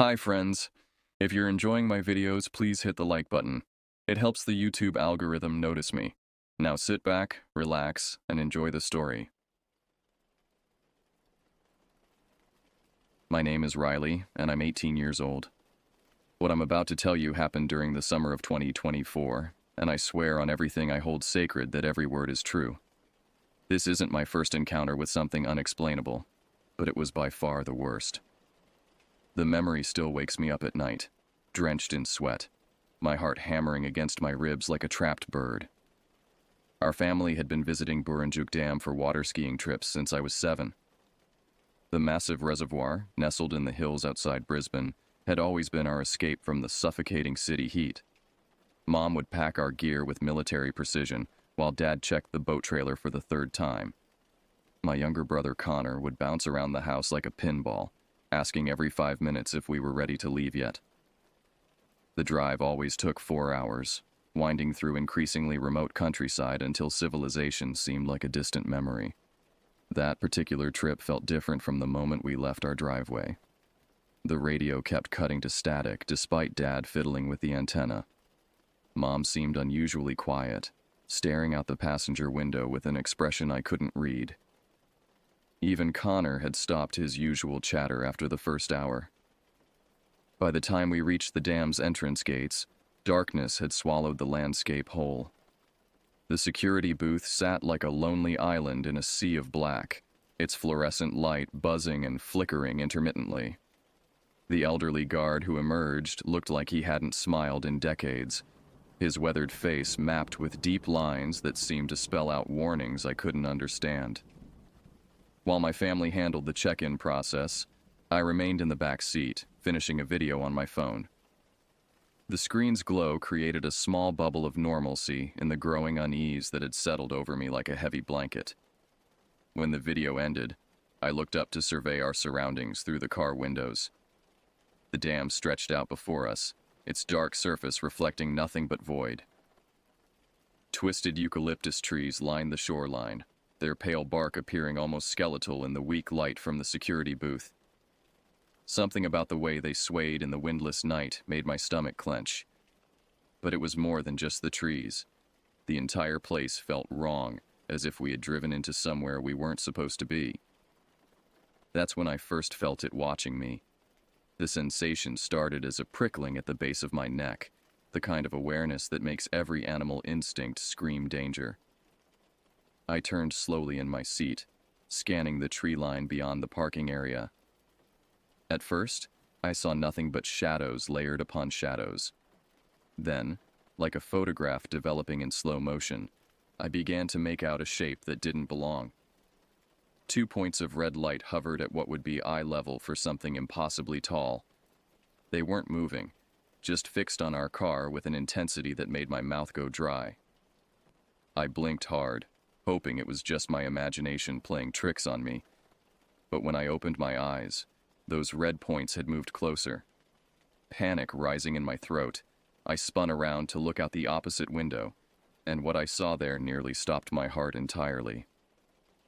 Hi friends. If you're enjoying my videos, please hit the like button. It helps the YouTube algorithm notice me. Now sit back, relax, and enjoy the story. My name is Riley, and I'm 18 years old. What I'm about to tell you happened during the summer of 2024, and I swear on everything I hold sacred that every word is true. This isn't my first encounter with something unexplainable, but it was by far the worst. The memory still wakes me up at night, drenched in sweat, my heart hammering against my ribs like a trapped bird. Our family had been visiting Burunjuk Dam for water skiing trips since I was 7. The massive reservoir, nestled in the hills outside Brisbane, had always been our escape from the suffocating city heat. Mom would pack our gear with military precision, while Dad checked the boat trailer for the third time. My younger brother Connor would bounce around the house like a pinball, asking every 5 minutes if we were ready to leave yet. The drive always took 4 hours, winding through increasingly remote countryside until civilization seemed like a distant memory. That particular trip felt different from the moment we left our driveway. The radio kept cutting to static despite Dad fiddling with the antenna. Mom seemed unusually quiet, staring out the passenger window with an expression I couldn't read. Even Connor had stopped his usual chatter after the first hour. By the time we reached the dam's entrance gates, darkness had swallowed the landscape whole. The security booth sat like a lonely island in a sea of black, its fluorescent light buzzing and flickering intermittently. The elderly guard who emerged looked like he hadn't smiled in decades, his weathered face mapped with deep lines that seemed to spell out warnings I couldn't understand. While my family handled the check-in process, I remained in the back seat, finishing a video on my phone. The screen's glow created a small bubble of normalcy in the growing unease that had settled over me like a heavy blanket. When the video ended, I looked up to survey our surroundings through the car windows. The dam stretched out before us, its dark surface reflecting nothing but void. Twisted eucalyptus trees lined the shoreline, their pale bark appearing almost skeletal in the weak light from the security booth. Something about the way they swayed in the windless night made my stomach clench. But it was more than just the trees. The entire place felt wrong, as if we had driven into somewhere we weren't supposed to be. That's when I first felt it watching me. The sensation started as a prickling at the base of my neck, the kind of awareness that makes every animal instinct scream danger. I turned slowly in my seat, scanning the tree line beyond the parking area. At first, I saw nothing but shadows layered upon shadows. Then, like a photograph developing in slow motion, I began to make out a shape that didn't belong. 2 points of red light hovered at what would be eye level for something impossibly tall. They weren't moving, just fixed on our car with an intensity that made my mouth go dry. I blinked hard, hoping it was just my imagination playing tricks on me. But when I opened my eyes, those red points had moved closer. Panic rising in my throat, I spun around to look out the opposite window, and what I saw there nearly stopped my heart entirely.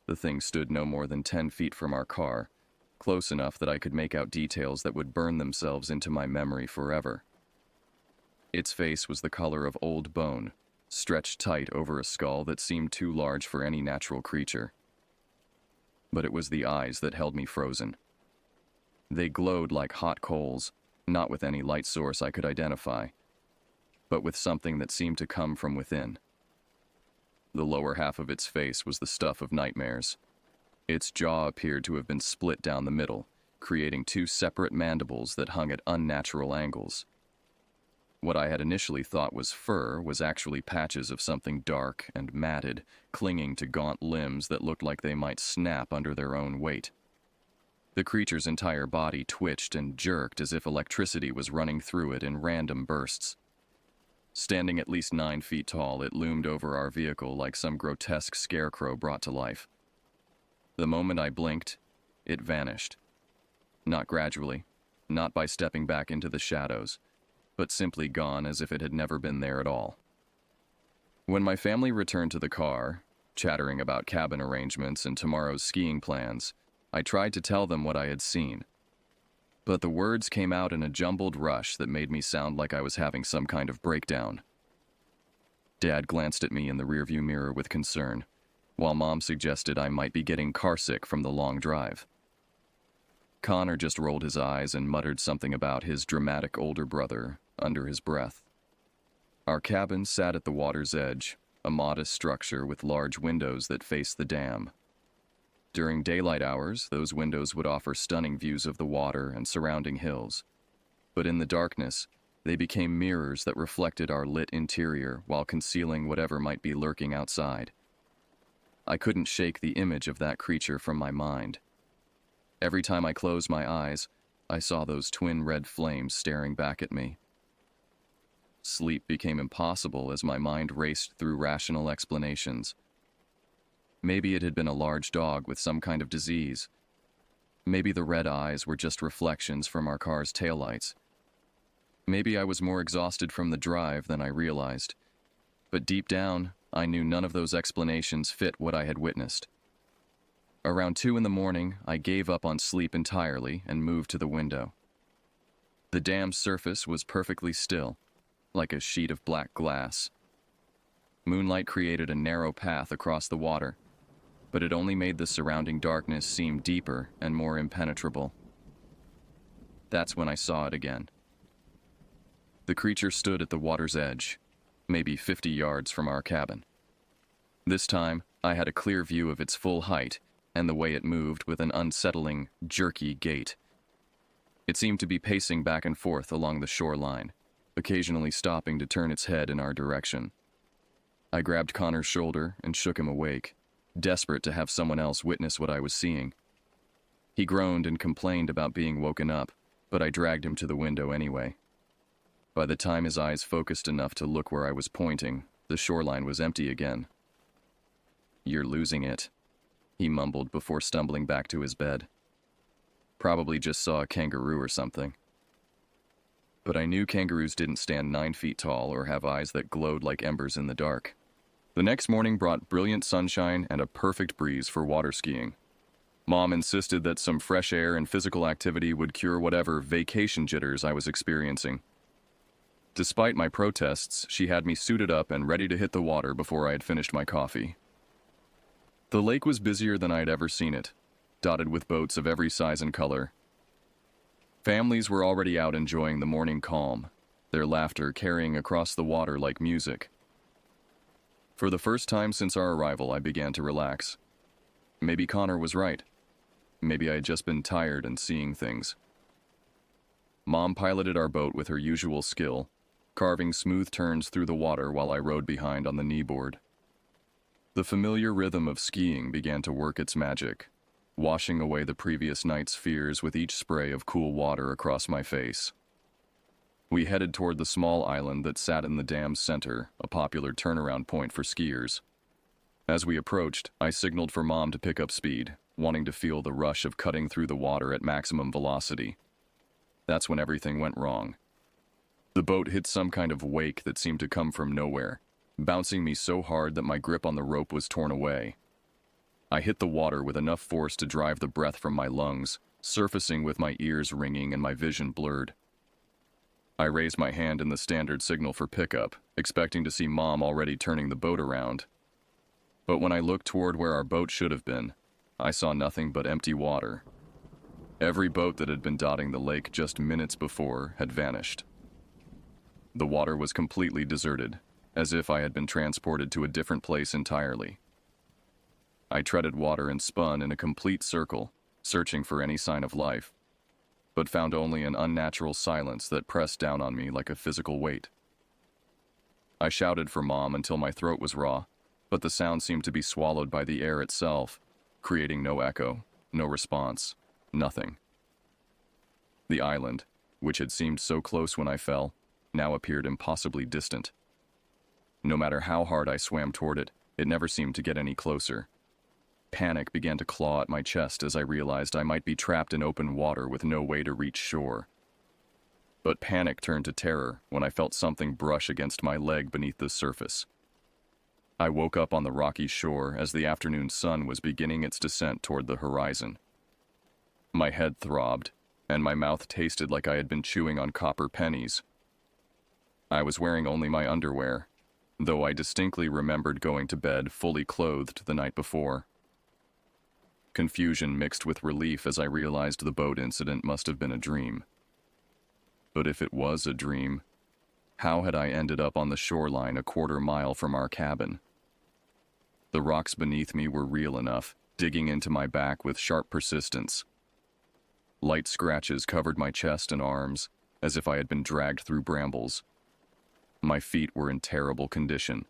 The thing stood no more than 10 feet from our car, close enough that I could make out details that would burn themselves into my memory forever. Its face was the color of old bone, stretched tight over a skull that seemed too large for any natural creature. But it was the eyes that held me frozen. They glowed like hot coals, not with any light source I could identify, but with something that seemed to come from within. The lower half of its face was the stuff of nightmares. Its jaw appeared to have been split down the middle, creating 2 separate mandibles that hung at unnatural angles. What I had initially thought was fur was actually patches of something dark and matted, clinging to gaunt limbs that looked like they might snap under their own weight. The creature's entire body twitched and jerked as if electricity was running through it in random bursts. Standing at least 9 feet tall, it loomed over our vehicle like some grotesque scarecrow brought to life. The moment I blinked, it vanished. Not gradually, not by stepping back into the shadows, but simply gone as if it had never been there at all. When my family returned to the car, chattering about cabin arrangements and tomorrow's skiing plans, I tried to tell them what I had seen. but the words came out in a jumbled rush that made me sound like I was having some kind of breakdown. Dad glanced at me in the rearview mirror with concern, while Mom suggested I might be getting carsick from the long drive. Connor just rolled his eyes and muttered something about his dramatic older brother under his breath. Our cabin sat at the water's edge, a modest structure with large windows that faced the dam. During daylight hours, those windows would offer stunning views of the water and surrounding hills. But in the darkness, they became mirrors that reflected our lit interior while concealing whatever might be lurking outside. I couldn't shake the image of that creature from my mind. Every time I closed my eyes, I saw those twin red flames staring back at me. Sleep became impossible as my mind raced through rational explanations. Maybe it had been a large dog with some kind of disease. Maybe the red eyes were just reflections from our car's taillights. Maybe I was more exhausted from the drive than I realized. But deep down, I knew none of those explanations fit what I had witnessed. Around 2 in the morning, I gave up on sleep entirely and moved to the window. The dam's surface was perfectly still, like a sheet of black glass. Moonlight created a narrow path across the water, but it only made the surrounding darkness seem deeper and more impenetrable. That's when I saw it again. The creature stood at the water's edge, maybe 50 yards from our cabin. This time, I had a clear view of its full height and the way it moved with an unsettling, jerky gait. It seemed to be pacing back and forth along the shoreline, occasionally stopping to turn its head in our direction. I grabbed Connor's shoulder and shook him awake, desperate to have someone else witness what I was seeing. He groaned and complained about being woken up, but I dragged him to the window anyway. By the time his eyes focused enough to look where I was pointing, the shoreline was empty again. "You're losing it," he mumbled before stumbling back to his bed. Probably just saw a kangaroo or something. But I knew kangaroos didn't stand 9 feet tall or have eyes that glowed like embers in the dark. The next morning brought brilliant sunshine and a perfect breeze for water skiing. Mom insisted that some fresh air and physical activity would cure whatever vacation jitters I was experiencing. Despite my protests, she had me suited up and ready to hit the water before I had finished my coffee. The lake was busier than I had ever seen it, dotted with boats of every size and color. Families were already out enjoying the morning calm, their laughter carrying across the water like music. For the first time since our arrival, I began to relax. Maybe Connor was right. Maybe I had just been tired and seeing things. Mom piloted our boat with her usual skill, carving smooth turns through the water while I rode behind on the kneeboard. The familiar rhythm of skiing began to work its magic, washing away the previous night's fears with each spray of cool water across my face. We headed toward the small island that sat in the dam's center, a popular turnaround point for skiers. As we approached, I signaled for Mom to pick up speed, wanting to feel the rush of cutting through the water at maximum velocity. That's when everything went wrong. The boat hit some kind of wake that seemed to come from nowhere, bouncing me so hard that my grip on the rope was torn away. I hit the water with enough force to drive the breath from my lungs, surfacing with my ears ringing and my vision blurred. I raised my hand in the standard signal for pickup, expecting to see Mom already turning the boat around. But when I looked toward where our boat should have been, I saw nothing but empty water. Every boat that had been dotting the lake just minutes before had vanished. The water was completely deserted, as if I had been transported to a different place entirely. I treaded water and spun in a complete circle, searching for any sign of life, but found only an unnatural silence that pressed down on me like a physical weight. I shouted for Mom until my throat was raw, but the sound seemed to be swallowed by the air itself, creating no echo, no response, nothing. The island, which had seemed so close when I fell, now appeared impossibly distant. No matter how hard I swam toward it, it never seemed to get any closer. Panic began to claw at my chest as I realized I might be trapped in open water with no way to reach shore. But panic turned to terror when I felt something brush against my leg beneath the surface. I woke up on the rocky shore as the afternoon sun was beginning its descent toward the horizon. My head throbbed, and my mouth tasted like I had been chewing on copper pennies. I was wearing only my underwear, though I distinctly remembered going to bed fully clothed the night before. Confusion mixed with relief as I realized the boat incident must have been a dream. But if it was a dream, how had I ended up on the shoreline a quarter-mile from our cabin? The rocks beneath me were real enough, digging into my back with sharp persistence. Light scratches covered my chest and arms, as if I had been dragged through brambles. My feet were in terrible condition.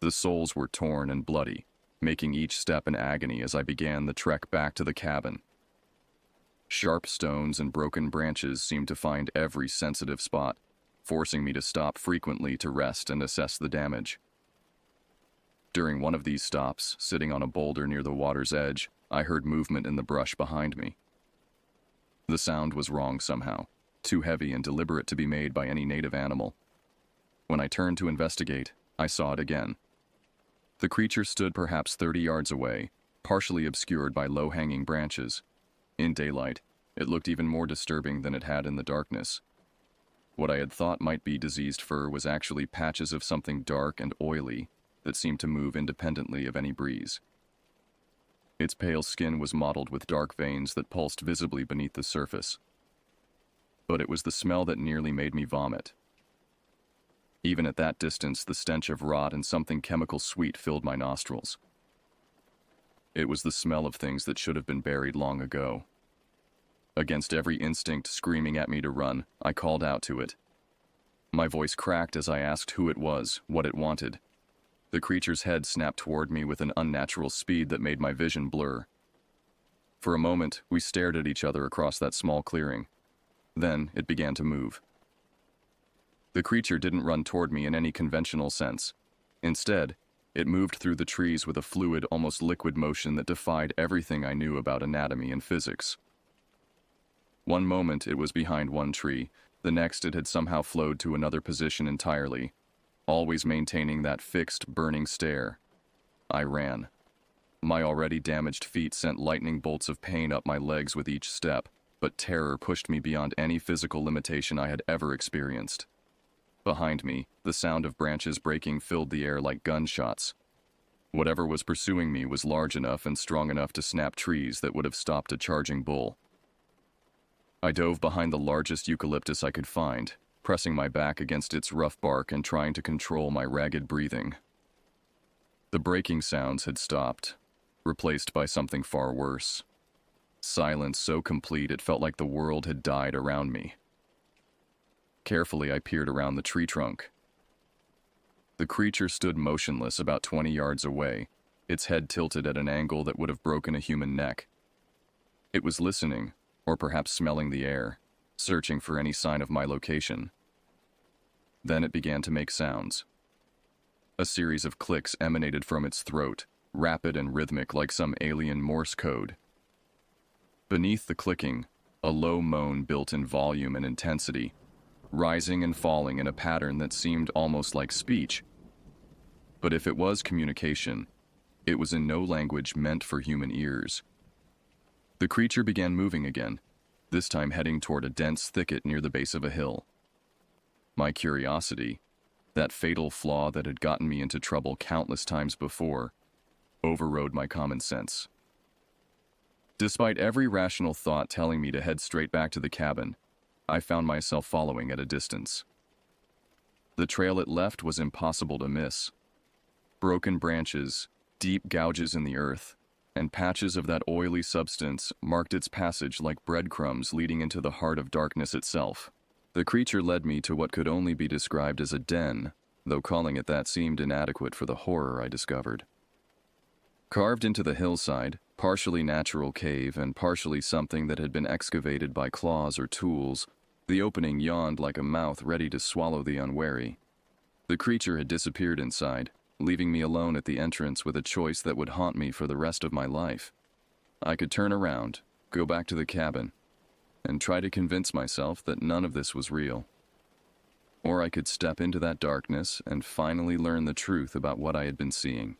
The soles were torn and bloody, making each step an agony as I began the trek back to the cabin. Sharp stones and broken branches seemed to find every sensitive spot, forcing me to stop frequently to rest and assess the damage. During one of these stops, sitting on a boulder near the water's edge, I heard movement in the brush behind me. The sound was wrong somehow, too heavy and deliberate to be made by any native animal. When I turned to investigate, I saw it again. The creature stood perhaps 30 yards away, partially obscured by low-hanging branches. In daylight, it looked even more disturbing than it had in the darkness. What I had thought might be diseased fur was actually patches of something dark and oily that seemed to move independently of any breeze. Its pale skin was mottled with dark veins that pulsed visibly beneath the surface. But it was the smell that nearly made me vomit. Even at that distance, the stench of rot and something chemical sweet filled my nostrils. It was the smell of things that should have been buried long ago. Against every instinct screaming at me to run, I called out to it. My voice cracked as I asked who it was, what it wanted. The creature's head snapped toward me with an unnatural speed that made my vision blur. For a moment, we stared at each other across that small clearing. Then, it began to move. The creature didn't run toward me in any conventional sense. Instead, it moved through the trees with a fluid, almost liquid motion that defied everything I knew about anatomy and physics. One moment it was behind one tree, the next it had somehow flowed to another position entirely, always maintaining that fixed, burning stare. I ran. My already damaged feet sent lightning bolts of pain up my legs with each step, but terror pushed me beyond any physical limitation I had ever experienced. Behind me, the sound of branches breaking filled the air like gunshots. Whatever was pursuing me was large enough and strong enough to snap trees that would have stopped a charging bull. I dove behind the largest eucalyptus I could find, pressing my back against its rough bark and trying to control my ragged breathing. The breaking sounds had stopped, replaced by something far worse. Silence so complete it felt like the world had died around me. Carefully, I peered around the tree trunk. The creature stood motionless about 20 yards away, its head tilted at an angle that would have broken a human neck. It was listening, or perhaps smelling the air, searching for any sign of my location. Then it began to make sounds. A series of clicks emanated from its throat, rapid and rhythmic like some alien Morse code. Beneath the clicking, a low moan built in volume and intensity, rising and falling in a pattern that seemed almost like speech. But if it was communication, it was in no language meant for human ears. The creature began moving again, this time heading toward a dense thicket near the base of a hill. My curiosity, that fatal flaw that had gotten me into trouble countless times before, overrode my common sense. Despite every rational thought telling me to head straight back to the cabin, I found myself following at a distance. The trail it left was impossible to miss. Broken branches, deep gouges in the earth, and patches of that oily substance marked its passage like breadcrumbs leading into the heart of darkness itself. The creature led me to what could only be described as a den, though calling it that seemed inadequate for the horror I discovered. Carved into the hillside, partially natural cave and partially something that had been excavated by claws or tools, the opening yawned like a mouth ready to swallow the unwary. The creature had disappeared inside, leaving me alone at the entrance with a choice that would haunt me for the rest of my life. I could turn around, go back to the cabin, and try to convince myself that none of this was real. Or I could step into that darkness and finally learn the truth about what I had been seeing.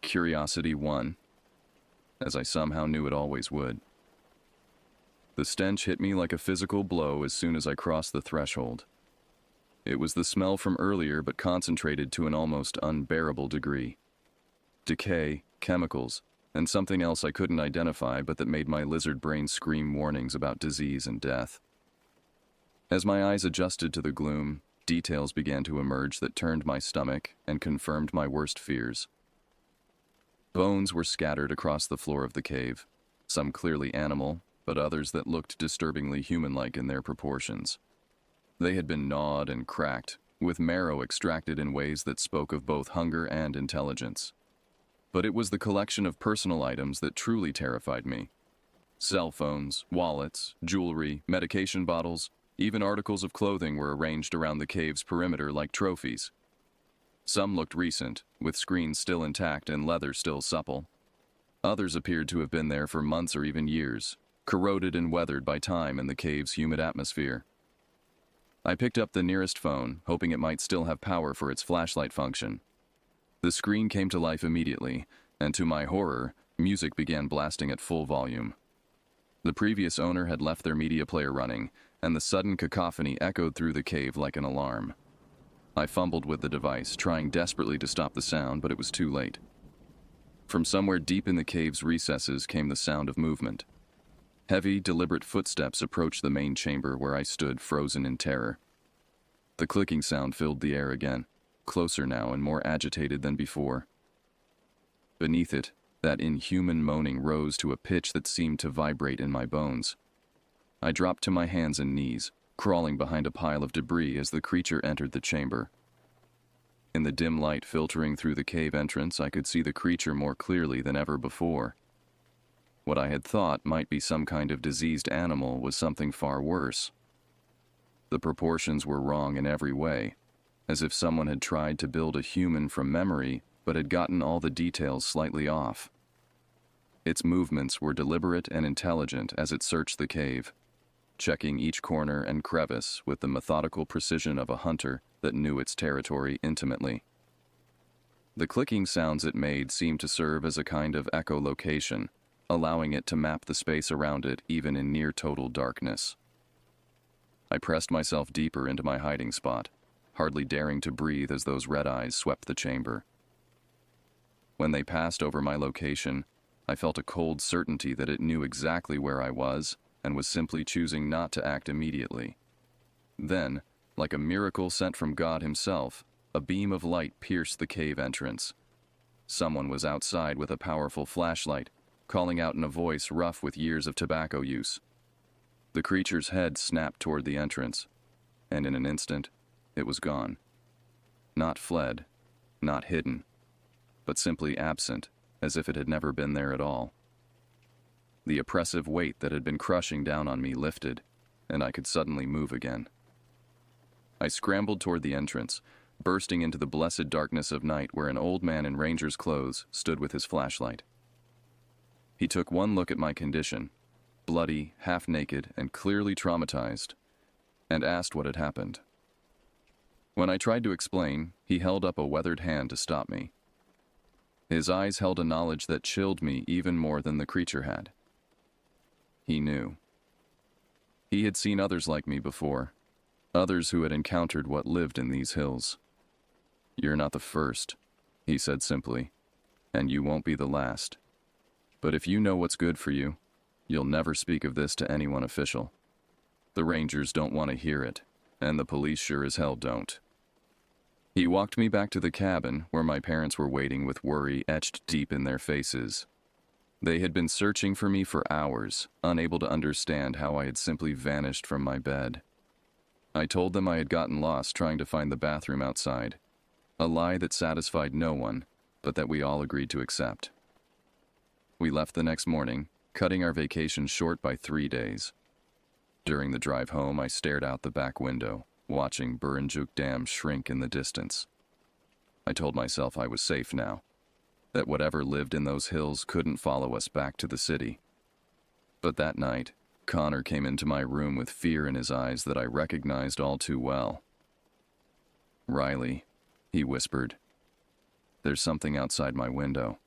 Curiosity won, as I somehow knew it always would. The stench hit me like a physical blow as soon as I crossed the threshold. It was the smell from earlier, but concentrated to an almost unbearable degree. Decay, chemicals, and something else I couldn't identify but that made my lizard brain scream warnings about disease and death. As my eyes adjusted to the gloom, details began to emerge that turned my stomach and confirmed my worst fears. Bones were scattered across the floor of the cave, some clearly animal, but others that looked disturbingly human-like in their proportions. They had been gnawed and cracked, with marrow extracted in ways that spoke of both hunger and intelligence. But it was the collection of personal items that truly terrified me. Cell phones, wallets, jewelry, medication bottles, even articles of clothing were arranged around the cave's perimeter like trophies. Some looked recent, with screens still intact and leather still supple. Others appeared to have been there for months or even years, corroded and weathered by time and the cave's humid atmosphere. I picked up the nearest phone, hoping it might still have power for its flashlight function. The screen came to life immediately, and to my horror, music began blasting at full volume. The previous owner had left their media player running, and the sudden cacophony echoed through the cave like an alarm. I fumbled with the device, trying desperately to stop the sound, but it was too late. From somewhere deep in the cave's recesses came the sound of movement. Heavy, deliberate footsteps approached the main chamber where I stood frozen in terror. The clicking sound filled the air again, closer now and more agitated than before. Beneath it, that inhuman moaning rose to a pitch that seemed to vibrate in my bones. I dropped to my hands and knees, crawling behind a pile of debris as the creature entered the chamber. In the dim light filtering through the cave entrance, I could see the creature more clearly than ever before. What I had thought might be some kind of diseased animal was something far worse. The proportions were wrong in every way, as if someone had tried to build a human from memory but had gotten all the details slightly off. Its movements were deliberate and intelligent as it searched the cave, checking each corner and crevice with the methodical precision of a hunter that knew its territory intimately. The clicking sounds it made seemed to serve as a kind of echolocation, allowing it to map the space around it even in near-total darkness. I pressed myself deeper into my hiding spot, hardly daring to breathe as those red eyes swept the chamber. When they passed over my location, I felt a cold certainty that it knew exactly where I was and was simply choosing not to act immediately. Then, like a miracle sent from God himself, a beam of light pierced the cave entrance. Someone was outside with a powerful flashlight, calling out in a voice rough with years of tobacco use. The creature's head snapped toward the entrance, and in an instant, it was gone. Not fled, not hidden, but simply absent, as if it had never been there at all. The oppressive weight that had been crushing down on me lifted, and I could suddenly move again. I scrambled toward the entrance, bursting into the blessed darkness of night where an old man in ranger's clothes stood with his flashlight. He took one look at my condition, bloody, half-naked, and clearly traumatized, and asked what had happened. When I tried to explain, he held up a weathered hand to stop me. His eyes held a knowledge that chilled me even more than the creature had. He knew. He had seen others like me before, others who had encountered what lived in these hills. "You're not the first," he said simply, "and you won't be the last. But if you know what's good for you, you'll never speak of this to anyone official. The Rangers don't want to hear it, and the police sure as hell don't." He walked me back to the cabin where my parents were waiting with worry etched deep in their faces. They had been searching for me for hours, unable to understand how I had simply vanished from my bed. I told them I had gotten lost trying to find the bathroom outside, a lie that satisfied no one, but that we all agreed to accept. We left the next morning, cutting our vacation short by 3 days. During the drive home, I stared out the back window, watching Burrinjuk Dam shrink in the distance. I told myself I was safe now, that whatever lived in those hills couldn't follow us back to the city. But that night, Connor came into my room with fear in his eyes that I recognized all too well. "Riley," he whispered, "there's something outside my window."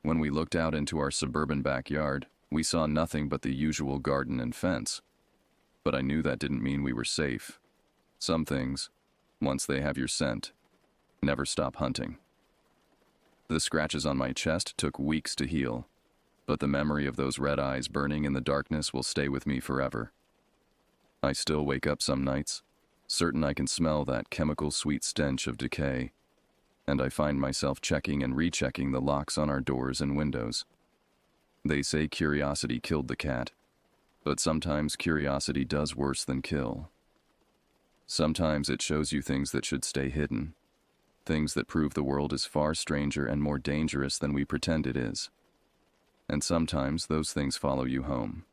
When we looked out into our suburban backyard, We saw nothing but the usual garden and fence. But I knew that didn't mean we were safe. Some things, once they have your scent, never stop hunting. The scratches on my chest took weeks to heal, but the memory of those red eyes burning in the darkness will stay with me forever. I still wake up some nights, certain I can smell that chemical-sweet stench of decay, and I find myself checking and rechecking the locks on our doors and windows. They say curiosity killed the cat, but sometimes curiosity does worse than kill. Sometimes it shows you things that should stay hidden, things that prove the world is far stranger and more dangerous than we pretend it is. And sometimes those things follow you home.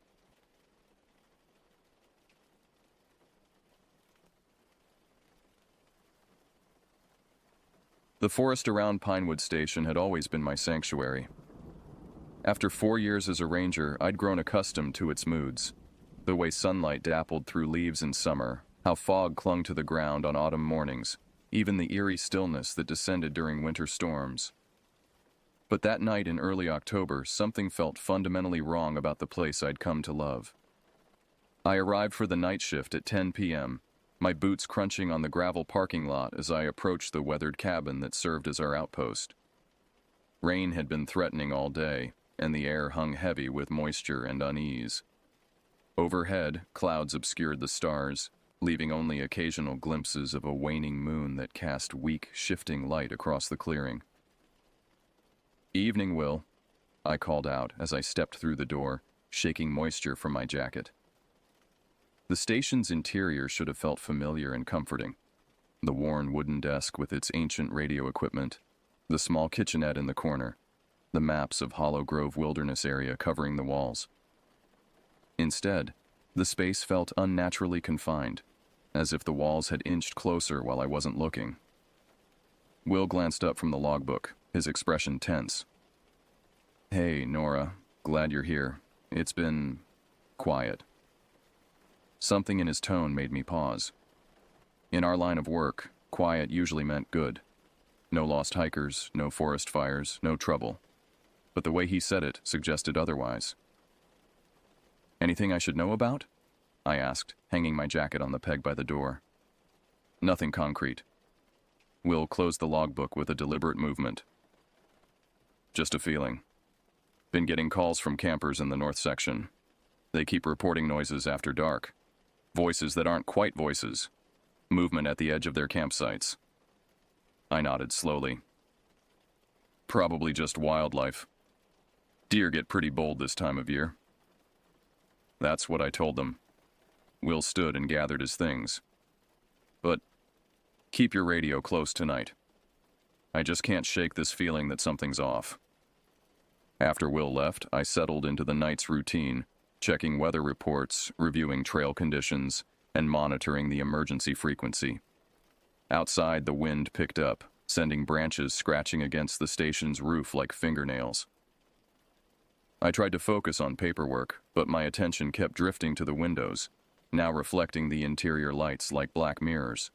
The forest around Pinewood Station had always been my sanctuary. After 4 years as a ranger, I'd grown accustomed to its moods. The way sunlight dappled through leaves in summer, how fog clung to the ground on autumn mornings, even the eerie stillness that descended during winter storms. But that night in early October, something felt fundamentally wrong about the place I'd come to love. I arrived for the night shift at 10 p.m., my boots crunching on the gravel parking lot as I approached the weathered cabin that served as our outpost. Rain had been threatening all day, and the air hung heavy with moisture and unease. Overhead, clouds obscured the stars, leaving only occasional glimpses of a waning moon that cast weak, shifting light across the clearing. "Evening, Will," I called out as I stepped through the door, shaking moisture from my jacket. The station's interior should have felt familiar and comforting. The worn wooden desk with its ancient radio equipment, the small kitchenette in the corner, the maps of Hollow Grove Wilderness area covering the walls. Instead, the space felt unnaturally confined, as if the walls had inched closer while I wasn't looking. Will glanced up from the logbook, his expression tense. "Hey, Nora, glad you're here. It's been quiet." Something in his tone made me pause. In our line of work, quiet usually meant good. No lost hikers, no forest fires, no trouble. But the way he said it suggested otherwise. "Anything I should know about?" I asked, hanging my jacket on the peg by the door. "Nothing concrete." Will closed the logbook with a deliberate movement. "Just a feeling. Been getting calls from campers in the north section. They keep reporting noises after dark. Voices that aren't quite voices. Movement at the edge of their campsites." I nodded slowly. "Probably just wildlife. Deer get pretty bold this time of year." That's what I told them. Will stood and gathered his things. "But keep your radio close tonight. I just can't shake this feeling that something's off." After Will left, I settled into the night's routine, checking weather reports, reviewing trail conditions, and monitoring the emergency frequency. Outside, the wind picked up, sending branches scratching against the station's roof like fingernails. I tried to focus on paperwork, but my attention kept drifting to the windows, now reflecting the interior lights like black mirrors.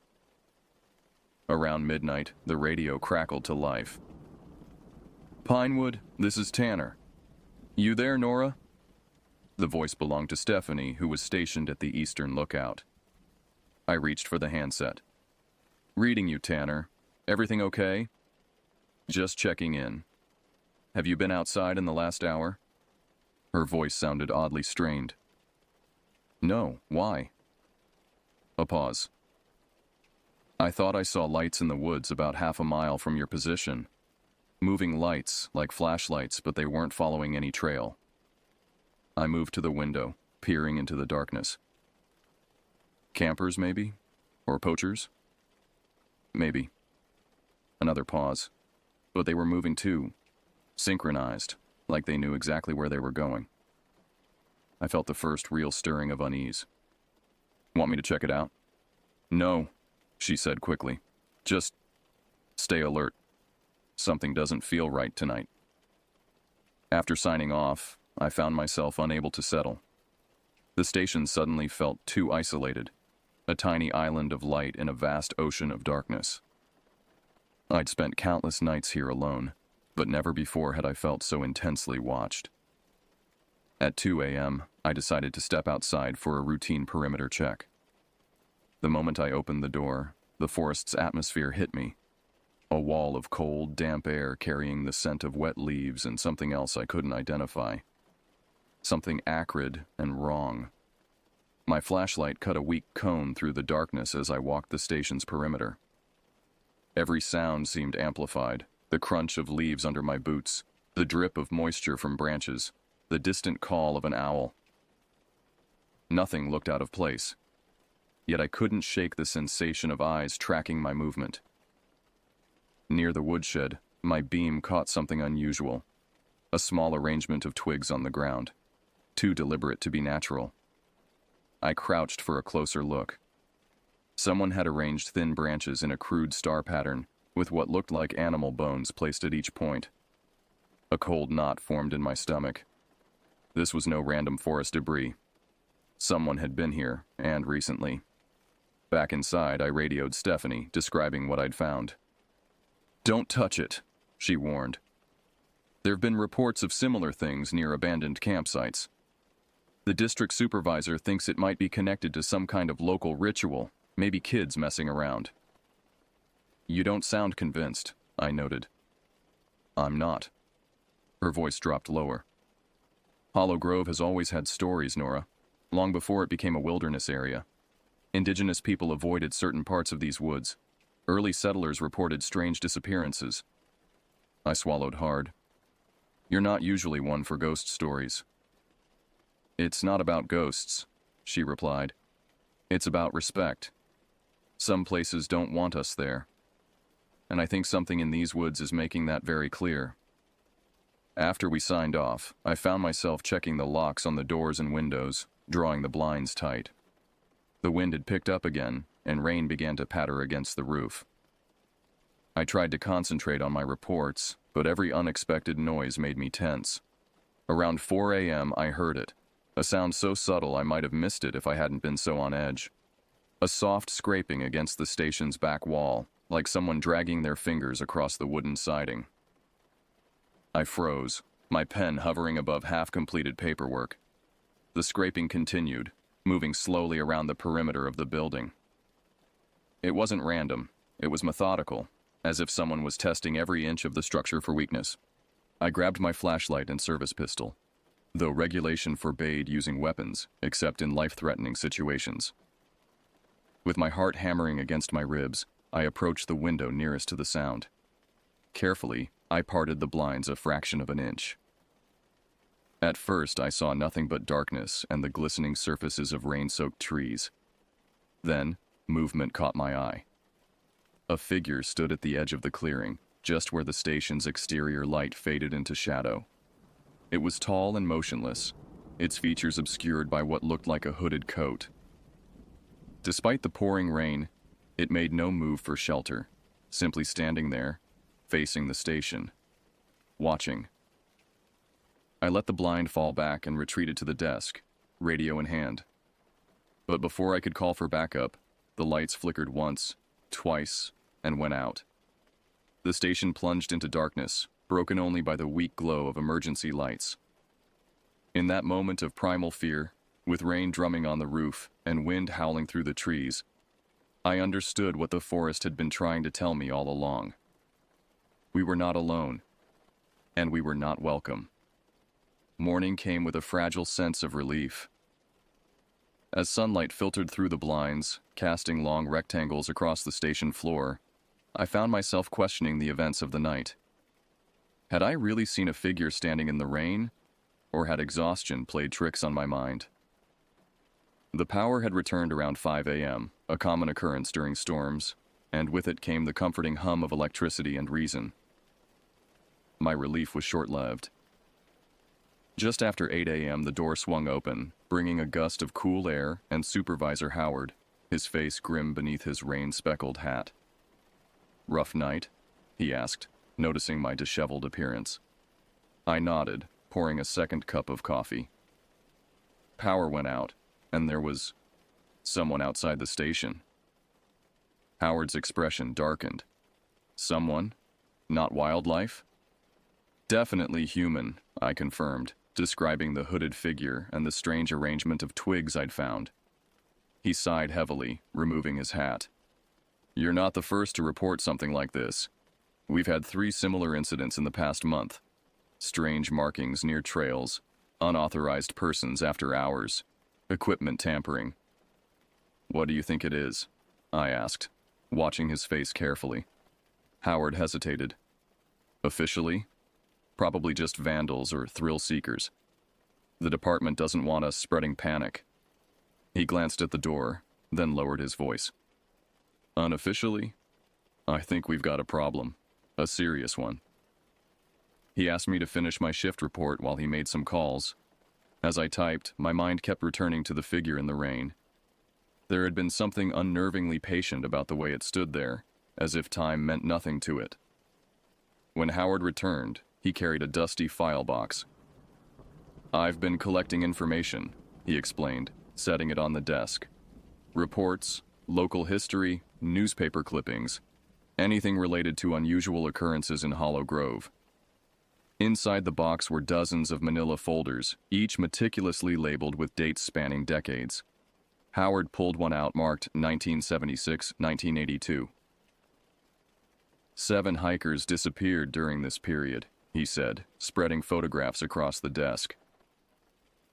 Around midnight, the radio crackled to life. "Pinewood, this is Tanner. You there, Nora?" The voice belonged to Stephanie, who was stationed at the eastern lookout. I reached for the handset. "Reading you, Tanner. Everything okay?" "Just checking in. Have you been outside in the last hour?" Her voice sounded oddly strained. "No, why?" A pause. "I thought I saw lights in the woods about half a mile from your position. Moving lights, like flashlights, but they weren't following any trail." I moved to the window, peering into the darkness. "Campers, maybe? Or poachers?" "Maybe." Another pause. But they were moving too, synchronized, like they knew exactly where they were going. I felt the first real stirring of unease. "Want me to check it out?" "No," she said quickly. "Just stay alert. Something doesn't feel right tonight." After signing off, I found myself unable to settle. The station suddenly felt too isolated, a tiny island of light in a vast ocean of darkness. I'd spent countless nights here alone, but never before had I felt so intensely watched. At 2 a.m., I decided to step outside for a routine perimeter check. The moment I opened the door, the forest's atmosphere hit me. A wall of cold, damp air carrying the scent of wet leaves and something else I couldn't identify. Something acrid and wrong. My flashlight cut a weak cone through the darkness as I walked the station's perimeter. Every sound seemed amplified, the crunch of leaves under my boots, the drip of moisture from branches, the distant call of an owl. Nothing looked out of place, yet I couldn't shake the sensation of eyes tracking my movement. Near the woodshed, my beam caught something unusual, a small arrangement of twigs on the ground, too deliberate to be natural. I crouched for a closer look. Someone had arranged thin branches in a crude star pattern, with what looked like animal bones placed at each point. A cold knot formed in my stomach. This was no random forest debris. Someone had been here, and recently. Back inside, I radioed Stephanie, describing what I'd found. "Don't touch it," she warned. "There have been reports of similar things near abandoned campsites. The district supervisor thinks it might be connected to some kind of local ritual, maybe kids messing around." "You don't sound convinced," I noted. "I'm not." Her voice dropped lower. "Hollow Grove has always had stories, Nora, long before it became a wilderness area. Indigenous people avoided certain parts of these woods. Early settlers reported strange disappearances." I swallowed hard. "You're not usually one for ghost stories." "It's not about ghosts," she replied. "It's about respect. Some places don't want us there. And I think something in these woods is making that very clear." After we signed off, I found myself checking the locks on the doors and windows, drawing the blinds tight. The wind had picked up again, and rain began to patter against the roof. I tried to concentrate on my reports, but every unexpected noise made me tense. Around 4 a.m., I heard it, a sound so subtle I might have missed it if I hadn't been so on edge. A soft scraping against the station's back wall, like someone dragging their fingers across the wooden siding. I froze, my pen hovering above half-completed paperwork. The scraping continued, moving slowly around the perimeter of the building. It wasn't random, it was methodical, as if someone was testing every inch of the structure for weakness. I grabbed my flashlight and service pistol, though regulation forbade using weapons, except in life-threatening situations. With my heart hammering against my ribs, I approached the window nearest to the sound. Carefully, I parted the blinds a fraction of an inch. At first, I saw nothing but darkness and the glistening surfaces of rain-soaked trees. Then, movement caught my eye. A figure stood at the edge of the clearing, just where the station's exterior light faded into shadow. It was tall and motionless, its features obscured by what looked like a hooded coat. Despite the pouring rain, it made no move for shelter, simply standing there, facing the station, watching. I let the blind fall back and retreated to the desk, radio in hand. But before I could call for backup, the lights flickered once, twice, and went out. The station plunged into darkness, broken only by the weak glow of emergency lights. In that moment of primal fear, with rain drumming on the roof and wind howling through the trees, I understood what the forest had been trying to tell me all along. We were not alone, and we were not welcome. Morning came with a fragile sense of relief. As sunlight filtered through the blinds, casting long rectangles across the station floor, I found myself questioning the events of the night. Had I really seen a figure standing in the rain, or had exhaustion played tricks on my mind? The power had returned around 5 a.m., a common occurrence during storms, and with it came the comforting hum of electricity and reason. My relief was short-lived. Just after 8 a.m., the door swung open, bringing a gust of cool air and Supervisor Howard, his face grim beneath his rain-speckled hat. "Rough night?" he asked, noticing my disheveled appearance. I nodded, pouring a second cup of coffee. Power went out, and there was someone outside the station. Howard's expression darkened. Someone? Not wildlife? Definitely human, I confirmed, describing the hooded figure and the strange arrangement of twigs I'd found. He sighed heavily, removing his hat. "You're not the first to report something like this. We've had 3 similar incidents in the past month. Strange markings near trails, unauthorized persons after hours, equipment tampering." "What do you think it is?" I asked, watching his face carefully. Howard hesitated. "Officially? Probably just vandals or thrill seekers. The department doesn't want us spreading panic." He glanced at the door, then lowered his voice. "Unofficially? I think we've got a problem. A serious one." He asked me to finish my shift report while he made some calls. As I typed, my mind kept returning to the figure in the rain. There had been something unnervingly patient about the way it stood there, as if time meant nothing to it. When Howard returned, he carried a dusty file box. "I've been collecting information," he explained, setting it on the desk. "Reports, local history, newspaper clippings, anything related to unusual occurrences in Hollow Grove." Inside the box were dozens of manila folders, each meticulously labeled with dates spanning decades. Howard pulled one out marked 1976-1982. "7 hikers disappeared during this period," he said, spreading photographs across the desk.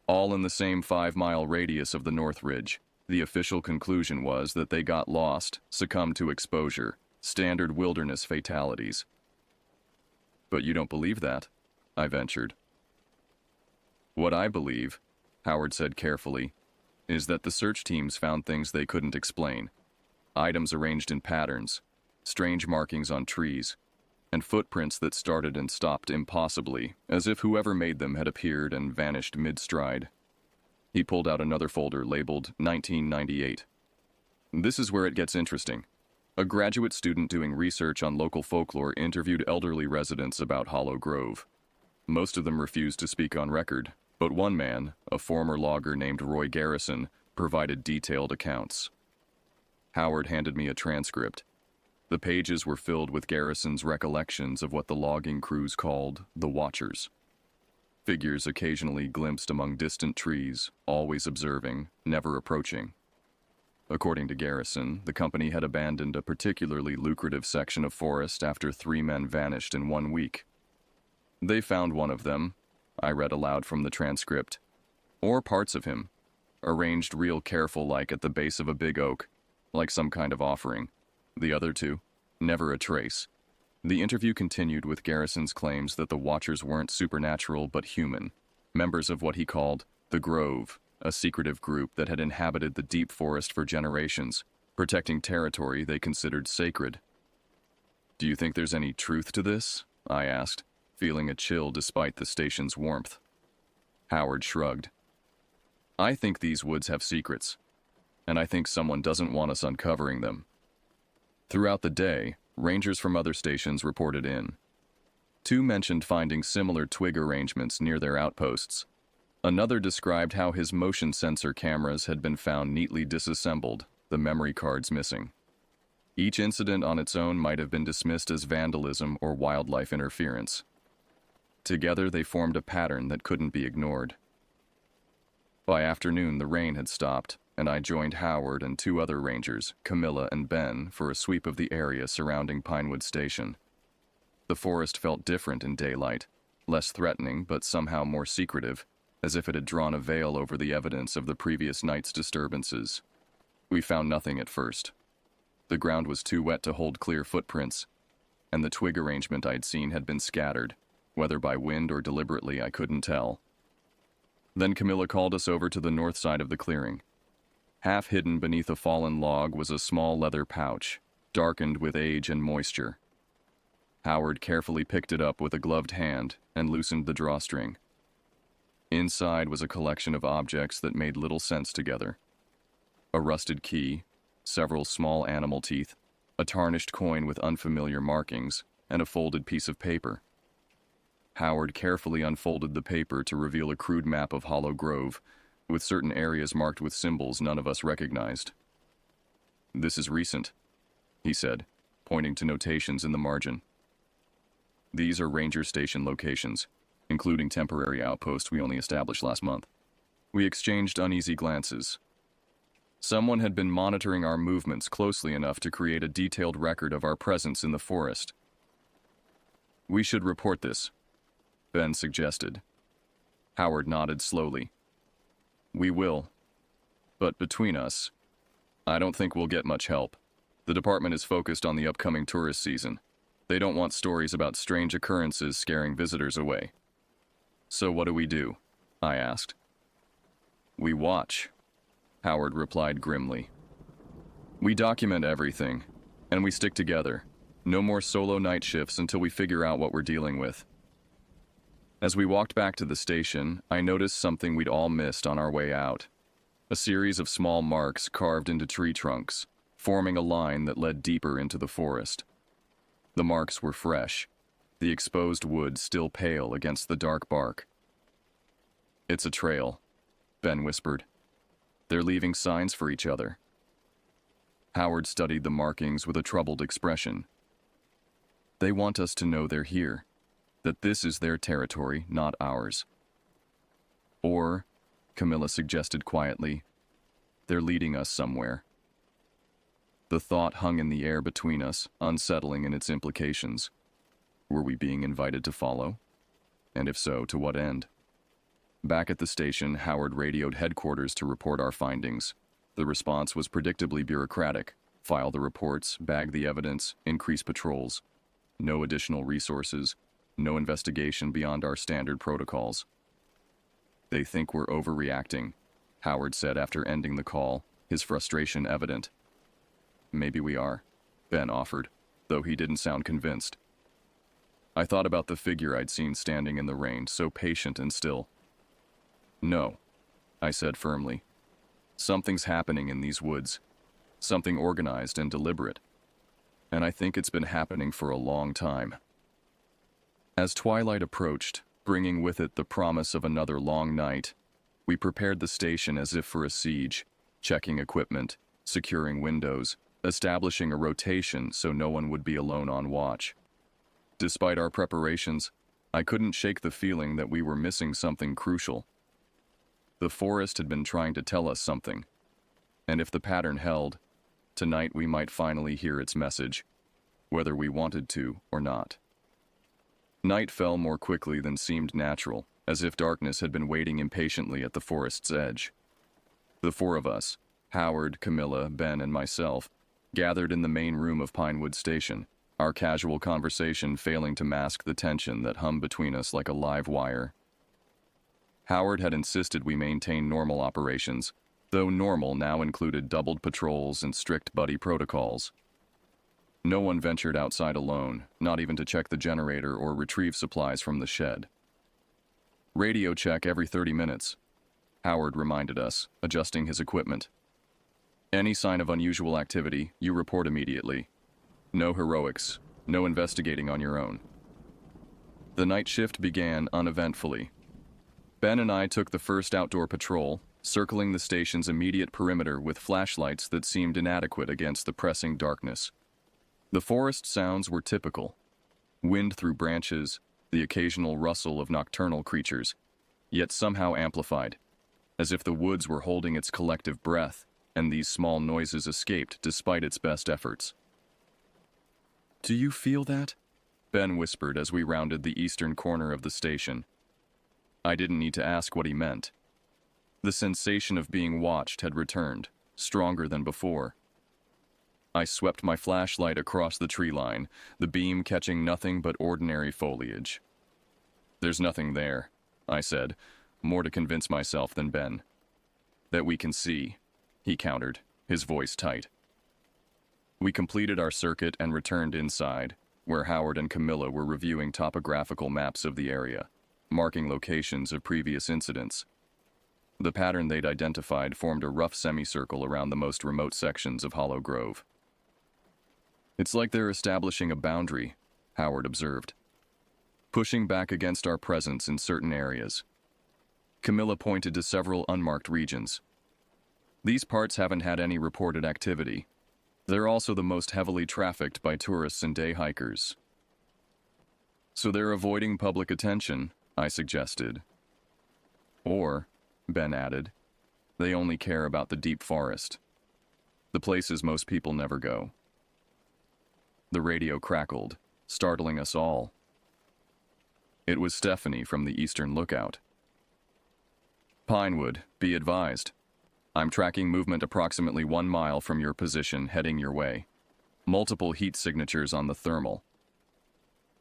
"All in the same 5-mile radius of the North Ridge. The official conclusion was that they got lost, succumbed to exposure, standard wilderness fatalities." "But you don't believe that?" I ventured. "What I believe," Howard said carefully, "is that the search teams found things they couldn't explain. Items arranged in patterns, strange markings on trees, and footprints that started and stopped impossibly, as if whoever made them had appeared and vanished mid-stride." He pulled out another folder labeled 1998. "This is where it gets interesting. A graduate student doing research on local folklore interviewed elderly residents about Hollow Grove. Most of them refused to speak on record, but one man, a former logger named Roy Garrison, provided detailed accounts." Howard handed me a transcript. The pages were filled with Garrison's recollections of what the logging crews called the Watchers. Figures occasionally glimpsed among distant trees, always observing, never approaching. According to Garrison, the company had abandoned a particularly lucrative section of forest after 3 men vanished in 1 week. "They found one of them," I read aloud from the transcript, "or parts of him, arranged real careful-like at the base of a big oak, like some kind of offering. The other 2, never a trace." The interview continued with Garrison's claims that the Watchers weren't supernatural but human, members of what he called the Grove, a secretive group that had inhabited the deep forest for generations, protecting territory they considered sacred. "Do you think there's any truth to this?" I asked, feeling a chill despite the station's warmth. Howard shrugged. "I think these woods have secrets, and I think someone doesn't want us uncovering them." Throughout the day, rangers from other stations reported in. 2 mentioned finding similar twig arrangements near their outposts. Another described how his motion sensor cameras had been found neatly disassembled, the memory cards missing. Each incident on its own might have been dismissed as vandalism or wildlife interference. Together they formed a pattern that couldn't be ignored. By afternoon, the rain had stopped, and I joined Howard and 2 other rangers, Camilla and Ben, for a sweep of the area surrounding Pinewood Station. The forest felt different in daylight, less threatening but somehow more secretive, as if it had drawn a veil over the evidence of the previous night's disturbances. We found nothing at first. The ground was too wet to hold clear footprints, and the twig arrangement I'd seen had been scattered, whether by wind or deliberately I couldn't tell. Then Camilla called us over to the north side of the clearing. Half hidden beneath a fallen log was a small leather pouch, darkened with age and moisture. Howard carefully picked it up with a gloved hand and loosened the drawstring. Inside was a collection of objects that made little sense together. A rusted key, several small animal teeth, a tarnished coin with unfamiliar markings, and a folded piece of paper. Howard carefully unfolded the paper to reveal a crude map of Hollow Grove, with certain areas marked with symbols none of us recognized. "This is recent," he said, pointing to notations in the margin. "These are ranger station locations. including temporary outposts we only established last month. We exchanged uneasy glances. Someone had been monitoring our movements closely enough to create a detailed record of our presence in the forest. We should report this, Ben suggested. Howard nodded slowly. We will. But between us, I don't think we'll get much help. The department is focused on the upcoming tourist season. They don't want stories about strange occurrences scaring visitors away. So what do? I asked. We watch, Howard replied grimly. We document everything, and we stick together. No more solo night shifts until we figure out what we're dealing with. As we walked back to the station, I noticed something we'd all missed on our way out. A series of small marks carved into tree trunks, forming a line that led deeper into the forest. The marks were fresh, the exposed wood still pale against the dark bark. It's a trail, Ben whispered. They're leaving signs for each other. Howard studied the markings with a troubled expression. They want us to know they're here, that this is their territory, not ours. Or, Camilla suggested quietly, they're leading us somewhere. The thought hung in the air between us, unsettling in its implications. Were we being invited to follow? And if so, to what end? Back at the station, Howard radioed headquarters to report our findings. The response was predictably bureaucratic. File the reports, bag the evidence, increase patrols. No additional resources, no investigation beyond our standard protocols. They think we're overreacting, Howard said after ending the call, his frustration evident. Maybe we are, Ben offered, though he didn't sound convinced. I thought about the figure I'd seen standing in the rain, so patient and still. No, I said firmly. Something's happening in these woods. Something organized and deliberate. And I think it's been happening for a long time. As twilight approached, bringing with it the promise of another long night, we prepared the station as if for a siege, checking equipment, securing windows, establishing a rotation so no one would be alone on watch. Despite our preparations, I couldn't shake the feeling that we were missing something crucial. The forest had been trying to tell us something, and if the pattern held, tonight we might finally hear its message, whether we wanted to or not. Night fell more quickly than seemed natural, as if darkness had been waiting impatiently at the forest's edge. The four of us, Howard, Camilla, Ben, and myself, gathered in the main room of Pinewood Station, our casual conversation failing to mask the tension that hummed between us like a live wire. Howard had insisted we maintain normal operations, though normal now included doubled patrols and strict buddy protocols. No one ventured outside alone, not even to check the generator or retrieve supplies from the shed. Radio check every 30 minutes, Howard reminded us, adjusting his equipment. Any sign of unusual activity, you report immediately. No heroics, no investigating on your own. The night shift began uneventfully. Ben and I took the first outdoor patrol, circling the station's immediate perimeter with flashlights that seemed inadequate against the pressing darkness. The forest sounds were typical. Wind through branches, the occasional rustle of nocturnal creatures, yet somehow amplified, as if the woods were holding its collective breath, and these small noises escaped despite its best efforts. Do you feel that? Ben whispered as we rounded the eastern corner of the station. I didn't need to ask what he meant. The sensation of being watched had returned, stronger than before. I swept my flashlight across the tree line, the beam catching nothing but ordinary foliage. There's nothing there, I said, more to convince myself than Ben. That we can see, he countered, his voice tight. We completed our circuit and returned inside, where Howard and Camilla were reviewing topographical maps of the area, marking locations of previous incidents. The pattern they'd identified formed a rough semicircle around the most remote sections of Hollow Grove. It's like they're establishing a boundary, Howard observed, pushing back against our presence in certain areas. Camilla pointed to several unmarked regions. These parts haven't had any reported activity. They're also the most heavily trafficked by tourists and day hikers. So they're avoiding public attention, I suggested. Or, Ben added, they only care about the deep forest, the places most people never go. The radio crackled, startling us all. It was Stephanie from the Eastern Lookout. Pinewood, be advised. I'm tracking movement approximately 1 mile from your position, heading your way. Multiple heat signatures on the thermal.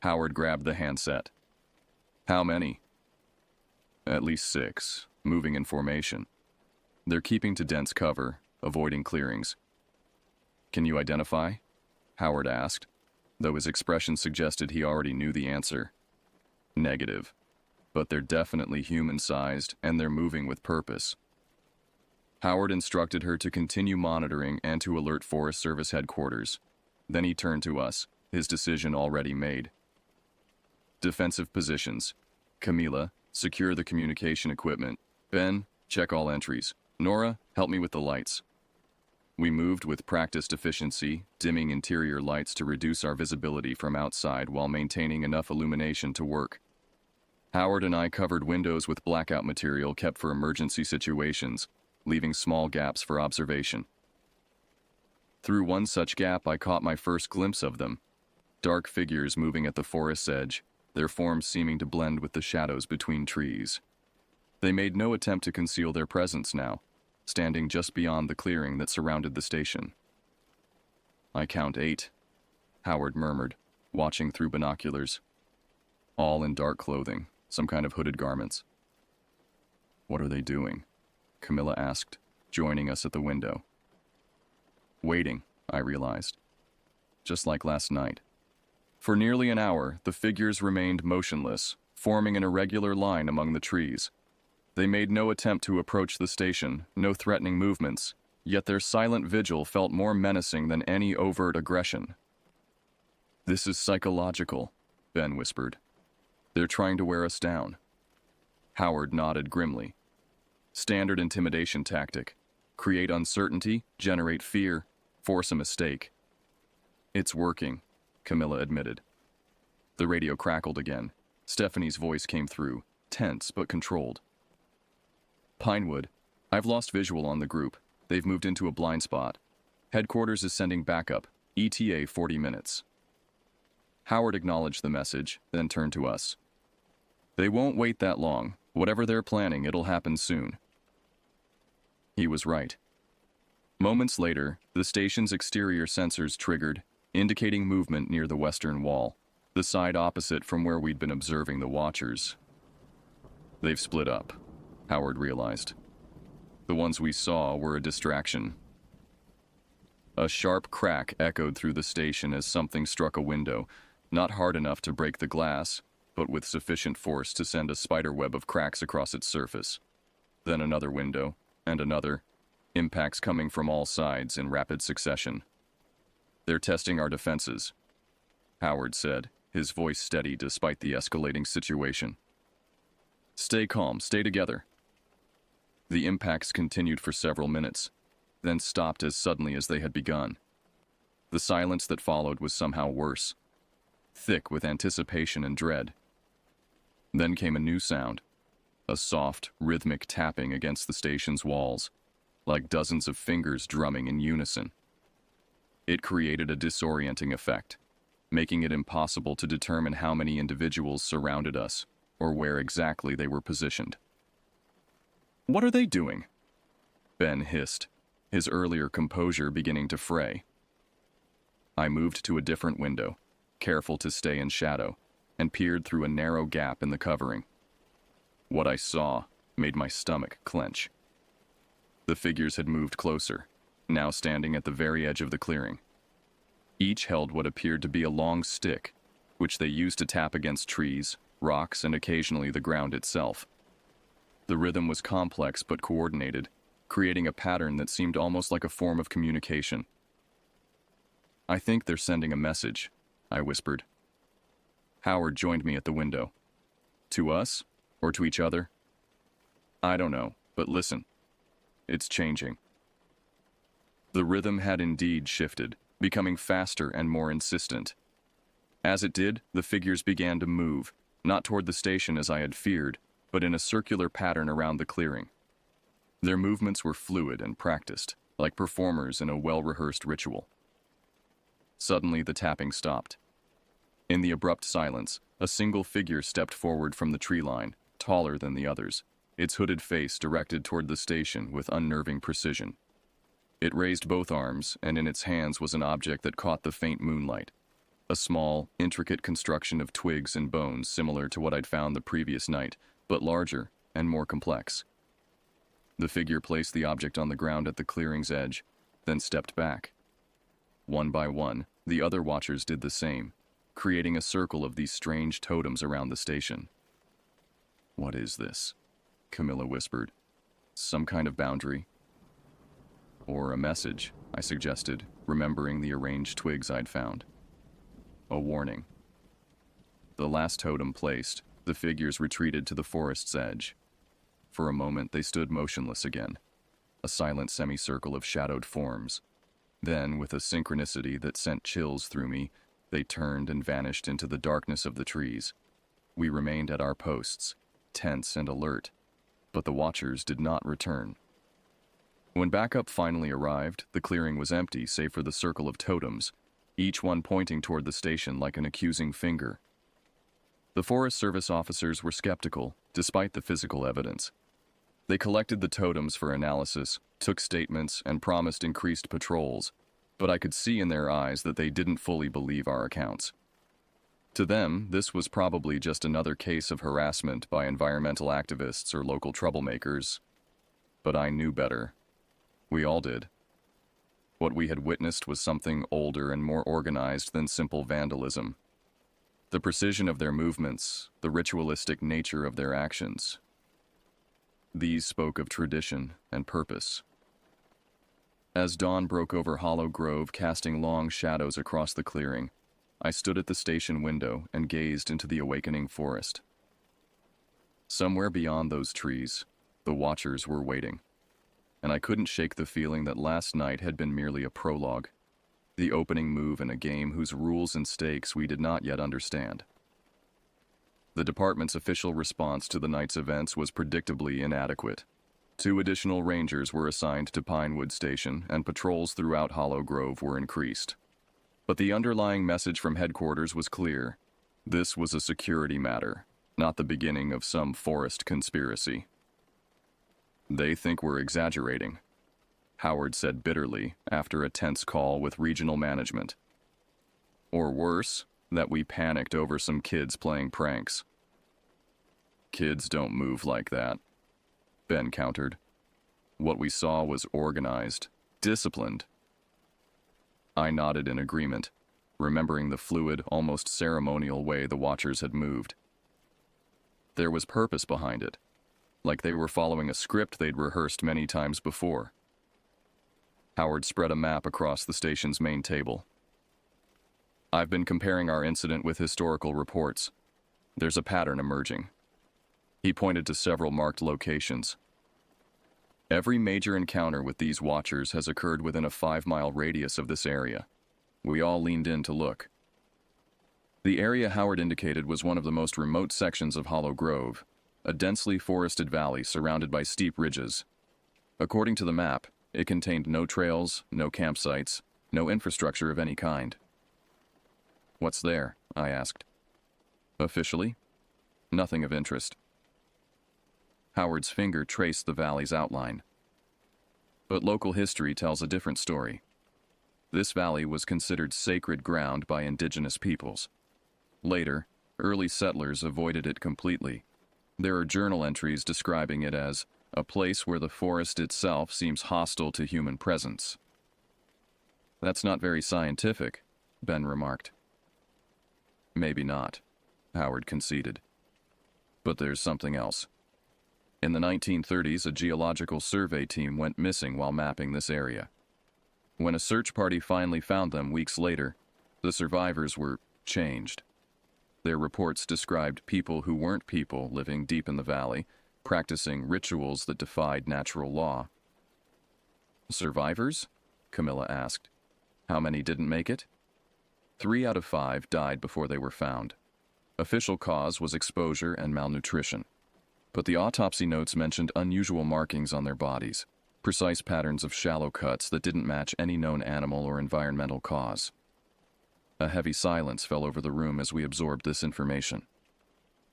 Howard grabbed the handset. How many? At least 6, moving in formation. They're keeping to dense cover, avoiding clearings. Can you identify? Howard asked, though his expression suggested he already knew the answer. Negative. But they're definitely human-sized, and they're moving with purpose. Howard instructed her to continue monitoring and to alert Forest Service headquarters. Then he turned to us, his decision already made. Defensive positions. Camila, secure the communication equipment. Ben, check all entries. Nora, help me with the lights. We moved with practiced efficiency, dimming interior lights to reduce our visibility from outside while maintaining enough illumination to work. Howard and I covered windows with blackout material kept for emergency situations, leaving small gaps for observation. Through one such gap, I caught my first glimpse of them. Dark figures moving at the forest's edge, their forms seeming to blend with the shadows between trees. They made no attempt to conceal their presence now, standing just beyond the clearing that surrounded the station. I count 8, Howard murmured, watching through binoculars. All in dark clothing, some kind of hooded garments. What are they doing? Camilla asked, joining us at the window. Waiting, I realized. Just like last night. For nearly an hour, the figures remained motionless, forming an irregular line among the trees. They made no attempt to approach the station, no threatening movements, yet their silent vigil felt more menacing than any overt aggression. This is psychological, Ben whispered. They're trying to wear us down. Howard nodded grimly. Standard intimidation tactic. Create uncertainty, generate fear, force a mistake. It's working, Camilla admitted. The radio crackled again. Stephanie's voice came through, tense but controlled. Pinewood, I've lost visual on the group. They've moved into a blind spot. Headquarters is sending backup. ETA 40 minutes. Howard acknowledged the message, then turned to us. They won't wait that long. Whatever they're planning, it'll happen soon. He was right. Moments later, the station's exterior sensors triggered, indicating movement near the western wall, the side opposite from where we'd been observing the watchers. They've split up, Howard realized. The ones we saw were a distraction. A sharp crack echoed through the station as something struck a window, not hard enough to break the glass, but with sufficient force to send a spiderweb of cracks across its surface. Then another window, and another, impacts coming from all sides in rapid succession. They're testing our defenses, Howard said, his voice steady despite the escalating situation. Stay calm, stay together. The impacts continued for several minutes, then stopped as suddenly as they had begun. The silence that followed was somehow worse, thick with anticipation and dread. Then came a new sound, a soft, rhythmic tapping against the station's walls, like dozens of fingers drumming in unison. It created a disorienting effect, making it impossible to determine how many individuals surrounded us, or where exactly they were positioned. What are they doing? Ben hissed, his earlier composure beginning to fray. I moved to a different window, careful to stay in shadow, and peered through a narrow gap in the covering. What I saw made my stomach clench. The figures had moved closer, now standing at the very edge of the clearing. Each held what appeared to be a long stick, which they used to tap against trees, rocks, and occasionally the ground itself. The rhythm was complex but coordinated, creating a pattern that seemed almost like a form of communication. I think they're sending a message, I whispered. Howard joined me at the window. To us, or to each other? I don't know, but listen. It's changing. The rhythm had indeed shifted, becoming faster and more insistent. As it did, the figures began to move, not toward the station as I had feared, but in a circular pattern around the clearing. Their movements were fluid and practiced, like performers in a well-rehearsed ritual. Suddenly, the tapping stopped. In the abrupt silence, a single figure stepped forward from the tree line, taller than the others, its hooded face directed toward the station with unnerving precision. It raised both arms, and in its hands was an object that caught the faint moonlight. A small, intricate construction of twigs and bones similar to what I'd found the previous night, but larger and more complex. The figure placed the object on the ground at the clearing's edge, then stepped back. One by one, the other watchers did the same, creating a circle of these strange totems around the station. "What is this?" Camilla whispered. "Some kind of boundary?" "Or a message," I suggested, remembering the arranged twigs I'd found. "A warning." The last totem placed, the figures retreated to the forest's edge. For a moment they stood motionless again, a silent semicircle of shadowed forms. Then, with a synchronicity that sent chills through me, they turned and vanished into the darkness of the trees. We remained at our posts, tense and alert, but the watchers did not return. When backup finally arrived, the clearing was empty save for the circle of totems, each one pointing toward the station like an accusing finger. The Forest Service officers were skeptical, despite the physical evidence. They collected the totems for analysis, took statements, and promised increased patrols, but I could see in their eyes that they didn't fully believe our accounts. To them, this was probably just another case of harassment by environmental activists or local troublemakers. But I knew better. We all did. What we had witnessed was something older and more organized than simple vandalism. The precision of their movements, the ritualistic nature of their actions. These spoke of tradition and purpose. As dawn broke over Hollow Grove, casting long shadows across the clearing, I stood at the station window and gazed into the awakening forest. Somewhere beyond those trees, the watchers were waiting, and I couldn't shake the feeling that last night had been merely a prologue, the opening move in a game whose rules and stakes we did not yet understand. The department's official response to the night's events was predictably inadequate. 2 additional rangers were assigned to Pinewood Station, and patrols throughout Hollow Grove were increased. But the underlying message from headquarters was clear. This was a security matter, not the beginning of some forest conspiracy. "They think we're exaggerating," Howard said bitterly after a tense call with regional management. "Or worse, that we panicked over some kids playing pranks." "Kids don't move like that," Ben countered. "What we saw was organized, disciplined." I nodded in agreement, remembering the fluid, almost ceremonial way the watchers had moved. There was purpose behind it, like they were following a script they'd rehearsed many times before. Howard spread a map across the station's main table. "I've been comparing our incident with historical reports. There's a pattern emerging." He pointed to several marked locations. "Every major encounter with these watchers has occurred within a 5-mile radius of this area." We all leaned in to look. The area Howard indicated was one of the most remote sections of Hollow Grove, a densely forested valley surrounded by steep ridges. According to the map, it contained no trails, no campsites, no infrastructure of any kind. "What's there?" I asked. "Officially, nothing of interest." Howard's finger traced the valley's outline. But local history tells a different story. This valley was considered sacred ground by indigenous peoples. Later, early settlers avoided it completely. There are journal entries describing it as a place where the forest itself seems hostile to human presence. "That's not very scientific," Ben remarked. "Maybe not," Howard conceded. "But there's something else. In the 1930s, a geological survey team went missing while mapping this area. When a search party finally found them weeks later, the survivors were changed. Their reports described people who weren't people living deep in the valley, practicing rituals that defied natural law." "Survivors?" Camilla asked. "How many didn't make it?" 3 out of 5 died before they were found. Official cause was exposure and malnutrition, but the autopsy notes mentioned unusual markings on their bodies, precise patterns of shallow cuts that didn't match any known animal or environmental cause. A heavy silence fell over the room as we absorbed this information.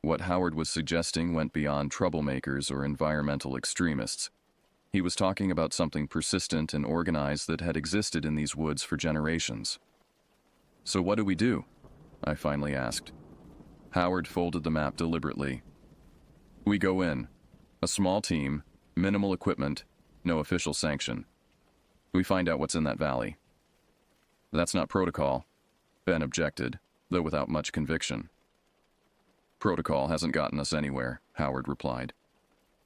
What Howard was suggesting went beyond troublemakers or environmental extremists. He was talking about something persistent and organized that had existed in these woods for generations. "So what do we do?" I finally asked. Howard folded the map deliberately. "We go in. A small team, minimal equipment, no official sanction. We find out what's in that valley." "That's not protocol," Ben objected, though without much conviction. "Protocol hasn't gotten us anywhere," Howard replied.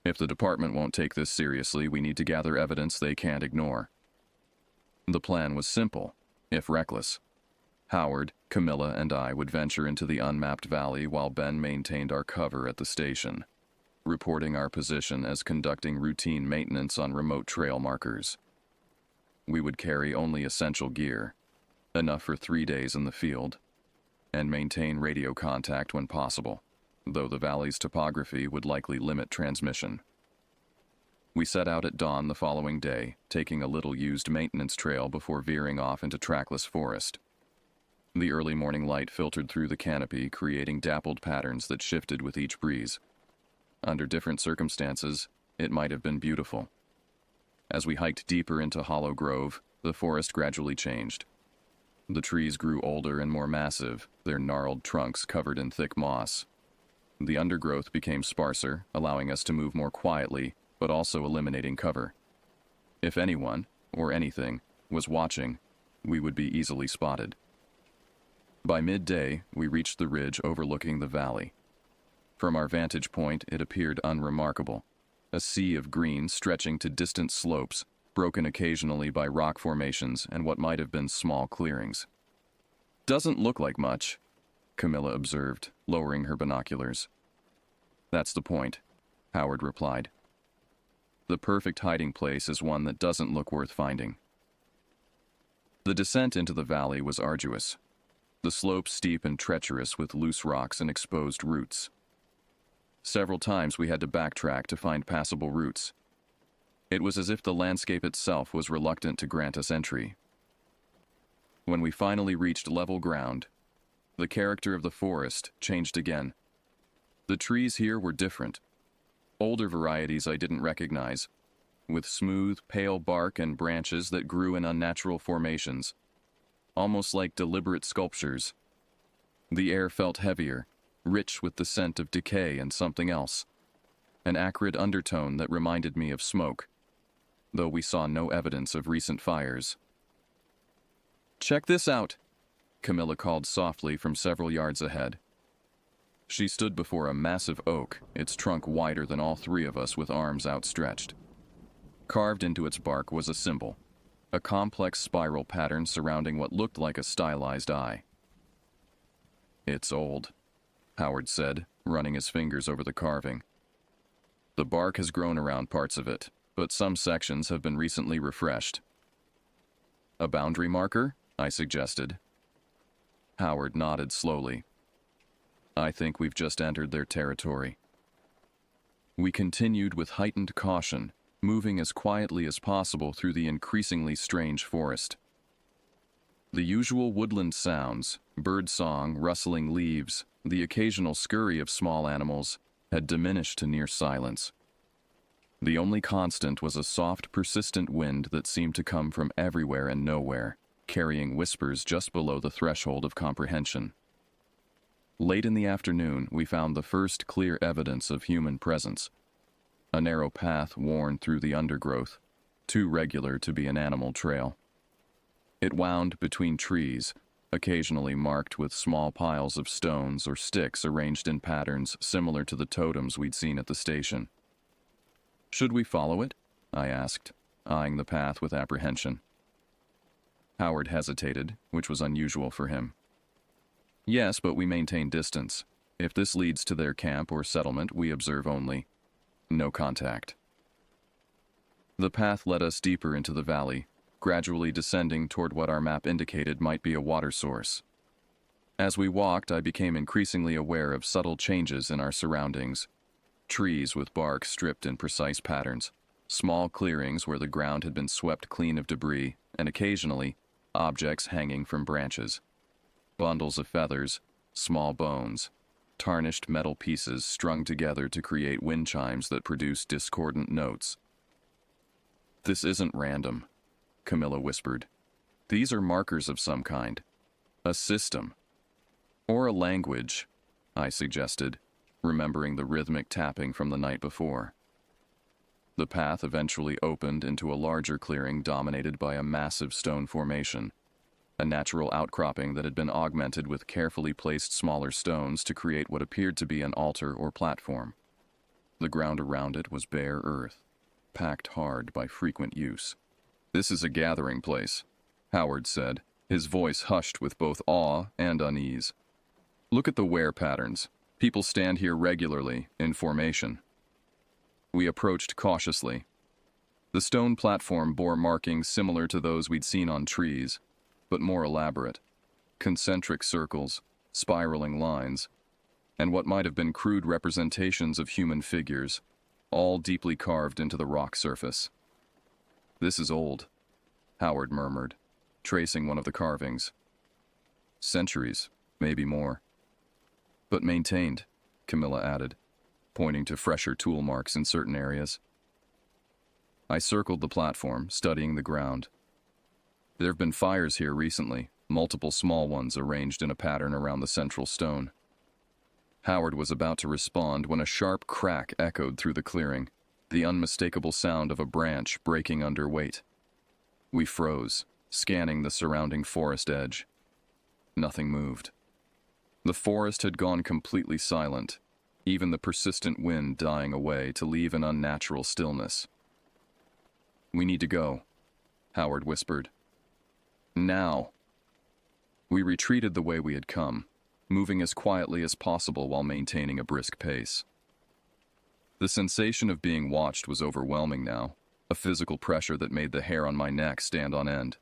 "If the department won't take this seriously, we need to gather evidence they can't ignore." The plan was simple, if reckless. Howard, Camilla, and I would venture into the unmapped valley while Ben maintained our cover at the station, reporting our position as conducting routine maintenance on remote trail markers. We would carry only essential gear, enough for 3 days in the field, and maintain radio contact when possible, though the valley's topography would likely limit transmission. We set out at dawn the following day, taking a little used maintenance trail before veering off into trackless forest. The early morning light filtered through the canopy, creating dappled patterns that shifted with each breeze. Under different circumstances, it might have been beautiful. As we hiked deeper into Hollow Grove, the forest gradually changed. The trees grew older and more massive, their gnarled trunks covered in thick moss. The undergrowth became sparser, allowing us to move more quietly, but also eliminating cover. If anyone, or anything, was watching, we would be easily spotted. By midday, we reached the ridge overlooking the valley. From our vantage point, it appeared unremarkable, a sea of green stretching to distant slopes, broken occasionally by rock formations and what might have been small clearings. "Doesn't look like much," Camilla observed, lowering her binoculars. "That's the point," Howard replied. "The perfect hiding place is one that doesn't look worth finding." The descent into the valley was arduous. The slope steep and treacherous with loose rocks and exposed roots. Several times we had to backtrack to find passable routes. It was as if the landscape itself was reluctant to grant us entry. When we finally reached level ground, the character of the forest changed again. The trees here were different. Older varieties I didn't recognize, with smooth, pale bark and branches that grew in unnatural formations, almost like deliberate sculptures. The air felt heavier, rich with the scent of decay and something else, an acrid undertone that reminded me of smoke, though we saw no evidence of recent fires. "Check this out," Camilla called softly from several yards ahead. She stood before a massive oak, its trunk wider than all three of us with arms outstretched. Carved into its bark was a symbol, a complex spiral pattern surrounding what looked like a stylized eye. "It's old," Howard said, running his fingers over the carving. "The bark has grown around parts of it, but some sections have been recently refreshed." "A boundary marker?" I suggested. Howard nodded slowly. "I think we've just entered their territory." We continued with heightened caution, moving as quietly as possible through the increasingly strange forest. The usual woodland sounds, birdsong, rustling leaves, the occasional scurry of small animals, had diminished to near silence. The only constant was a soft, persistent wind that seemed to come from everywhere and nowhere, carrying whispers just below the threshold of comprehension. Late in the afternoon, we found the first clear evidence of human presence. A narrow path worn through the undergrowth, too regular to be an animal trail. It wound between trees, occasionally marked with small piles of stones or sticks arranged in patterns similar to the totems we'd seen at the station. "Should we follow it?" I asked, eyeing the path with apprehension. Howard hesitated, which was unusual for him. "Yes, but we maintain distance. If this leads to their camp or settlement, we observe only. No contact." The path led us deeper into the valley, gradually descending toward what our map indicated might be a water source. As we walked, I became increasingly aware of subtle changes in our surroundings. Trees with bark stripped in precise patterns, small clearings where the ground had been swept clean of debris, and occasionally, objects hanging from branches. Bundles of feathers, small bones, tarnished metal pieces strung together to create wind chimes that produced discordant notes. "This isn't random," Camilla whispered. "These are markers of some kind. A system. Or a language," I suggested, remembering the rhythmic tapping from the night before. The path eventually opened into a larger clearing dominated by a massive stone formation, a natural outcropping that had been augmented with carefully placed smaller stones to create what appeared to be an altar or platform. The ground around it was bare earth, packed hard by frequent use. "This is a gathering place," Howard said, his voice hushed with both awe and unease. "Look at the wear patterns. People stand here regularly, in formation." We approached cautiously. The stone platform bore markings similar to those we'd seen on trees, but more elaborate. Concentric circles, spiraling lines, and what might have been crude representations of human figures, all deeply carved into the rock surface. "This is old," Howard murmured, tracing one of the carvings. "Centuries, maybe more." "But maintained," Camilla added, pointing to fresher tool marks in certain areas. I circled the platform, studying the ground. There have been fires here recently, multiple small ones arranged in a pattern around the central stone. Howard was about to respond when a sharp crack echoed through the clearing, the unmistakable sound of a branch breaking under weight. We froze, scanning the surrounding forest edge. Nothing moved. The forest had gone completely silent, even the persistent wind dying away to leave an unnatural stillness. "We need to go," Howard whispered. "Now." We retreated the way we had come, moving as quietly as possible while maintaining a brisk pace. The sensation of being watched was overwhelming now, a physical pressure that made the hair on my neck stand on end.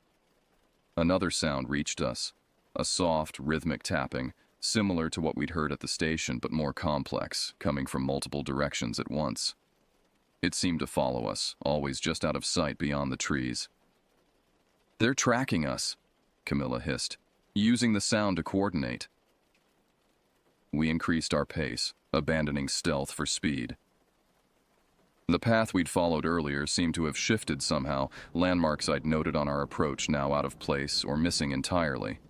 Another sound reached us, a soft, rhythmic tapping, similar to what we'd heard at the station but more complex, coming from multiple directions at once. It seemed to follow us, always just out of sight beyond the trees. "They're tracking us," Camilla hissed, "using the sound to coordinate." We increased our pace, abandoning stealth for speed. The path we'd followed earlier seemed to have shifted somehow, landmarks I'd noted on our approach now out of place or missing entirely.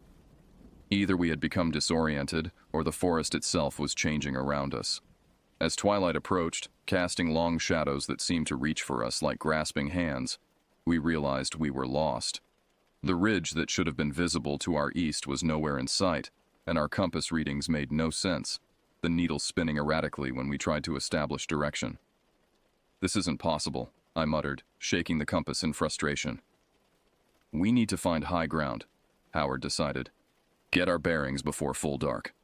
Either we had become disoriented, or the forest itself was changing around us. As twilight approached, casting long shadows that seemed to reach for us like grasping hands, we realized we were lost. The ridge that should have been visible to our east was nowhere in sight, and our compass readings made no sense, the needle spinning erratically when we tried to establish direction. "This isn't possible," I muttered, shaking the compass in frustration. "We need to find high ground," Howard decided. "Get our bearings before full dark."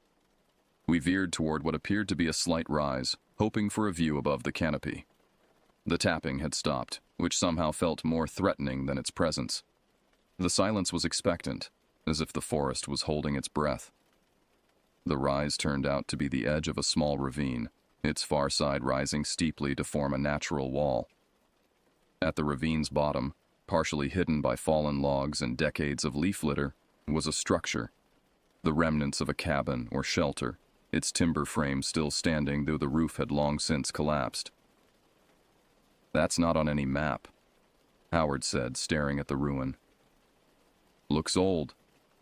We veered toward what appeared to be a slight rise, hoping for a view above the canopy. The tapping had stopped, which somehow felt more threatening than its presence. The silence was expectant, as if the forest was holding its breath. The rise turned out to be the edge of a small ravine, its far side rising steeply to form a natural wall. At the ravine's bottom, partially hidden by fallen logs and decades of leaf litter, was a structure. The remnants of a cabin or shelter, its timber frame still standing though the roof had long since collapsed. "That's not on any map," Howard said, staring at the ruin. "Looks old,"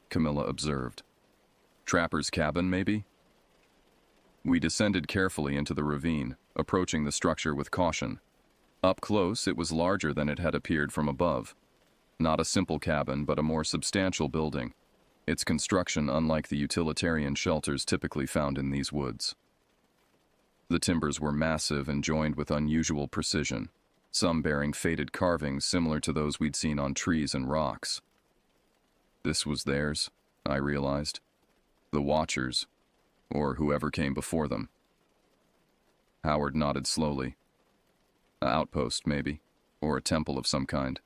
Camilla observed. "Trapper's cabin, maybe?" We descended carefully into the ravine, approaching the structure with caution. Up close, it was larger than it had appeared from above. Not a simple cabin, but a more substantial building, its construction unlike the utilitarian shelters typically found in these woods. The timbers were massive and joined with unusual precision, some bearing faded carvings similar to those we'd seen on trees and rocks. This was theirs, I realized. The Watchers, or whoever came before them. Howard nodded slowly. An outpost, maybe, or a temple of some kind.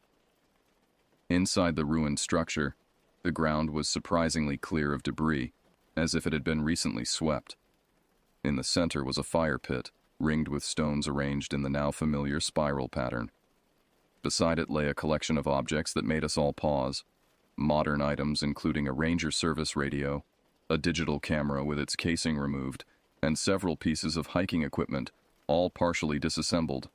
Inside the ruined structure, the ground was surprisingly clear of debris, as if it had been recently swept. In the center was a fire pit, ringed with stones arranged in the now familiar spiral pattern. Beside it lay a collection of objects that made us all pause. Modern items including a Ranger service radio, a digital camera with its casing removed, and several pieces of hiking equipment, all partially disassembled.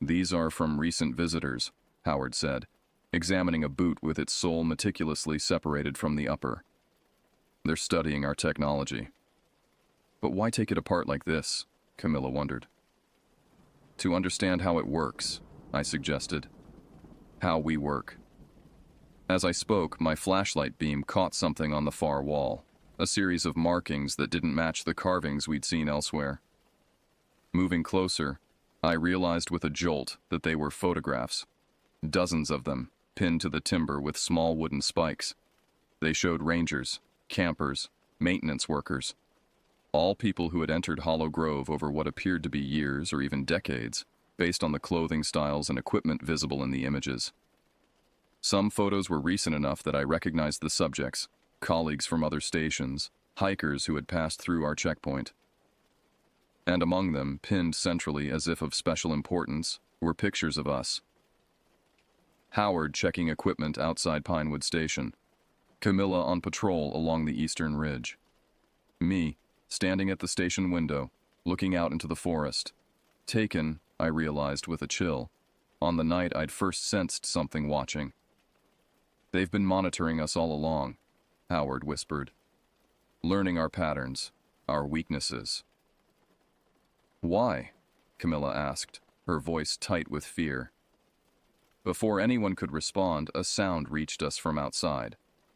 "These are from recent visitors," Howard said, examining a boot with its sole meticulously separated from the upper. "They're studying our technology." "But why take it apart like this?" Camilla wondered. "To understand how it works," I suggested. "How we work." As I spoke, my flashlight beam caught something on the far wall, a series of markings that didn't match the carvings we'd seen elsewhere. Moving closer, I realized with a jolt that they were photographs. Dozens of them, pinned to the timber with small wooden spikes. They showed rangers, campers, maintenance workers, all people who had entered Hollow Grove over what appeared to be years or even decades, based on the clothing styles and equipment visible in the images. Some photos were recent enough that I recognized the subjects, colleagues from other stations, hikers who had passed through our checkpoint. And among them, pinned centrally as if of special importance, were pictures of us. Howard checking equipment outside Pinewood Station. Camilla on patrol along the eastern ridge. Me, standing at the station window, looking out into the forest. Taken, I realized with a chill, on the night I'd first sensed something watching. "They've been monitoring us all along," Howard whispered. "Learning our patterns, our weaknesses." "Why?" Camilla asked, her voice tight with fear. Before anyone could respond, a sound reached us from outside,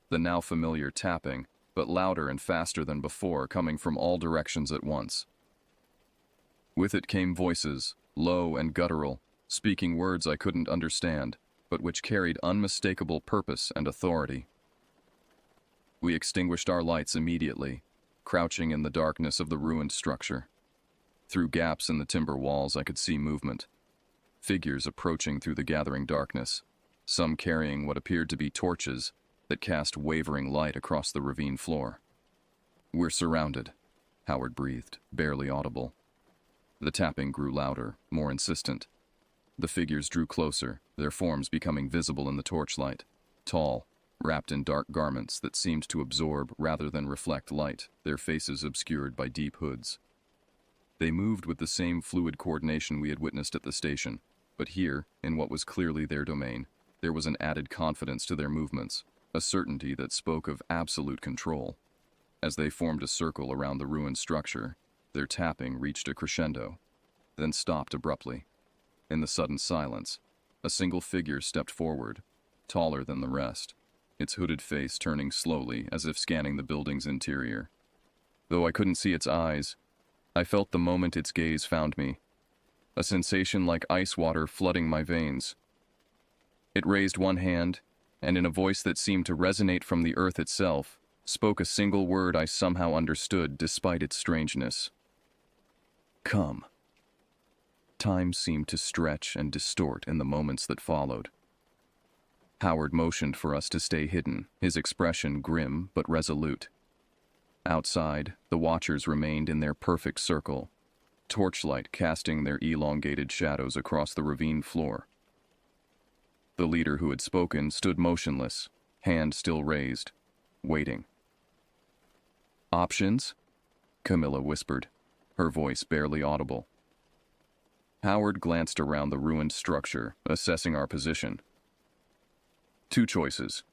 the now familiar tapping, but louder and faster than before, coming from all directions at once. With it came voices, low and guttural, speaking words I couldn't understand, but which carried unmistakable purpose and authority. We extinguished our lights immediately, crouching in the darkness of the ruined structure. Through gaps in the timber walls I could see movement. Figures approaching through the gathering darkness, some carrying what appeared to be torches that cast wavering light across the ravine floor. "We're surrounded," Howard breathed, barely audible. The tapping grew louder, more insistent. The figures drew closer, their forms becoming visible in the torchlight. Tall, wrapped in dark garments that seemed to absorb rather than reflect light, their faces obscured by deep hoods. They moved with the same fluid coordination we had witnessed at the station, but here, in what was clearly their domain, there was an added confidence to their movements, a certainty that spoke of absolute control. As they formed a circle around the ruined structure, their tapping reached a crescendo, then stopped abruptly. In the sudden silence, a single figure stepped forward, taller than the rest, its hooded face turning slowly as if scanning the building's interior. Though I couldn't see its eyes, I felt the moment its gaze found me, a sensation like ice water flooding my veins. It raised one hand, and in a voice that seemed to resonate from the earth itself, spoke a single word I somehow understood despite its strangeness. "Come." Time seemed to stretch and distort in the moments that followed. Howard motioned for us to stay hidden, his expression grim but resolute. Outside, the watchers remained in their perfect circle, torchlight casting their elongated shadows across the ravine floor. The leader who had spoken stood motionless, hand still raised, waiting. "Options?" Camilla whispered, her voice barely audible. Howard glanced around the ruined structure, assessing our position. "Two choices.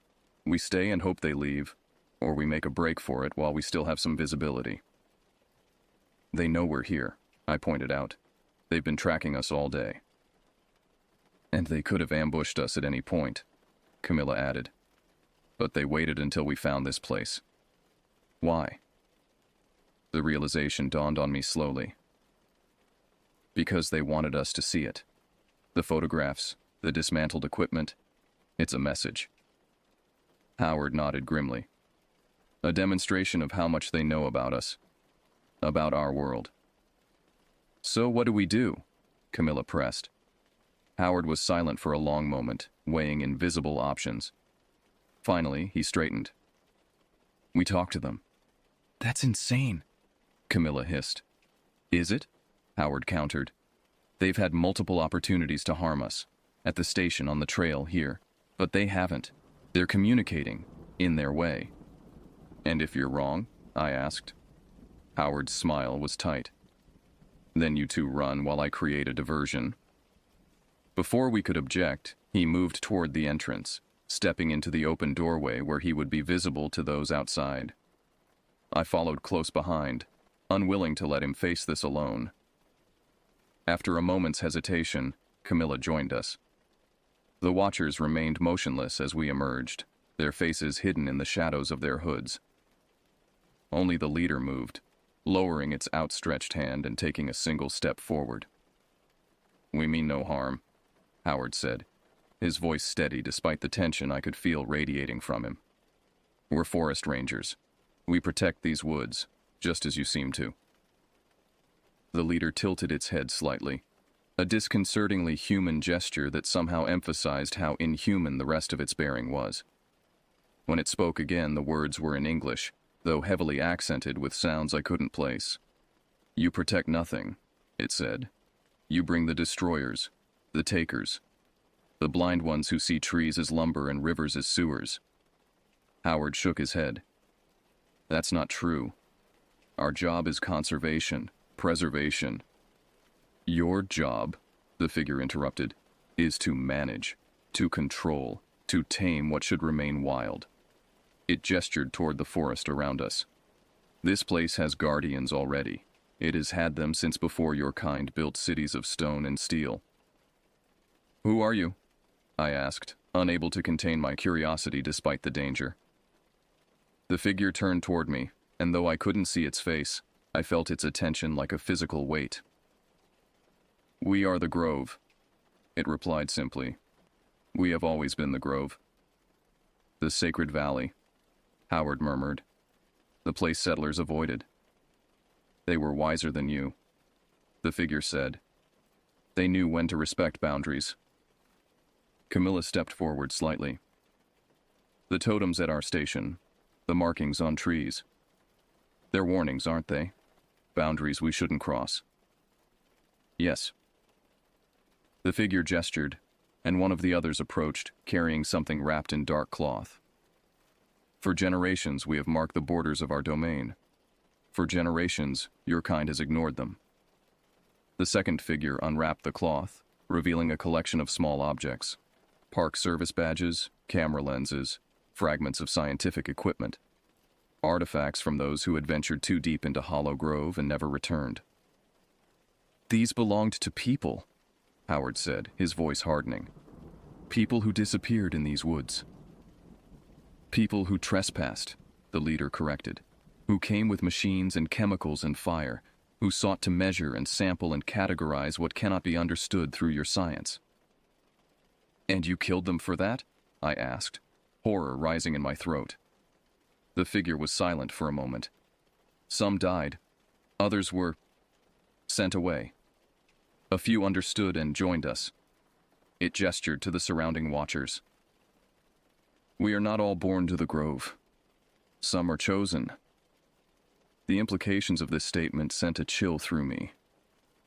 We stay and hope they leave, or we make a break for it while we still have some visibility." "They know we're here," I pointed out. "They've been tracking us all day." "And they could have ambushed us at any point," Camilla added. "But they waited until we found this place." "Why?" The realization dawned on me slowly. "Because they wanted us to see it. The photographs, the dismantled equipment, it's a message." Howard nodded grimly. "A demonstration of how much they know about us, about our world." "So what do we do?" Camilla pressed. Howard was silent for a long moment, weighing invisible options. Finally, he straightened. "We talk to them. That's insane, Camilla hissed. Is it? Howard countered. They've had multiple opportunities to harm us, at the station, on the trail, here, but they haven't. They're communicating, in their way. And if you're wrong? I asked. Howard's smile was tight. Then you two run while I create a diversion. Before we could object, he moved toward the entrance, stepping into the open doorway where he would be visible to those outside. I followed close behind, unwilling to let him face this alone. After a moment's hesitation, Camilla joined us. The watchers remained motionless as we emerged, their faces hidden in the shadows of their hoods. Only the leader moved, lowering its outstretched hand and taking a single step forward. "We mean no harm," Howard said, his voice steady despite the tension I could feel radiating from him. "We're forest rangers. We protect these woods, just as you seem to." The leader tilted its head slightly, a disconcertingly human gesture that somehow emphasized how inhuman the rest of its bearing was. When it spoke again, the words were in English, though heavily accented with sounds I couldn't place. "You protect nothing," it said. "You bring the destroyers, the takers, the blind ones who see trees as lumber and rivers as sewers." Howard shook his head. "That's not true. Our job is conservation, preservation." "Your job," the figure interrupted, "is to manage, to control, to tame what should remain wild." It gestured toward the forest around us. "This place has guardians already. It has had them since before your kind built cities of stone and steel." "Who are you?" I asked, unable to contain my curiosity despite the danger. The figure turned toward me, and though I couldn't see its face, I felt its attention like a physical weight. "We are the Grove," it replied simply. "We have always been the Grove." "The Sacred Valley," Howard murmured. "The place settlers avoided." "They were wiser than you," the figure said. "They knew when to respect boundaries." Camilla stepped forward slightly. "The totems at our station, the markings on trees. They're warnings, aren't they? Boundaries we shouldn't cross." "Yes." The figure gestured, and one of the others approached, carrying something wrapped in dark cloth. "For generations we have marked the borders of our domain. For generations, your kind has ignored them." The second figure unwrapped the cloth, revealing a collection of small objects. Park service badges, camera lenses, fragments of scientific equipment. Artifacts from those who had ventured too deep into Hollow Grove and never returned. "These belonged to people," Howard said, his voice hardening. "People who disappeared in these woods." "People who trespassed," the leader corrected. "Who came with machines and chemicals and fire, who sought to measure and sample and categorize what cannot be understood through your science." "And you killed them for that?" I asked, horror rising in my throat. The figure was silent for a moment. "Some died. Others were sent away. A few understood and joined us." It gestured to the surrounding watchers. "We are not all born to the Grove. Some are chosen." The implications of this statement sent a chill through me.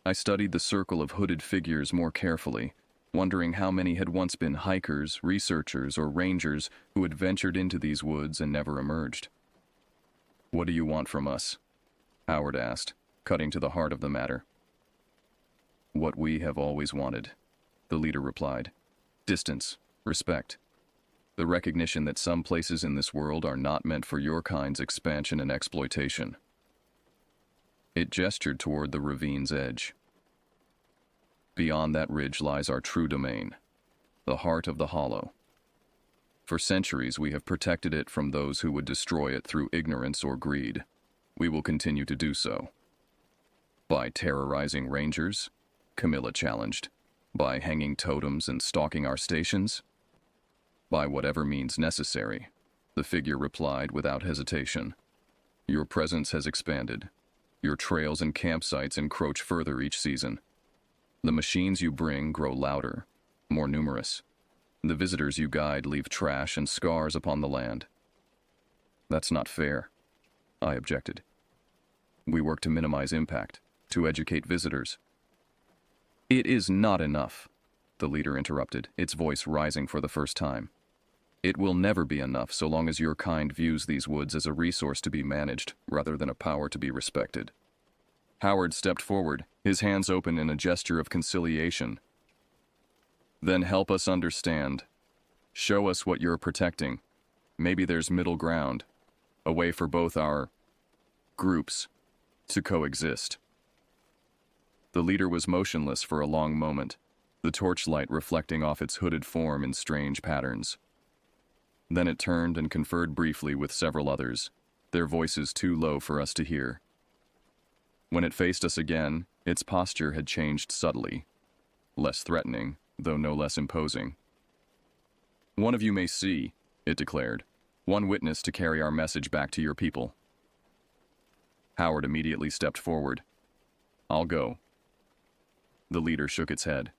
I studied the circle of hooded figures more carefully, wondering how many had once been hikers, researchers, or rangers who had ventured into these woods and never emerged. "What do you want from us?" Howard asked, cutting to the heart of the matter. "What we have always wanted," the leader replied. "Distance, respect. The recognition that some places in this world are not meant for your kind's expansion and exploitation." It gestured toward the ravine's edge. "Beyond that ridge lies our true domain, the heart of the Hollow. For centuries we have protected it from those who would destroy it through ignorance or greed. We will continue to do so." "By terrorizing rangers?" Camilla challenged. "By hanging totems and stalking our stations?" "By whatever means necessary," the figure replied without hesitation. "Your presence has expanded. Your trails and campsites encroach further each season. The machines you bring grow louder, more numerous. The visitors you guide leave trash and scars upon the land." "That's not fair," I objected. We work to minimize impact, to educate visitors. It is not enough, the leader interrupted, its voice rising for the first time. It will never be enough so long as your kind views these woods as a resource to be managed rather than a power to be respected. Howard stepped forward, his hands open in a gesture of conciliation. Then help us understand. Show us what you're protecting. Maybe there's middle ground, a way for both our groups to coexist. The leader was motionless for a long moment, the torchlight reflecting off its hooded form in strange patterns. Then it turned and conferred briefly with several others, their voices too low for us to hear. When it faced us again, its posture had changed subtly, less threatening, though no less imposing. One of you may see, it declared, one witness to carry our message back to your people. Howard immediately stepped forward. I'll go. The leader shook its head.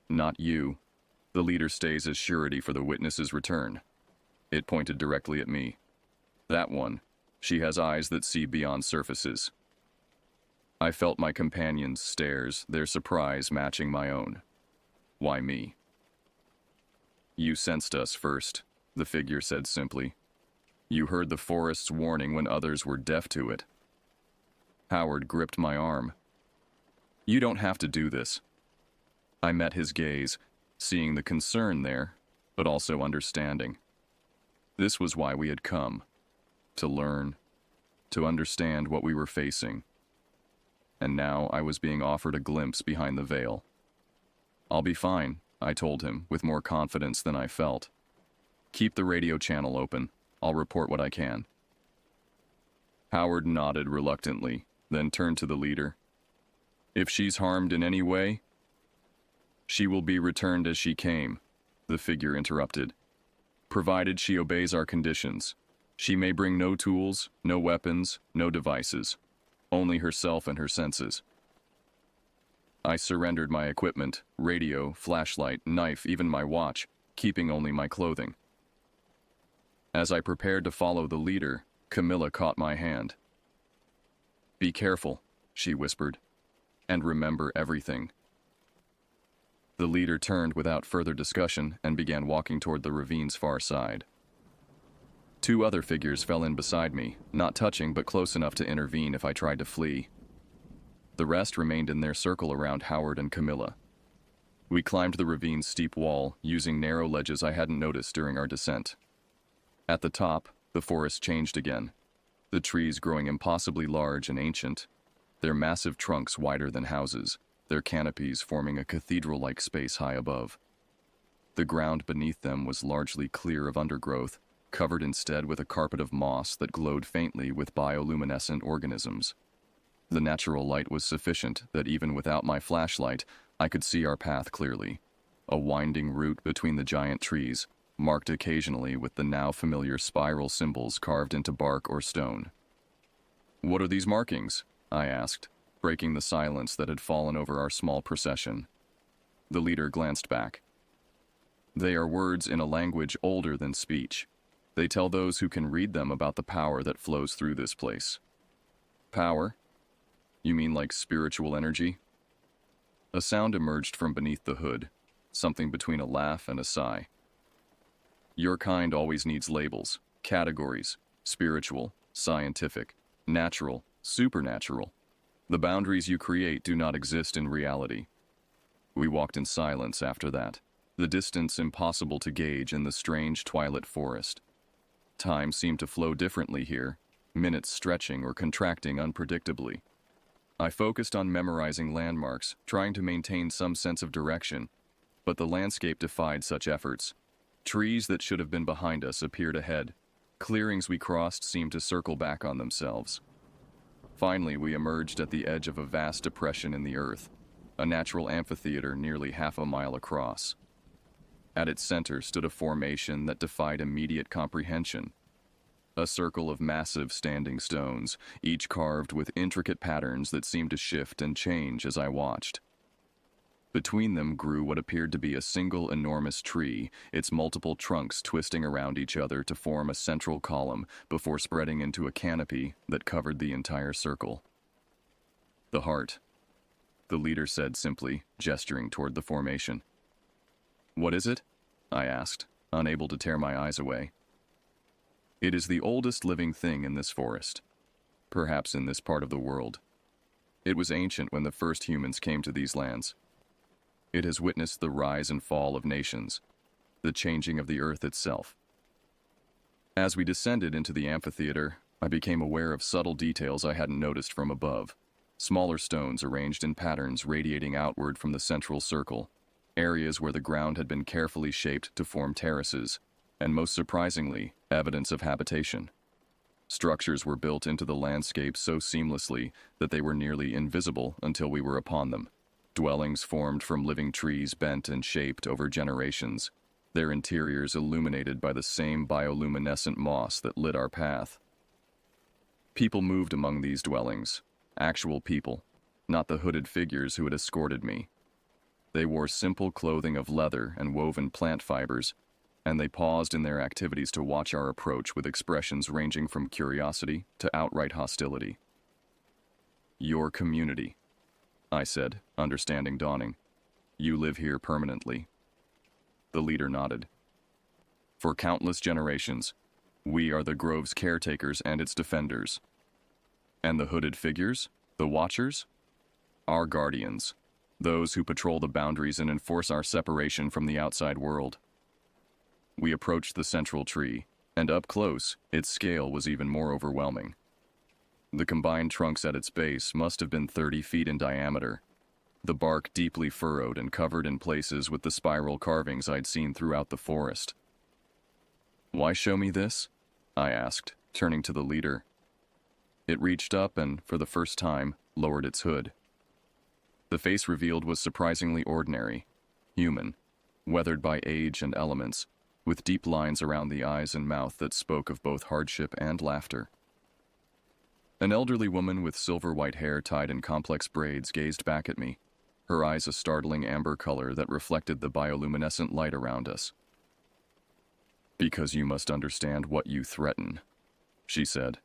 Not you. The leader stays as surety for the witness's return. It pointed directly at me. That one. She has eyes that see beyond surfaces. I felt my companions' stares, their surprise matching my own. Why me? You sensed us first, the figure said simply. You heard the forest's warning when others were deaf to it. Howard gripped my arm. You don't have to do this. I met his gaze, seeing the concern there, but also understanding. This was why we had come. To learn, to understand what we were facing. And now I was being offered a glimpse behind the veil. I'll be fine, I told him, with more confidence than I felt. Keep the radio channel open. I'll report what I can. Howard nodded reluctantly, then turned to the leader. If she's harmed in any way, she will be returned as she came, the figure interrupted. Provided she obeys our conditions. She may bring no tools, no weapons, no devices. Only herself and her senses. I surrendered my equipment, radio, flashlight, knife, even my watch, keeping only my clothing. As I prepared to follow the leader, Camilla caught my hand. Be careful, she whispered, and remember everything. The leader turned without further discussion and began walking toward the ravine's far side. Two other figures fell in beside me, not touching but close enough to intervene if I tried to flee. The rest remained in their circle around Howard and Camilla. We climbed the ravine's steep wall, using narrow ledges I hadn't noticed during our descent. At the top, the forest changed again, the trees growing impossibly large and ancient, their massive trunks wider than houses, their canopies forming a cathedral-like space high above. The ground beneath them was largely clear of undergrowth, covered instead with a carpet of moss that glowed faintly with bioluminescent organisms. The natural light was sufficient that even without my flashlight, I could see our path clearly. A winding route between the giant trees, marked occasionally with the now familiar spiral symbols carved into bark or stone. What are these markings? I asked, breaking the silence that had fallen over our small procession. The leader glanced back. They are words in a language older than speech. They tell those who can read them about the power that flows through this place. Power? You mean like spiritual energy? A sound emerged from beneath the hood, something between a laugh and a sigh. Your kind always needs labels, categories, spiritual, scientific, natural, supernatural. The boundaries you create do not exist in reality. We walked in silence after that, the distance impossible to gauge in the strange twilit forest. Time seemed to flow differently here, minutes stretching or contracting unpredictably. I focused on memorizing landmarks, trying to maintain some sense of direction, but the landscape defied such efforts. Trees that should have been behind us appeared ahead. Clearings we crossed seemed to circle back on themselves. Finally, we emerged at the edge of a vast depression in the earth, a natural amphitheater nearly half a mile across. At its center stood a formation that defied immediate comprehension. A circle of massive standing stones, each carved with intricate patterns that seemed to shift and change as I watched. Between them grew what appeared to be a single enormous tree, its multiple trunks twisting around each other to form a central column before spreading into a canopy that covered the entire circle. "The heart," the leader said simply, gesturing toward the formation. "What is it?" I asked, unable to tear my eyes away. "It is the oldest living thing in this forest, perhaps in this part of the world. It was ancient when the first humans came to these lands. It has witnessed the rise and fall of nations, the changing of the earth itself." As we descended into the amphitheater, I became aware of subtle details I hadn't noticed from above. Smaller stones arranged in patterns radiating outward from the central circle, areas where the ground had been carefully shaped to form terraces, and most surprisingly, evidence of habitation. Structures were built into the landscape so seamlessly that they were nearly invisible until we were upon them. Dwellings formed from living trees bent and shaped over generations, their interiors illuminated by the same bioluminescent moss that lit our path. People moved among these dwellings, actual people, not the hooded figures who had escorted me. They wore simple clothing of leather and woven plant fibers, and they paused in their activities to watch our approach with expressions ranging from curiosity to outright hostility. "Your community," I said, understanding dawning. "You live here permanently." The leader nodded. "For countless generations, we are the grove's caretakers and its defenders." "And the hooded figures? The watchers?" "Our guardians. Those who patrol the boundaries and enforce our separation from the outside world." We approached the central tree, and up close, its scale was even more overwhelming. The combined trunks at its base must have been 30 feet in diameter, the bark deeply furrowed and covered in places with the spiral carvings I'd seen throughout the forest. "Why show me this?" I asked, turning to the leader. It reached up and, for the first time, lowered its hood. The face revealed was surprisingly ordinary, human, weathered by age and elements, with deep lines around the eyes and mouth that spoke of both hardship and laughter. An elderly woman with silver-white hair tied in complex braids gazed back at me, her eyes a startling amber color that reflected the bioluminescent light around us. "Because you must understand what you threaten," she said,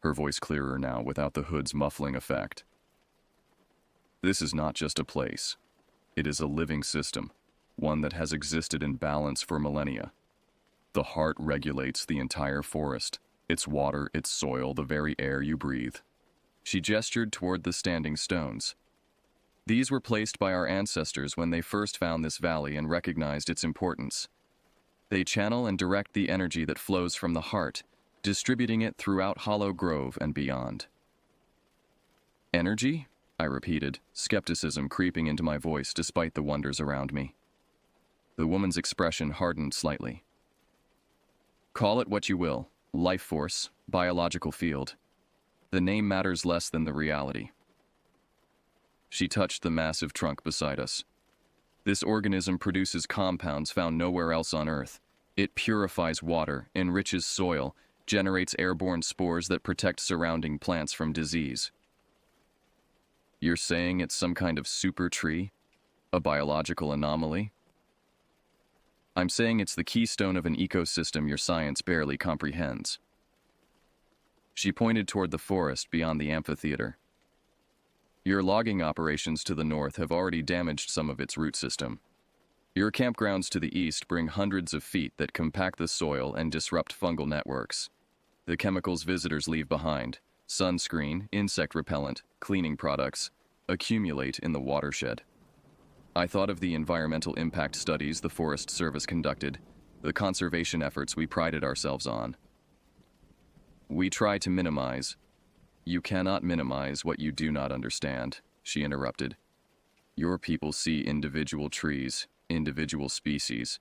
her voice clearer now without the hood's muffling effect. "This is not just a place. It is a living system, one that has existed in balance for millennia. The heart regulates the entire forest, its water, its soil, the very air you breathe." She gestured toward the standing stones. "These were placed by our ancestors when they first found this valley and recognized its importance. They channel and direct the energy that flows from the heart, distributing it throughout Hollow Grove and beyond." "Energy?" I repeated, skepticism creeping into my voice despite the wonders around me. The woman's expression hardened slightly. "Call it what you will, life force, biological field. The name matters less than the reality." She touched the massive trunk beside us. "This organism produces compounds found nowhere else on Earth. It purifies water, enriches soil, generates airborne spores that protect surrounding plants from disease." "You're saying it's some kind of super tree? A biological anomaly?" "I'm saying it's the keystone of an ecosystem your science barely comprehends." She pointed toward the forest beyond the amphitheater. "Your logging operations to the north have already damaged some of its root system. Your campgrounds to the east bring hundreds of feet that compact the soil and disrupt fungal networks. The chemicals visitors leave behind, sunscreen, insect repellent, cleaning products, accumulate in the watershed. I thought of the environmental impact studies the Forest Service conducted, the conservation efforts we prided ourselves on. We try to minimize. You cannot minimize what you do not understand, she interrupted. Your people see individual trees, individual species.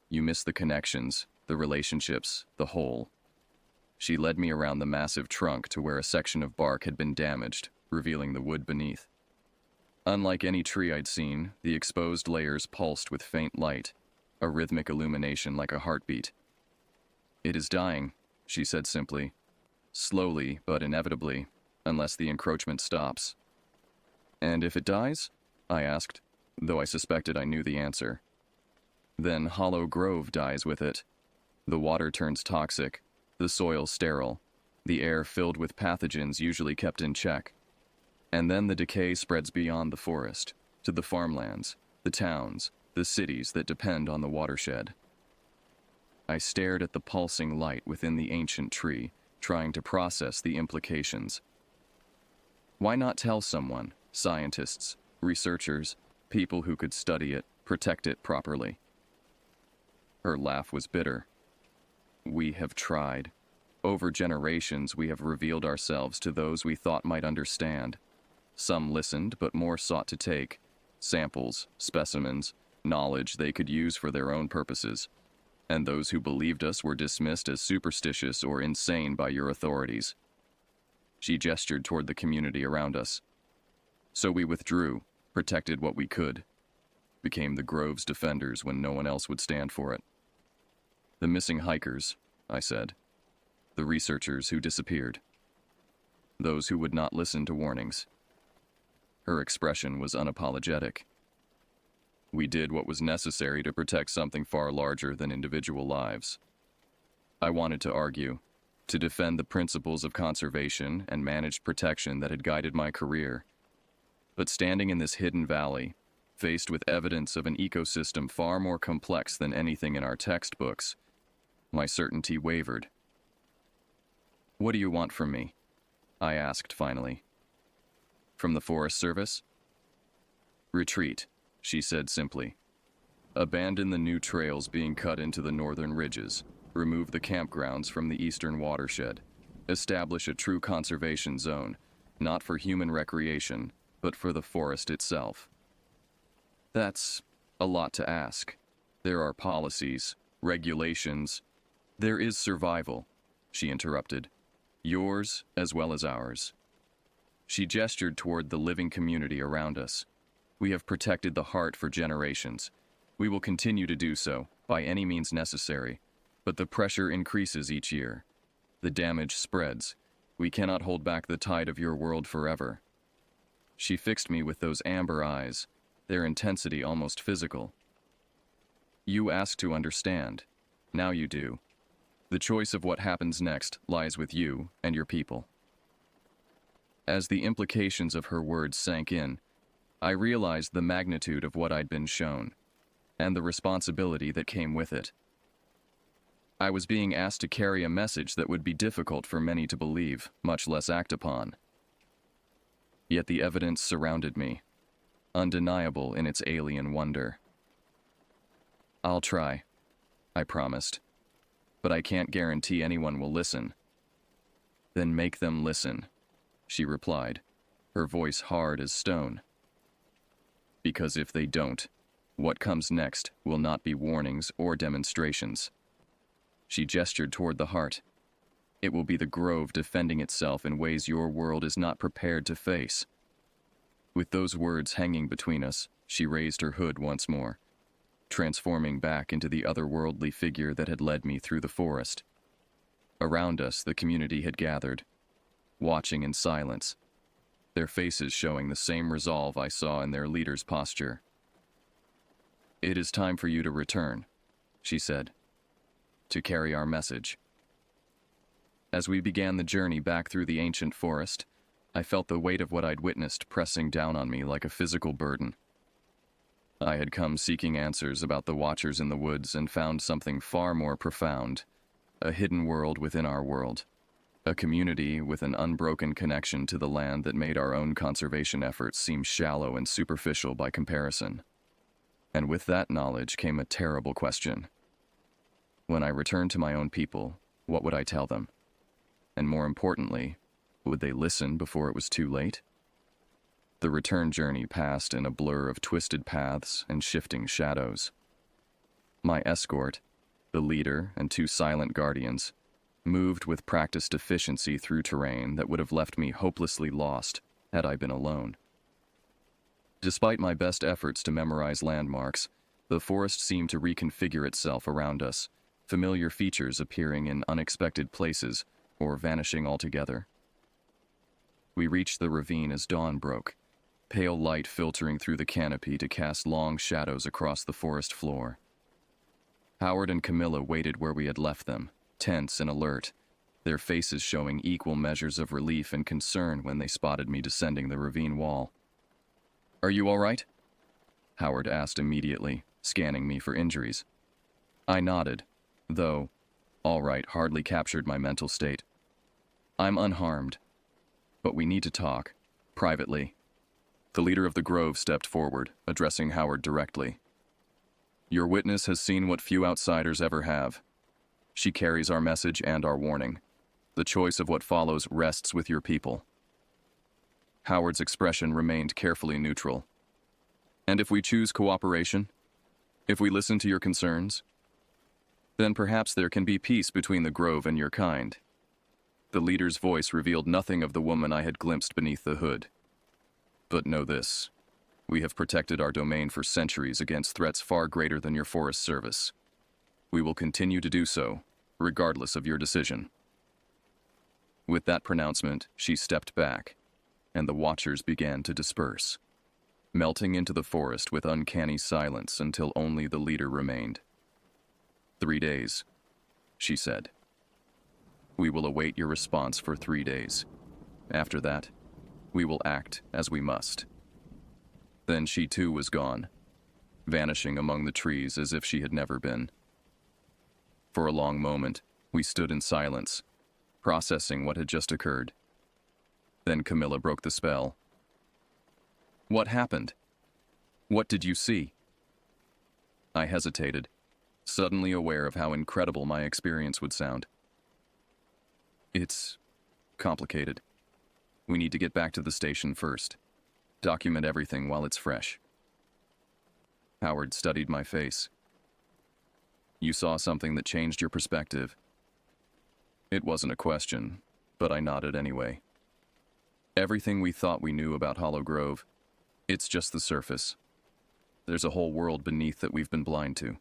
You miss the connections, the relationships, the whole. She led me around the massive trunk to where a section of bark had been damaged, revealing the wood beneath. Unlike any tree I'd seen, the exposed layers pulsed with faint light, a rhythmic illumination like a heartbeat. It is dying, she said simply. Slowly, but inevitably, unless the encroachment stops. And if it dies? I asked. though I suspected I knew the answer. Then Hollow Grove dies with it. The water turns toxic, the soil sterile, the air filled with pathogens usually kept in check. And then the decay spreads beyond the forest, to the farmlands, the towns, the cities that depend on the watershed. I stared at the pulsing light within the ancient tree, trying to process the implications. Why not tell someone, scientists, researchers, people who could study it, protect it properly? Her laugh was bitter. We have tried. Over generations, we have revealed ourselves to those we thought might understand. Some listened, but more sought to take samples, specimens, knowledge they could use for their own purposes. And those who believed us were dismissed as superstitious or insane by your authorities. She gestured toward the community around us. So we withdrew, protected what we could, became the Grove's defenders when no one else would stand for it. The missing hikers, I said. The researchers who disappeared. Those who would not listen to warnings. Her expression was unapologetic. We did what was necessary to protect something far larger than individual lives. I wanted to argue, to defend the principles of conservation and managed protection that had guided my career. But standing in this hidden valley, faced with evidence of an ecosystem far more complex than anything in our textbooks, my certainty wavered. What do you want from me? I asked finally. From the Forest Service? Retreat, she said simply. Abandon the new trails being cut into the northern ridges. Remove the campgrounds from the eastern watershed. Establish a true conservation zone, not for human recreation, but for the forest itself. That's a lot to ask. There are policies, regulations. There is survival, she interrupted. Yours as well as ours. She gestured toward the living community around us. We have protected the heart for generations. We will continue to do so, by any means necessary. But the pressure increases each year. The damage spreads. We cannot hold back the tide of your world forever. She fixed me with those amber eyes, their intensity almost physical. You asked to understand. Now you do. The choice of what happens next lies with you and your people. As the implications of her words sank in, I realized the magnitude of what I'd been shown, and the responsibility that came with it. I was being asked to carry a message that would be difficult for many to believe, much less act upon. Yet the evidence surrounded me, undeniable in its alien wonder. I'll try, I promised, but I can't guarantee anyone will listen. Then make them listen, she replied, her voice hard as stone. Because if they don't, what comes next will not be warnings or demonstrations. She gestured toward the heart. It will be the Grove defending itself in ways your world is not prepared to face. With those words hanging between us, she raised her hood once more, transforming back into the otherworldly figure that had led me through the forest. Around us, the community had gathered, watching in silence, their faces showing the same resolve I saw in their leader's posture. It is time for you to return, she said, to carry our message. As we began the journey back through the ancient forest, I felt the weight of what I'd witnessed pressing down on me like a physical burden. I had come seeking answers about the Watchers in the woods and found something far more profound, a hidden world within our world, a community with an unbroken connection to the land that made our own conservation efforts seem shallow and superficial by comparison. And with that knowledge came a terrible question. When I returned to my own people, what would I tell them? And more importantly, would they listen before it was too late? The return journey passed in a blur of twisted paths and shifting shadows. My escort, the leader and two silent guardians, moved with practiced efficiency through terrain that would have left me hopelessly lost had I been alone. Despite my best efforts to memorize landmarks, the forest seemed to reconfigure itself around us, familiar features appearing in unexpected places or vanishing altogether. We reached the ravine as dawn broke, pale light filtering through the canopy to cast long shadows across the forest floor. Howard and Camilla waited where we had left them, tense and alert, their faces showing equal measures of relief and concern when they spotted me descending the ravine wall. "Are you all right?" Howard asked immediately, scanning me for injuries. I nodded, though "all right" hardly captured my mental state. "I'm unharmed, but we need to talk, privately." The leader of the Grove stepped forward, addressing Howard directly. "Your witness has seen what few outsiders ever have. She carries our message and our warning. The choice of what follows rests with your people." Howard's expression remained carefully neutral. "And if we choose cooperation? If we listen to your concerns? Then perhaps there can be peace between the Grove and your kind." The leader's voice revealed nothing of the woman I had glimpsed beneath the hood. "But know this. We have protected our domain for centuries against threats far greater than your Forest Service. We will continue to do so, regardless of your decision." With that pronouncement, she stepped back, and the watchers began to disperse, melting into the forest with uncanny silence until only the leader remained. 3 days, she said. "We will await your response for 3 days. After that, we will act as we must." Then she too was gone, vanishing among the trees as if she had never been. For a long moment, we stood in silence, processing what had just occurred. Then Camilla broke the spell. "What happened? What did you see?" I hesitated, suddenly aware of how incredible my experience would sound. "It's complicated. We need to get back to the station first. Document everything while it's fresh." Howard studied my face. "You saw something that changed your perspective." It wasn't a question, but I nodded anyway. "Everything we thought we knew about Hollow Grove, it's just the surface. There's a whole world beneath that we've been blind to."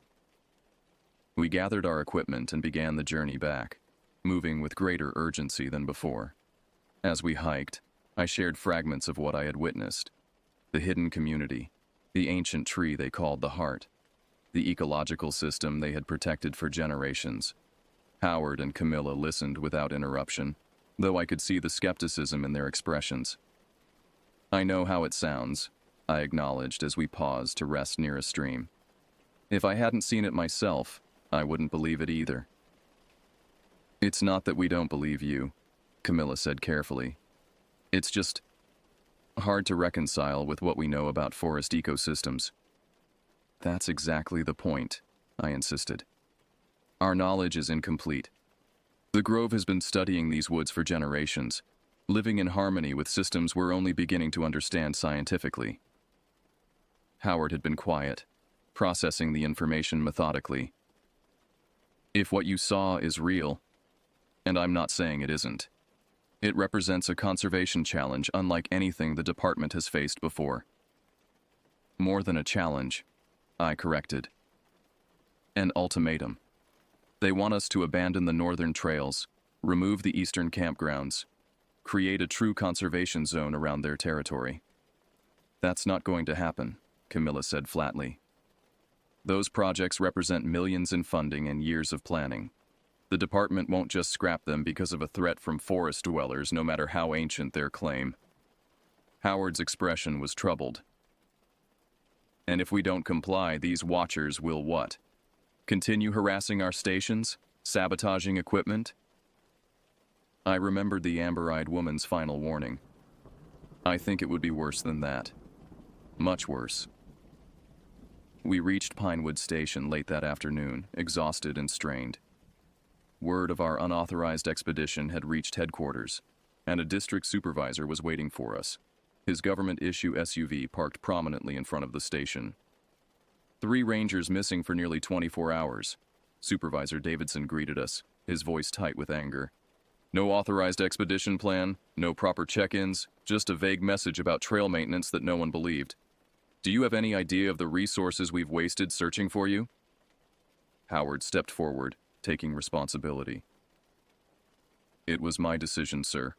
We gathered our equipment and began the journey back, moving with greater urgency than before. As we hiked, I shared fragments of what I had witnessed. The hidden community, the ancient tree they called the Heart, the ecological system they had protected for generations. Howard and Camilla listened without interruption, though I could see the skepticism in their expressions. "I know how it sounds," I acknowledged as we paused to rest near a stream. "If I hadn't seen it myself, I wouldn't believe it either." "It's not that we don't believe you," Camilla said carefully. "It's just hard to reconcile with what we know about forest ecosystems." "That's exactly the point," I insisted. "Our knowledge is incomplete. The Grove has been studying these woods for generations, living in harmony with systems we're only beginning to understand scientifically." Howard had been quiet, processing the information methodically. "If what you saw is real, and I'm not saying it isn't, it represents a conservation challenge unlike anything the department has faced before." "More than a challenge," I corrected. "An ultimatum. They want us to abandon the northern trails, remove the eastern campgrounds, create a true conservation zone around their territory." "That's not going to happen," Camilla said flatly. "Those projects represent millions in funding and years of planning. The department won't just scrap them because of a threat from forest dwellers, no matter how ancient their claim." Howard's expression was troubled. "And if we don't comply, these watchers will what? Continue harassing our stations? Sabotaging equipment?" I remembered the amber-eyed woman's final warning. "I think it would be worse than that. Much worse." We reached Pinewood Station late that afternoon, exhausted and strained. Word of our unauthorized expedition had reached headquarters, and a district supervisor was waiting for us, his government-issue SUV parked prominently in front of the station. 3 rangers missing for nearly 24 hours. Supervisor Davidson greeted us, his voice tight with anger. "No authorized expedition plan, no proper check-ins, just a vague message about trail maintenance that no one believed. Do you have any idea of the resources we've wasted searching for you?" Howard stepped forward, taking responsibility. "It was my decision, sir.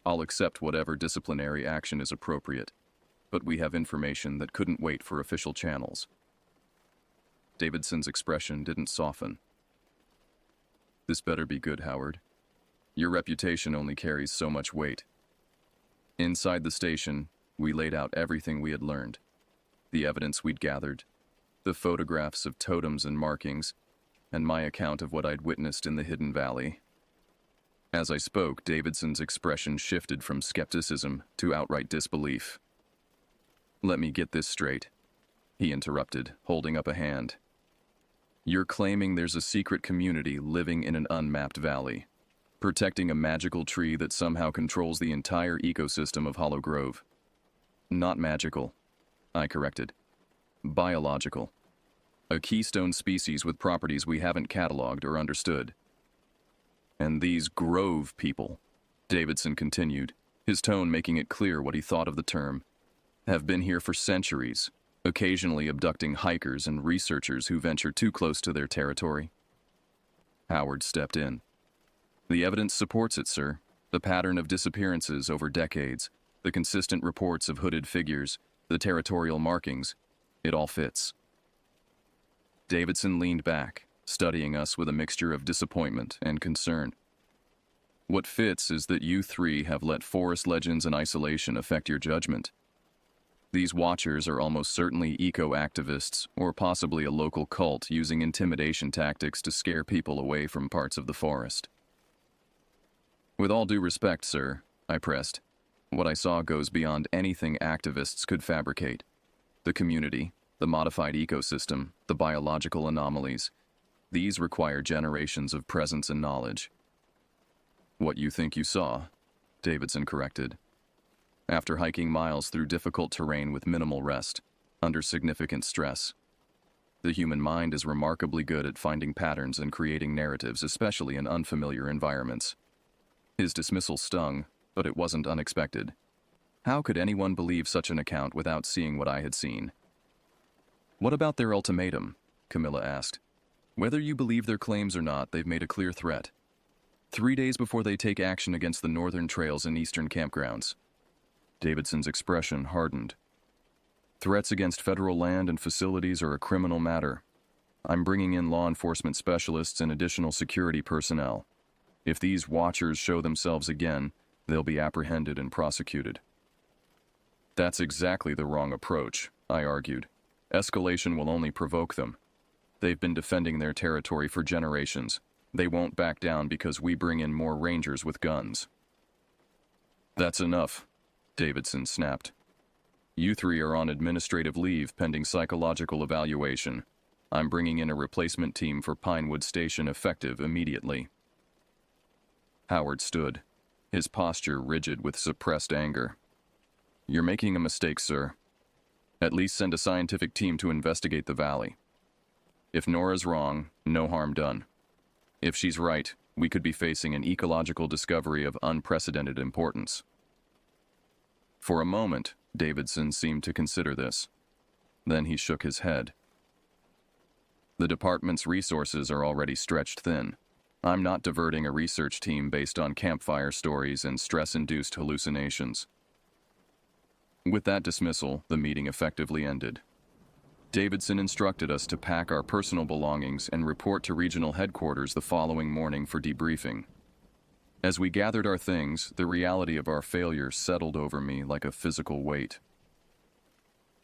I'll accept whatever disciplinary action is appropriate." but we have information that couldn't wait for official channels. Davidson's expression didn't soften. This better be good, Howard. Your reputation only carries so much weight. Inside the station, we laid out everything we had learned, the evidence we'd gathered, the photographs of totems and markings, and my account of what I'd witnessed in the Hidden Valley. As I spoke, Davidson's expression shifted from skepticism to outright disbelief. Let me get this straight, he interrupted, holding up a hand. You're claiming there's a secret community living in an unmapped valley, protecting a magical tree that somehow controls the entire ecosystem of Hollow Grove. Not magical, I corrected. Biological. A keystone species with properties we haven't cataloged or understood. And these Grove people, Davidson continued, his tone making it clear what he thought of the term, have been here for centuries, occasionally abducting hikers and researchers who venture too close to their territory. Howard stepped in. The evidence supports it, sir. The pattern of disappearances over decades, the consistent reports of hooded figures, the territorial markings, it all fits. Davidson leaned back, studying us with a mixture of disappointment and concern. What fits is that you three have let forest legends and isolation affect your judgment. These watchers are almost certainly eco-activists, or possibly a local cult using intimidation tactics to scare people away from parts of the forest. With all due respect, sir, I pressed, what I saw goes beyond anything activists could fabricate. The community, the modified ecosystem, the biological anomalies, these require generations of presence and knowledge. What you think you saw, Davidson corrected. After hiking miles through difficult terrain with minimal rest, under significant stress. The human mind is remarkably good at finding patterns and creating narratives, especially in unfamiliar environments. His dismissal stung, but it wasn't unexpected. How could anyone believe such an account without seeing what I had seen? What about their ultimatum? Camilla asked. Whether you believe their claims or not, they've made a clear threat. 3 days before they take action against the northern trails and eastern campgrounds. Davidson's expression hardened. Threats against federal land and facilities are a criminal matter. I'm bringing in law enforcement specialists and additional security personnel. If these watchers show themselves again, they'll be apprehended and prosecuted. That's exactly the wrong approach, I argued. Escalation will only provoke them. They've been defending their territory for generations. They won't back down because we bring in more rangers with guns. That's enough, Davidson snapped. You three are on administrative leave pending psychological evaluation. I'm bringing in a replacement team for Pinewood Station effective immediately. Howard stood, his posture rigid with suppressed anger. You're making a mistake, sir. At least send a scientific team to investigate the valley. If Nora's wrong, no harm done. If she's right, we could be facing an ecological discovery of unprecedented importance. For a moment, Davidson seemed to consider this. Then he shook his head. The department's resources are already stretched thin. I'm not diverting a research team based on campfire stories and stress-induced hallucinations. With that dismissal, the meeting effectively ended. Davidson instructed us to pack our personal belongings and report to regional headquarters the following morning for debriefing. As we gathered our things, the reality of our failure settled over me like a physical weight.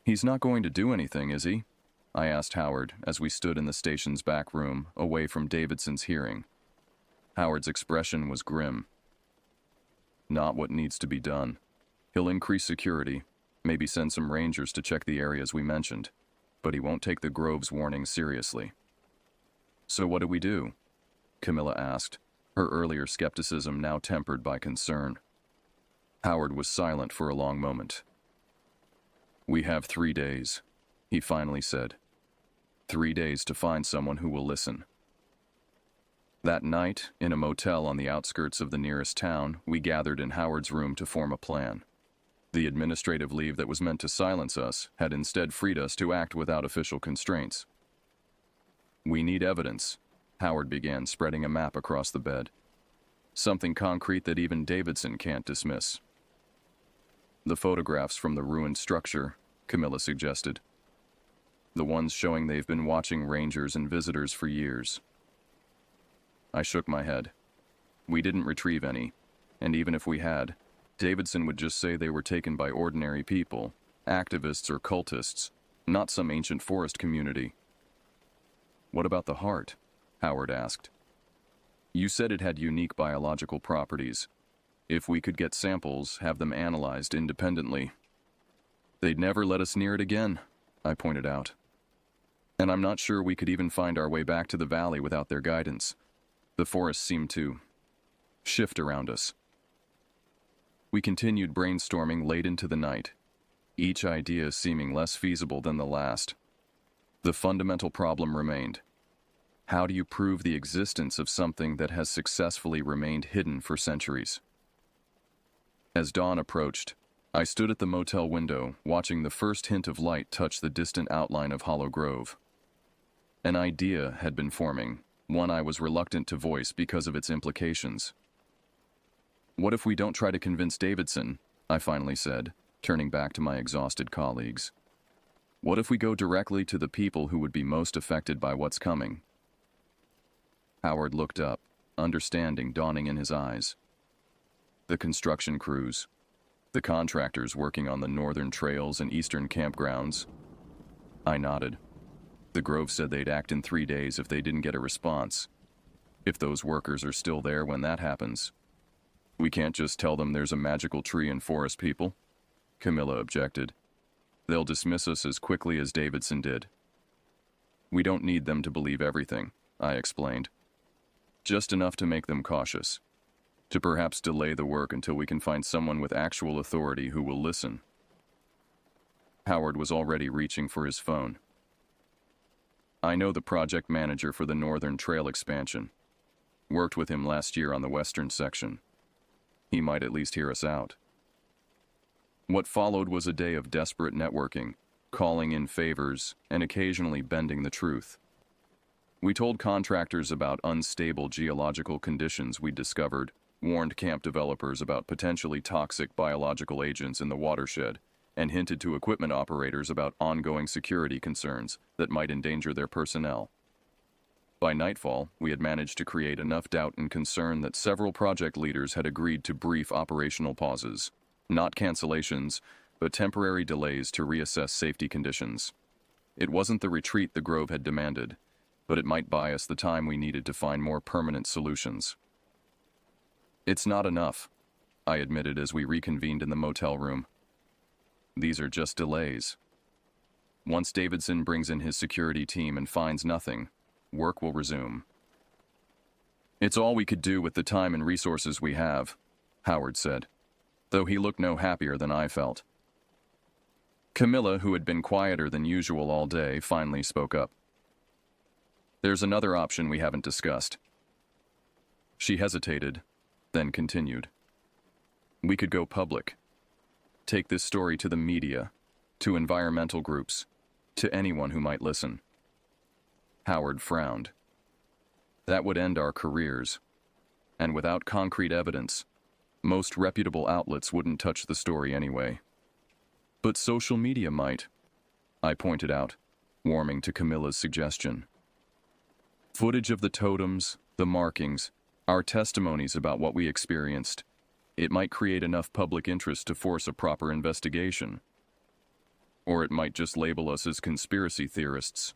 He's not going to do anything, is he? I asked Howard as we stood in the station's back room, away from Davidson's hearing. Howard's expression was grim. Not what needs to be done. He'll increase security, maybe send some rangers to check the areas we mentioned, but he won't take the Grove's warning seriously. So what do we do? Camilla asked, her earlier skepticism now tempered by concern. Howard was silent for a long moment. We have 3 days, he finally said. 3 days to find someone who will listen. That night, in a motel on the outskirts of the nearest town, we gathered in Howard's room to form a plan. The administrative leave that was meant to silence us had instead freed us to act without official constraints. We need evidence, Howard began, spreading a map across the bed. Something concrete that even Davidson can't dismiss. The photographs from the ruined structure, Camilla suggested. The ones showing they've been watching rangers and visitors for years. I shook my head. We didn't retrieve any, and even if we had, Davidson would just say they were taken by ordinary people, activists or cultists, not some ancient forest community. What about the heart? Howard asked. You said it had unique biological properties. If we could get samples, have them analyzed independently. They'd never let us near it again, I pointed out. And I'm not sure we could even find our way back to the valley without their guidance. The forest seemed to shift around us. We continued brainstorming late into the night, each idea seeming less feasible than the last. The fundamental problem remained. How do you prove the existence of something that has successfully remained hidden for centuries? As dawn approached, I stood at the motel window, watching the first hint of light touch the distant outline of Hollow Grove. An idea had been forming, one I was reluctant to voice because of its implications. What if we don't try to convince Davidson? I finally said, turning back to my exhausted colleagues. What if we go directly to the people who would be most affected by what's coming? Howard looked up, understanding dawning in his eyes. The construction crews, the contractors working on the northern trails and eastern campgrounds. I nodded. The Grove said they'd act in 3 days if they didn't get a response. If those workers are still there when that happens, we can't just tell them there's a magical tree and forest people, Camilla objected. They'll dismiss us as quickly as Davidson did. We don't need them to believe everything, I explained. Just enough to make them cautious, to perhaps delay the work until we can find someone with actual authority who will listen. Howard was already reaching for his phone. I know the project manager for the Northern Trail expansion. Worked with him last year on the western section. He might at least hear us out. What followed was a day of desperate networking, calling in favors, and occasionally bending the truth. We told contractors about unstable geological conditions we'd discovered, warned camp developers about potentially toxic biological agents in the watershed, and hinted to equipment operators about ongoing security concerns that might endanger their personnel. By nightfall, we had managed to create enough doubt and concern that several project leaders had agreed to brief operational pauses, not cancellations, but temporary delays to reassess safety conditions. It wasn't the retreat the Grove had demanded, but it might buy us the time we needed to find more permanent solutions. It's not enough, I admitted as we reconvened in the motel room. These are just delays. Once Davidson brings in his security team and finds nothing, work will resume. It's all we could do with the time and resources we have, Howard said, though he looked no happier than I felt. Camilla, who had been quieter than usual all day, finally spoke up. There's another option we haven't discussed. She hesitated, then continued. We could go public. Take this story to the media, to environmental groups, to anyone who might listen. Howard frowned. That would end our careers. And without concrete evidence, most reputable outlets wouldn't touch the story anyway. But social media might, I pointed out, warming to Camilla's suggestion. Footage of the totems, the markings, our testimonies about what we experienced. It might create enough public interest to force a proper investigation. Or it might just label us as conspiracy theorists,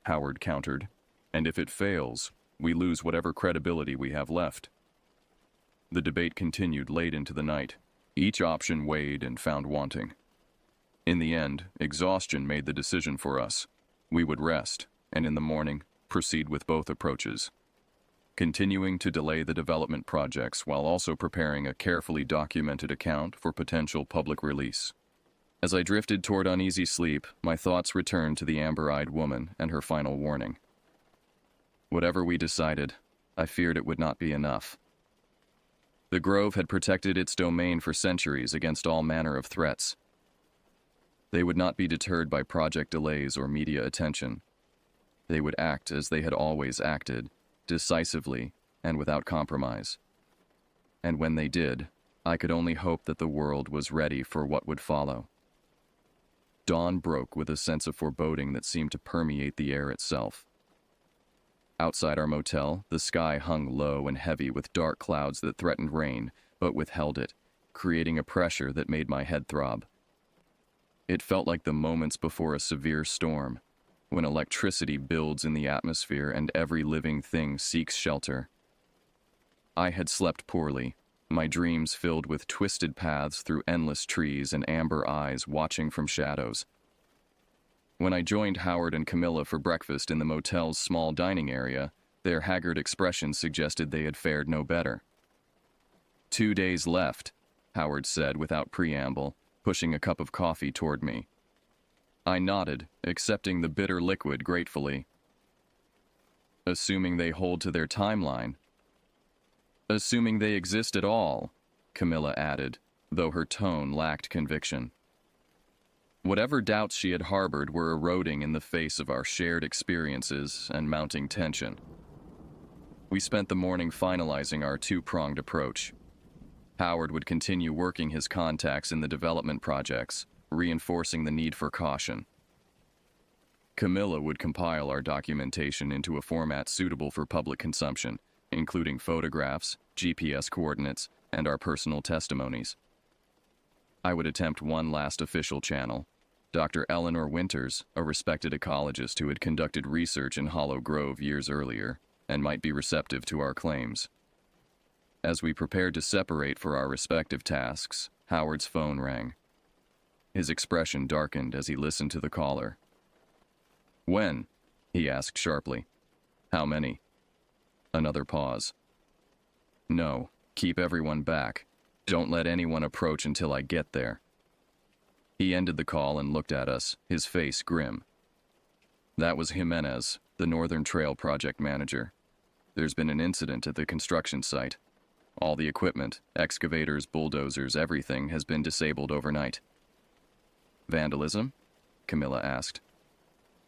Howard countered. And if it fails, we lose whatever credibility we have left. The debate continued late into the night. Each option weighed and found wanting. In the end, exhaustion made the decision for us. We would rest, and in the morning, proceed with both approaches, continuing to delay the development projects while also preparing a carefully documented account for potential public release. As I drifted toward uneasy sleep, my thoughts returned to the amber-eyed woman and her final warning. Whatever we decided, I feared it would not be enough. The Grove had protected its domain for centuries against all manner of threats. They would not be deterred by project delays or media attention. They would act as they had always acted, decisively and without compromise. And when they did, I could only hope that the world was ready for what would follow. Dawn broke with a sense of foreboding that seemed to permeate the air itself. Outside our motel, the sky hung low and heavy with dark clouds that threatened rain, but withheld it, creating a pressure that made my head throb. It felt like the moments before a severe storm, when electricity builds in the atmosphere and every living thing seeks shelter. I had slept poorly, my dreams filled with twisted paths through endless trees and amber eyes watching from shadows. When I joined Howard and Camilla for breakfast in the motel's small dining area, their haggard expressions suggested they had fared no better. 2 days left, Howard said without preamble, pushing a cup of coffee toward me. I nodded, accepting the bitter liquid gratefully. Assuming they hold to their timeline. Assuming they exist at all, Camilla added, though her tone lacked conviction. Whatever doubts she had harbored were eroding in the face of our shared experiences and mounting tension. We spent the morning finalizing our two-pronged approach. Howard would continue working his contacts in the development projects, reinforcing the need for caution. Camilla would compile our documentation into a format suitable for public consumption, including photographs, GPS coordinates, and our personal testimonies. I would attempt one last official channel. Dr. Eleanor Winters, a respected ecologist who had conducted research in Hollow Grove years earlier, and might be receptive to our claims. As we prepared to separate for our respective tasks, Howard's phone rang. His expression darkened as he listened to the caller. "When?" he asked sharply. "How many?" Another pause. "No, keep everyone back. Don't let anyone approach until I get there." He ended the call and looked at us, his face grim. That was Jimenez, the Northern Trail project manager. There's been an incident at the construction site. All the equipment, excavators, bulldozers, everything has been disabled overnight. "Vandalism?" Camilla asked.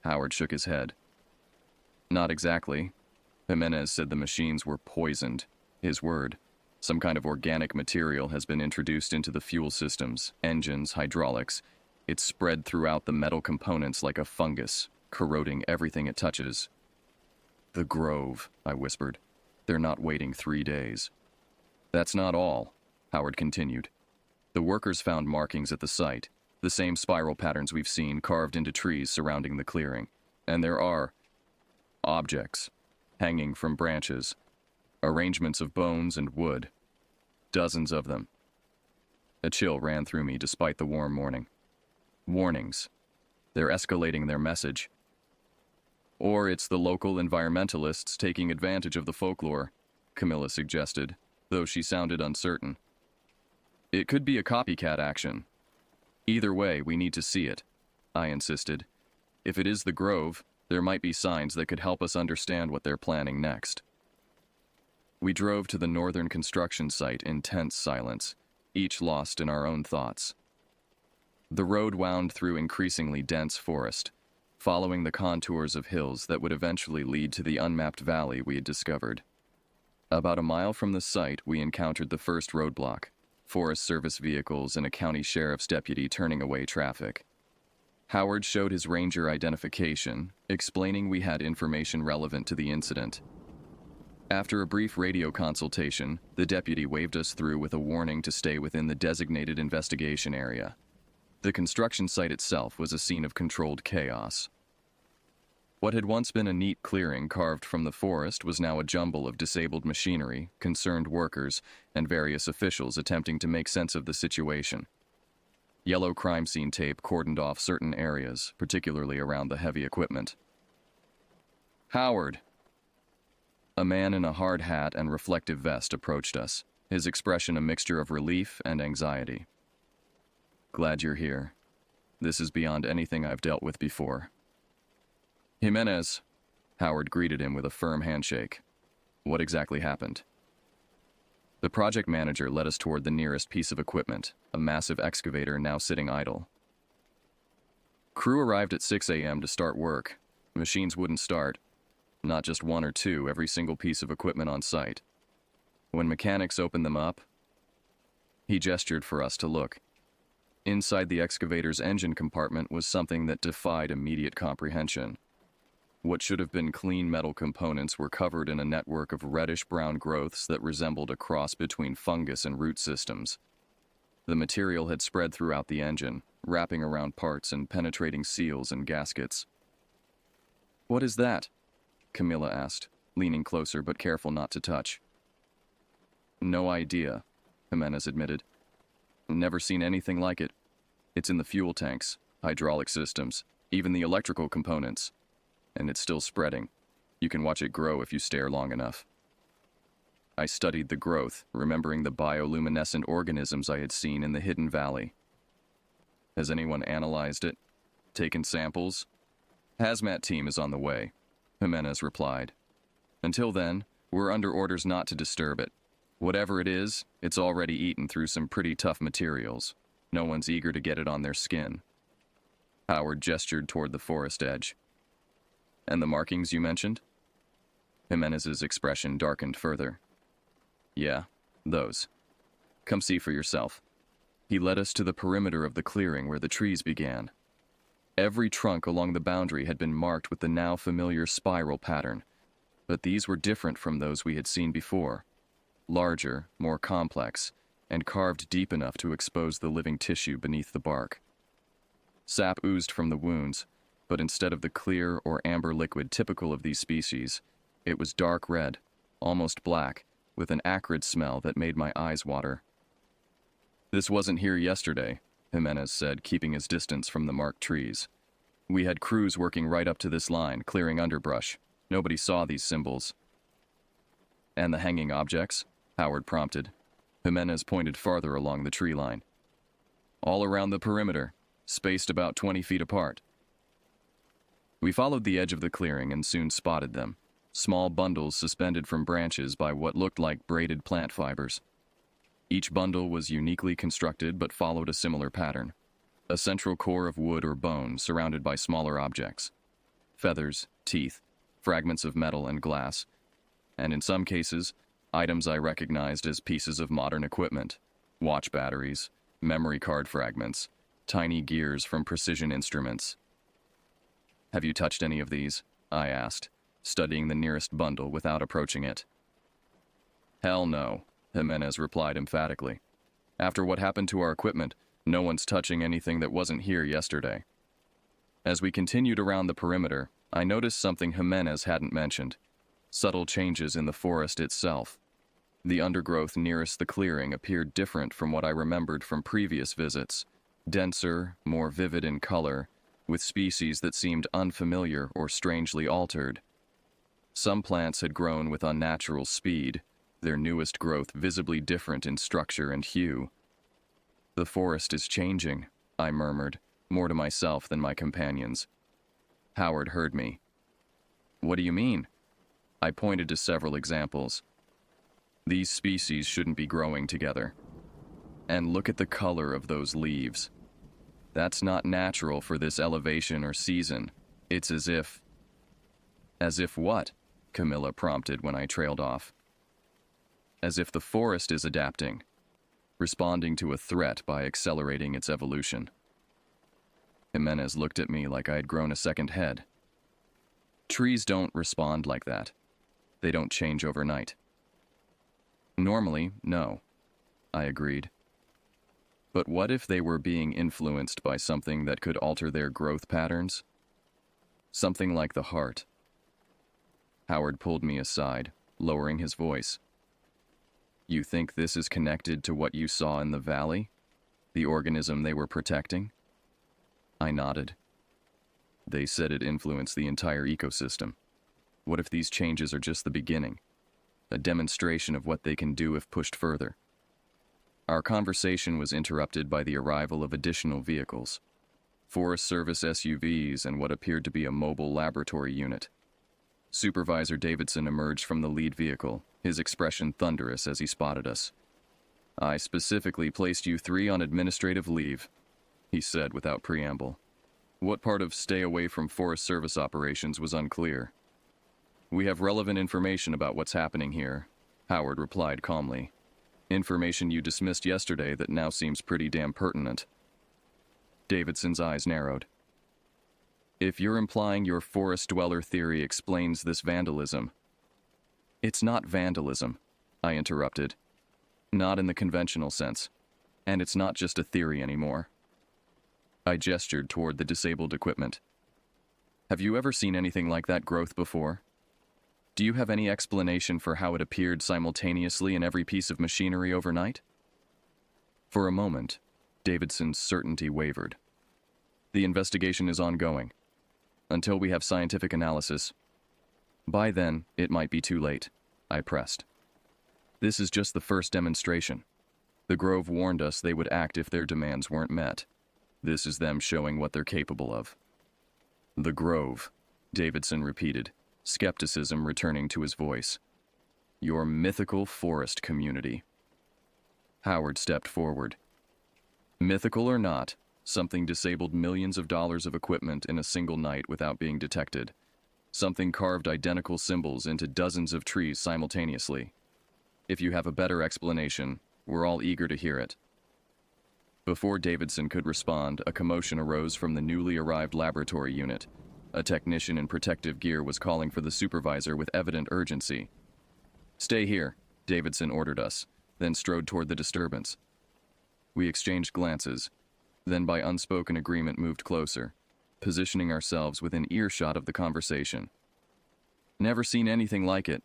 Howard shook his head. "Not exactly. Jimenez said the machines were poisoned. His word. Some kind of organic material has been introduced into the fuel systems, engines, hydraulics. It's spread throughout the metal components like a fungus, corroding everything it touches." "The Grove," I whispered. "They're not waiting 3 days." "That's not all," Howard continued. "The workers found markings at the site, the same spiral patterns we've seen carved into trees surrounding the clearing. And there are objects hanging from branches, arrangements of bones and wood. Dozens of them." A chill ran through me despite the warm morning. Warnings. They're escalating their message. "Or it's the local environmentalists taking advantage of the folklore," Camilla suggested, though she sounded uncertain. "It could be a copycat action. Either way, we need to see it," I insisted. "If it is the Grove, there might be signs that could help us understand what they're planning next." We drove to the northern construction site in tense silence, each lost in our own thoughts. The road wound through increasingly dense forest, following the contours of hills that would eventually lead to the unmapped valley we had discovered. About a mile from the site, we encountered the first roadblock, Forest Service vehicles and a county sheriff's deputy turning away traffic. Howard showed his ranger identification, explaining we had information relevant to the incident. After a brief radio consultation, the deputy waved us through with a warning to stay within the designated investigation area. The construction site itself was a scene of controlled chaos. What had once been a neat clearing carved from the forest was now a jumble of disabled machinery, concerned workers, and various officials attempting to make sense of the situation. Yellow crime scene tape cordoned off certain areas, particularly around the heavy equipment. "Howard!" A man in a hard hat and reflective vest approached us, his expression a mixture of relief and anxiety. "Glad you're here. This is beyond anything I've dealt with before." "Jimenez," Howard greeted him with a firm handshake. "What exactly happened?" The project manager led us toward the nearest piece of equipment, a massive excavator now sitting idle. "Crew arrived at 6 a.m. to start work. Machines wouldn't start. Not just one or two, every single piece of equipment on site. When mechanics opened them up..." He gestured for us to look. Inside the excavator's engine compartment was something that defied immediate comprehension. What should have been clean metal components were covered in a network of reddish-brown growths that resembled a cross between fungus and root systems. The material had spread throughout the engine, wrapping around parts and penetrating seals and gaskets. "What is that?" Camilla asked, leaning closer but careful not to touch. "No idea," Jimenez admitted. "Never seen anything like it. It's in the fuel tanks, hydraulic systems, even the electrical components. And it's still spreading. You can watch it grow if you stare long enough." I studied the growth, remembering the bioluminescent organisms I had seen in the Hidden Valley. "Has anyone analyzed it? Taken samples?" "Hazmat team is on the way," Jimenez replied. "Until then, we're under orders not to disturb it. Whatever it is, it's already eaten through some pretty tough materials. No one's eager to get it on their skin." Howard gestured toward the forest edge. "And the markings you mentioned?" Jimenez's expression darkened further. "Yeah, those. Come see for yourself." He led us to the perimeter of the clearing where the trees began. Every trunk along the boundary had been marked with the now familiar spiral pattern, but these were different from those we had seen before. Larger, more complex, and carved deep enough to expose the living tissue beneath the bark. Sap oozed from the wounds, but instead of the clear or amber liquid typical of these species, it was dark red, almost black, with an acrid smell that made my eyes water. "This wasn't here yesterday," Jimenez said, keeping his distance from the marked trees. "We had crews working right up to this line, clearing underbrush. Nobody saw these symbols." "And the hanging objects?" Howard prompted. Jimenez pointed farther along the tree line. "All around the perimeter, spaced about 20 feet apart." We followed the edge of the clearing and soon spotted them, small bundles suspended from branches by what looked like braided plant fibers. Each bundle was uniquely constructed but followed a similar pattern. A central core of wood or bone surrounded by smaller objects. Feathers, teeth, fragments of metal and glass, and in some cases, items I recognized as pieces of modern equipment. Watch batteries, memory card fragments, tiny gears from precision instruments. "Have you touched any of these?" I asked, studying the nearest bundle without approaching it. "Hell no," Jimenez replied emphatically. "After what happened to our equipment, no one's touching anything that wasn't here yesterday." As we continued around the perimeter, I noticed something Jimenez hadn't mentioned: subtle changes in the forest itself. The undergrowth nearest the clearing appeared different from what I remembered from previous visits, denser, more vivid in color, with species that seemed unfamiliar or strangely altered. Some plants had grown with unnatural speed, their newest growth visibly different in structure and hue. "The forest is changing," I murmured, more to myself than my companions. Howard heard me. "What do you mean?" I pointed to several examples. "These species shouldn't be growing together. And look at the color of those leaves. That's not natural for this elevation or season. It's as if..." "As if what?" Camilla prompted when I trailed off. "As if the forest is adapting, responding to a threat by accelerating its evolution." Jimenez looked at me like I had grown a second head. "Trees don't respond like that. They don't change overnight." "Normally, no," I agreed. "But what if they were being influenced by something that could alter their growth patterns? Something like the heart." Howard pulled me aside, lowering his voice. "You think this is connected to what you saw in the valley? The organism they were protecting?" I nodded. "They said it influenced the entire ecosystem. What if these changes are just the beginning? A demonstration of what they can do if pushed further?" Our conversation was interrupted by the arrival of additional vehicles. Forest Service SUVs and what appeared to be a mobile laboratory unit. Supervisor Davidson emerged from the lead vehicle, his expression thunderous as he spotted us. "I specifically placed you three on administrative leave," he said without preamble. What part of stay away from Forest Service operations was unclear. "We have relevant information about what's happening here," Howard replied calmly. Information you dismissed yesterday that now seems pretty damn pertinent. Davidson's eyes narrowed. If you're implying your forest dweller theory explains this vandalism. It's not vandalism, I interrupted. Not in the conventional sense. And it's not just a theory anymore. I gestured toward the disabled equipment. Have you ever seen anything like that growth before? Do you have any explanation for how it appeared simultaneously in every piece of machinery overnight? For a moment, Davidson's certainty wavered. The investigation is ongoing. Until we have scientific analysis. By then, it might be too late, I pressed. This is just the first demonstration. The Grove warned us they would act if their demands weren't met. This is them showing what they're capable of. The Grove, Davidson repeated, skepticism returning to his voice. Your mythical forest community. Howard stepped forward. Mythical or not, something disabled millions of dollars of equipment in a single night without being detected. Something carved identical symbols into dozens of trees simultaneously. If you have a better explanation, we're all eager to hear it. Before Davidson could respond, a commotion arose from the newly arrived laboratory unit. A technician in protective gear was calling for the supervisor with evident urgency. Stay here, Davidson ordered us, then strode toward the disturbance. We exchanged glances, then by unspoken agreement moved closer, positioning ourselves within earshot of the conversation. Never seen anything like it,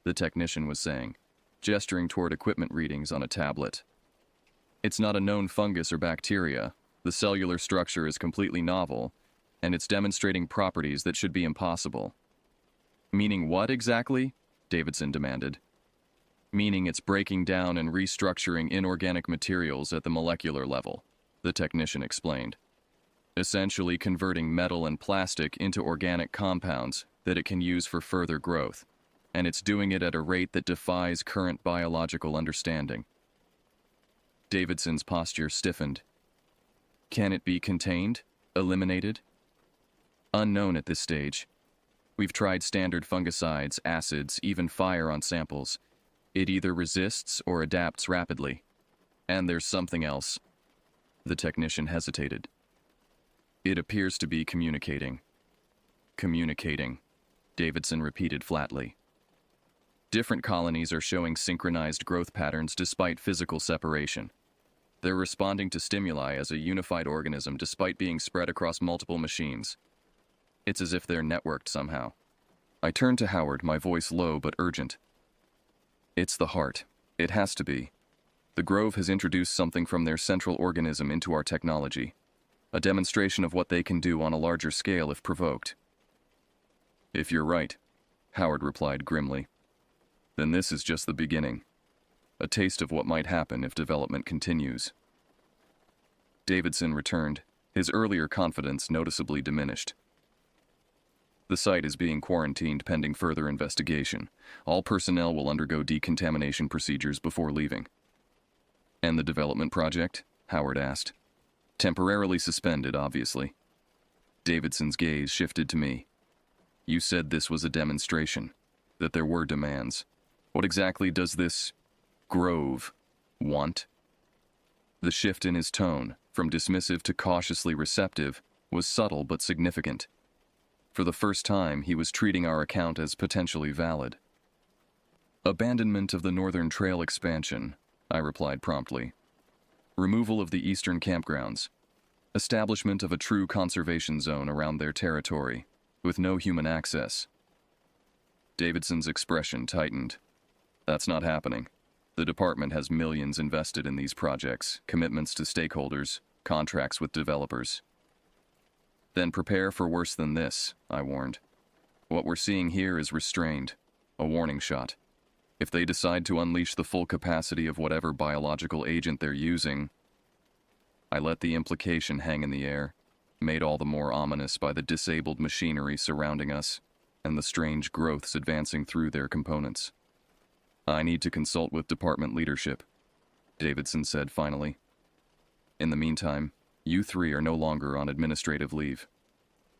the technician was saying, gesturing toward equipment readings on a tablet. It's not a known fungus or bacteria. The cellular structure is completely novel, and it's demonstrating properties that should be impossible. Meaning what exactly? Davidson demanded. Meaning it's breaking down and restructuring inorganic materials at the molecular level, the technician explained. Essentially converting metal and plastic into organic compounds that it can use for further growth, and it's doing it at a rate that defies current biological understanding. Davidson's posture stiffened. Can it be contained? Eliminated? Unknown at this stage. We've tried standard fungicides, acids, even fire on samples. It either resists or adapts rapidly. And there's something else. The technician hesitated. It appears to be communicating. Communicating, Davidson repeated flatly. Different colonies are showing synchronized growth patterns despite physical separation. They're responding to stimuli as a unified organism despite being spread across multiple machines. It's as if they're networked somehow. I turned to Howard, my voice low but urgent. It's the heart. It has to be. The Grove has introduced something from their central organism into our technology. A demonstration of what they can do on a larger scale if provoked. If you're right, Howard replied grimly, then this is just the beginning. A taste of what might happen if development continues. Davidson returned, his earlier confidence noticeably diminished. The site is being quarantined pending further investigation. All personnel will undergo decontamination procedures before leaving. And the development project? Howard asked. Temporarily suspended, obviously. Davidson's gaze shifted to me. You said this was a demonstration, that there were demands. What exactly does this Grove want? The shift in his tone, from dismissive to cautiously receptive, was subtle but significant. For the first time, he was treating our account as potentially valid. Abandonment of the Northern Trail expansion, I replied promptly. Removal of the eastern campgrounds. Establishment of a true conservation zone around their territory, with no human access. Davidson's expression tightened. That's not happening. The department has millions invested in these projects, commitments to stakeholders, contracts with developers. Then prepare for worse than this, I warned. What we're seeing here is restrained, a warning shot. If they decide to unleash the full capacity of whatever biological agent they're using, I let the implication hang in the air, made all the more ominous by the disabled machinery surrounding us and the strange growths advancing through their components. I need to consult with department leadership, Davidson said finally. In the meantime, you three are no longer on administrative leave.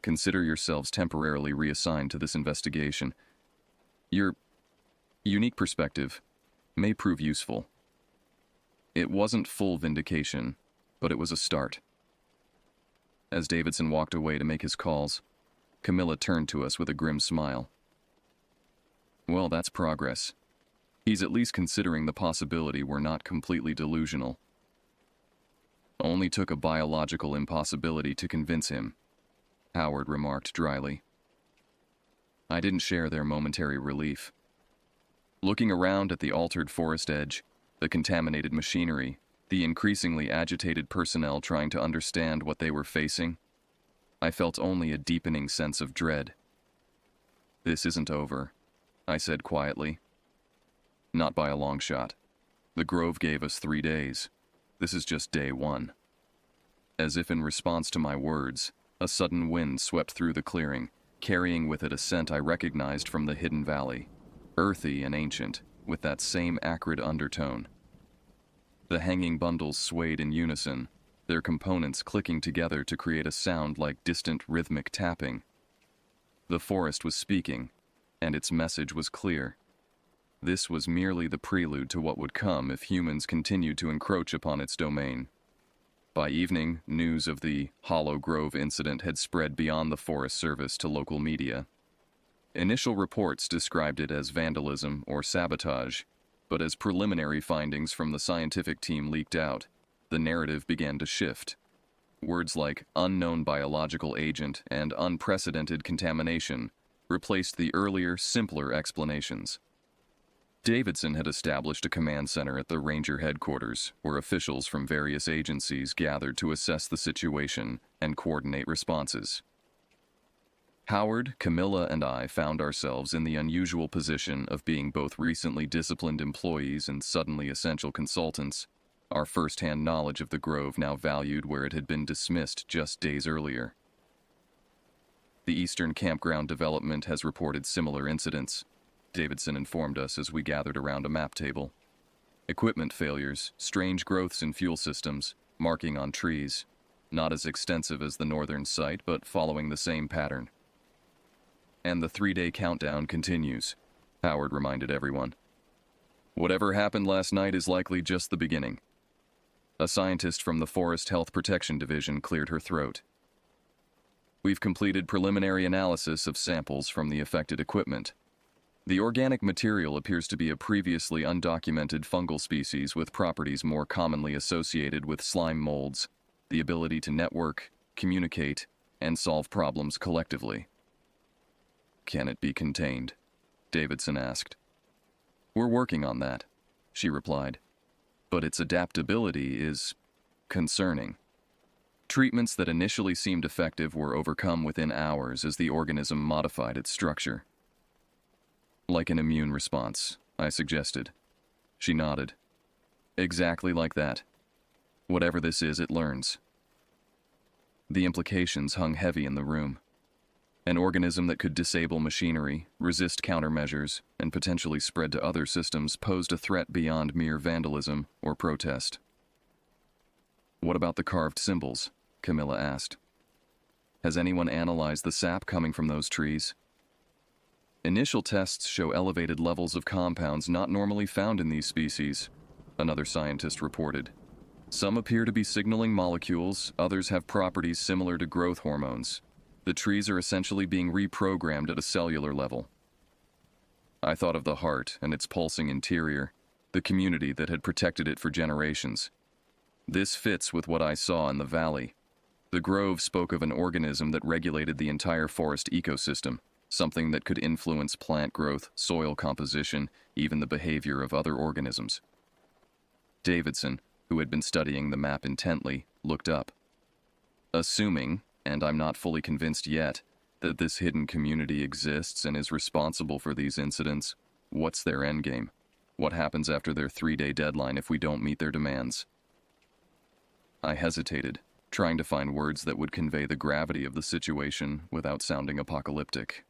Consider yourselves temporarily reassigned to this investigation. Your unique perspective may prove useful. It wasn't full vindication, but it was a start. As Davidson walked away to make his calls, Camilla turned to us with a grim smile. Well, that's progress. He's at least considering the possibility we're not completely delusional. Only took a biological impossibility to convince him, Howard remarked dryly. I didn't share their momentary relief. Looking around at the altered forest edge, the contaminated machinery, the increasingly agitated personnel trying to understand what they were facing, I felt only a deepening sense of dread. This isn't over, I said quietly. Not by a long shot. The Grove gave us 3 days. This is just day 1. As if in response to my words, a sudden wind swept through the clearing, carrying with it a scent I recognized from the hidden valley, earthy and ancient, with that same acrid undertone. The hanging bundles swayed in unison, their components clicking together to create a sound like distant rhythmic tapping. The forest was speaking, and its message was clear. This was merely the prelude to what would come if humans continued to encroach upon its domain. By evening, news of the Hollow Grove incident had spread beyond the Forest Service to local media. Initial reports described it as vandalism or sabotage, but as preliminary findings from the scientific team leaked out, the narrative began to shift. Words like unknown biological agent and unprecedented contamination replaced the earlier, simpler explanations. Davidson had established a command center at the Ranger headquarters, where officials from various agencies gathered to assess the situation and coordinate responses. Howard, Camilla, and I found ourselves in the unusual position of being both recently disciplined employees and suddenly essential consultants, our first-hand knowledge of the Grove now valued where it had been dismissed just days earlier. The Eastern Campground Development has reported similar incidents, Davidson informed us as we gathered around a map table. Equipment failures, strange growths in fuel systems, marking on trees, not as extensive as the northern site, but following the same pattern. And the 3-day countdown continues, Howard reminded everyone. Whatever happened last night is likely just the beginning. A scientist from the Forest Health Protection Division cleared her throat. We've completed preliminary analysis of samples from the affected equipment. The organic material appears to be a previously undocumented fungal species with properties more commonly associated with slime molds, the ability to network, communicate, and solve problems collectively. Can it be contained? Davidson asked. We're working on that, she replied. But its adaptability is concerning. Treatments that initially seemed effective were overcome within hours as the organism modified its structure. Like an immune response, I suggested. She nodded. Exactly like that. Whatever this is, it learns. The implications hung heavy in the room. An organism that could disable machinery, resist countermeasures, and potentially spread to other systems posed a threat beyond mere vandalism or protest. What about the carved symbols? Camilla asked. Has anyone analyzed the sap coming from those trees? Initial tests show elevated levels of compounds not normally found in these species, another scientist reported. Some appear to be signaling molecules, others have properties similar to growth hormones. The trees are essentially being reprogrammed at a cellular level. I thought of the heart and its pulsing interior, the community that had protected it for generations. This fits with what I saw in the valley. The Grove spoke of an organism that regulated the entire forest ecosystem, something that could influence plant growth, soil composition, even the behavior of other organisms. Davidson, who had been studying the map intently, looked up. Assuming, and I'm not fully convinced yet, that this hidden community exists and is responsible for these incidents, what's their endgame? What happens after their 3-day deadline if we don't meet their demands? I hesitated, trying to find words that would convey the gravity of the situation without sounding apocalyptic.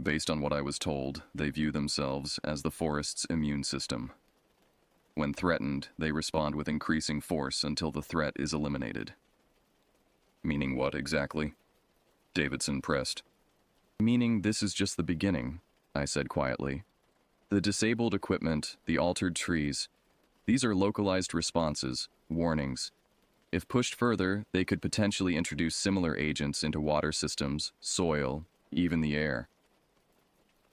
Based on what I was told, they view themselves as the forest's immune system. When threatened, they respond with increasing force until the threat is eliminated. Meaning what exactly? Davidson pressed. Meaning this is just the beginning, I said quietly. The disabled equipment, the altered trees, These are localized responses, warnings. If pushed further, they could potentially introduce similar agents into water systems, soil, even the air.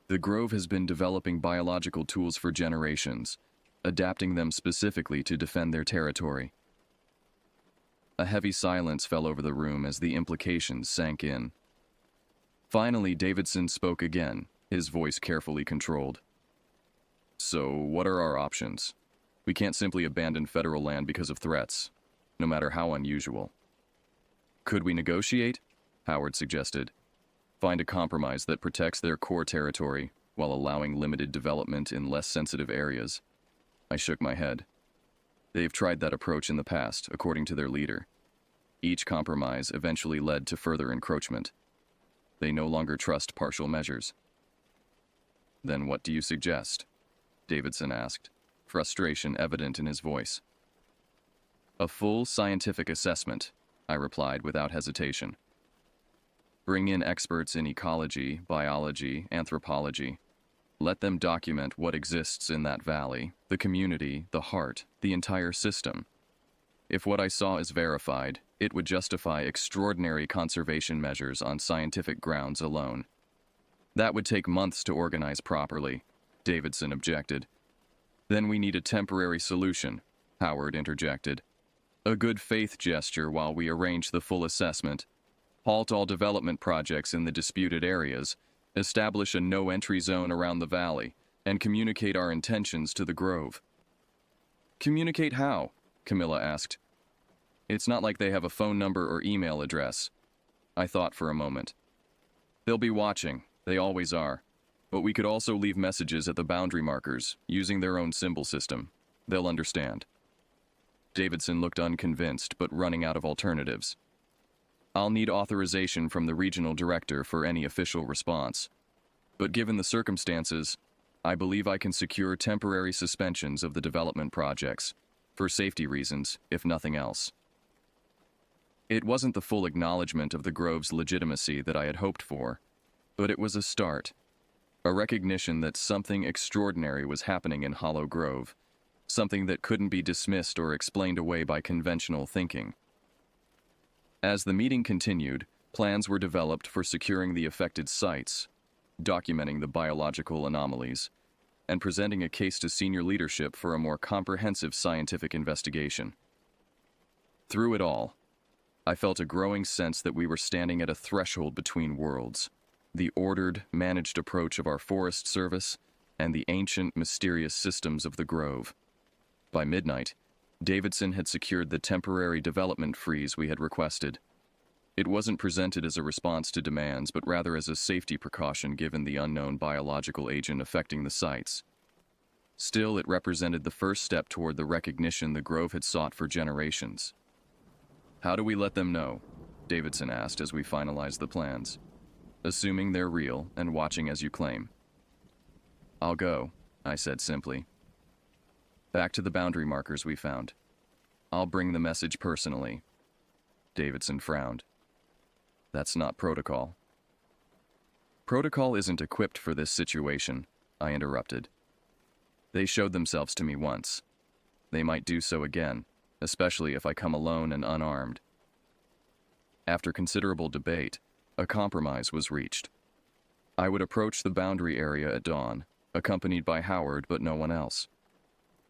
The Grove has been developing biological tools for generations, adapting them specifically to defend their territory. A heavy silence fell over the room as the implications sank in. Finally, Davidson spoke again, his voice carefully controlled. So, what are our options? We can't simply abandon federal land because of threats, no matter how unusual. Could we negotiate? Howard suggested. Find a compromise that protects their core territory while allowing limited development in less sensitive areas. I shook my head. They've tried that approach in the past, according to their leader. Each compromise eventually led to further encroachment. They no longer trust partial measures. Then what do you suggest? Davidson asked, frustration evident in his voice. A full scientific assessment, I replied without hesitation. Bring in experts in ecology, biology, anthropology. Let them document what exists in that valley, the community, the heart, the entire system. If what I saw is verified, it would justify extraordinary conservation measures on scientific grounds alone. That would take months to organize properly, Davidson objected. Then we need a temporary solution, Howard interjected. A good faith gesture while we arrange the full assessment. Halt all development projects in the disputed areas, establish a no-entry zone around the valley, and communicate our intentions to the Grove. Communicate how? Camilla asked. It's not like they have a phone number or email address. I thought for a moment. They'll be watching, they always are. But we could also leave messages at the boundary markers, using their own symbol system. They'll understand. Davidson looked unconvinced, but running out of alternatives. I'll need authorization from the regional director for any official response. But given the circumstances, I believe I can secure temporary suspensions of the development projects, for safety reasons, if nothing else. It wasn't the full acknowledgement of the Grove's legitimacy that I had hoped for, but it was a start. A recognition that something extraordinary was happening in Hollow Grove, something that couldn't be dismissed or explained away by conventional thinking. As the meeting continued, plans were developed for securing the affected sites, documenting the biological anomalies, and presenting a case to senior leadership for a more comprehensive scientific investigation. Through it all, I felt a growing sense that we were standing at a threshold between worlds, the ordered, managed approach of our Forest Service and the ancient, mysterious systems of the Grove. By midnight, Davidson had secured the temporary development freeze we had requested. It wasn't presented as a response to demands, but rather as a safety precaution given the unknown biological agent affecting the sites. Still, it represented the first step toward the recognition the Grove had sought for generations. How do we let them know? Davidson asked as we finalized the plans. Assuming they're real and watching as you claim. I'll go, I said simply. Back to the boundary markers we found. I'll bring the message personally. Davidson frowned. That's not protocol. Protocol isn't equipped for this situation, I interrupted. They showed themselves to me once. They might do so again, especially if I come alone and unarmed. After considerable debate, a compromise was reached. I would approach the boundary area at dawn, accompanied by Howard but no one else.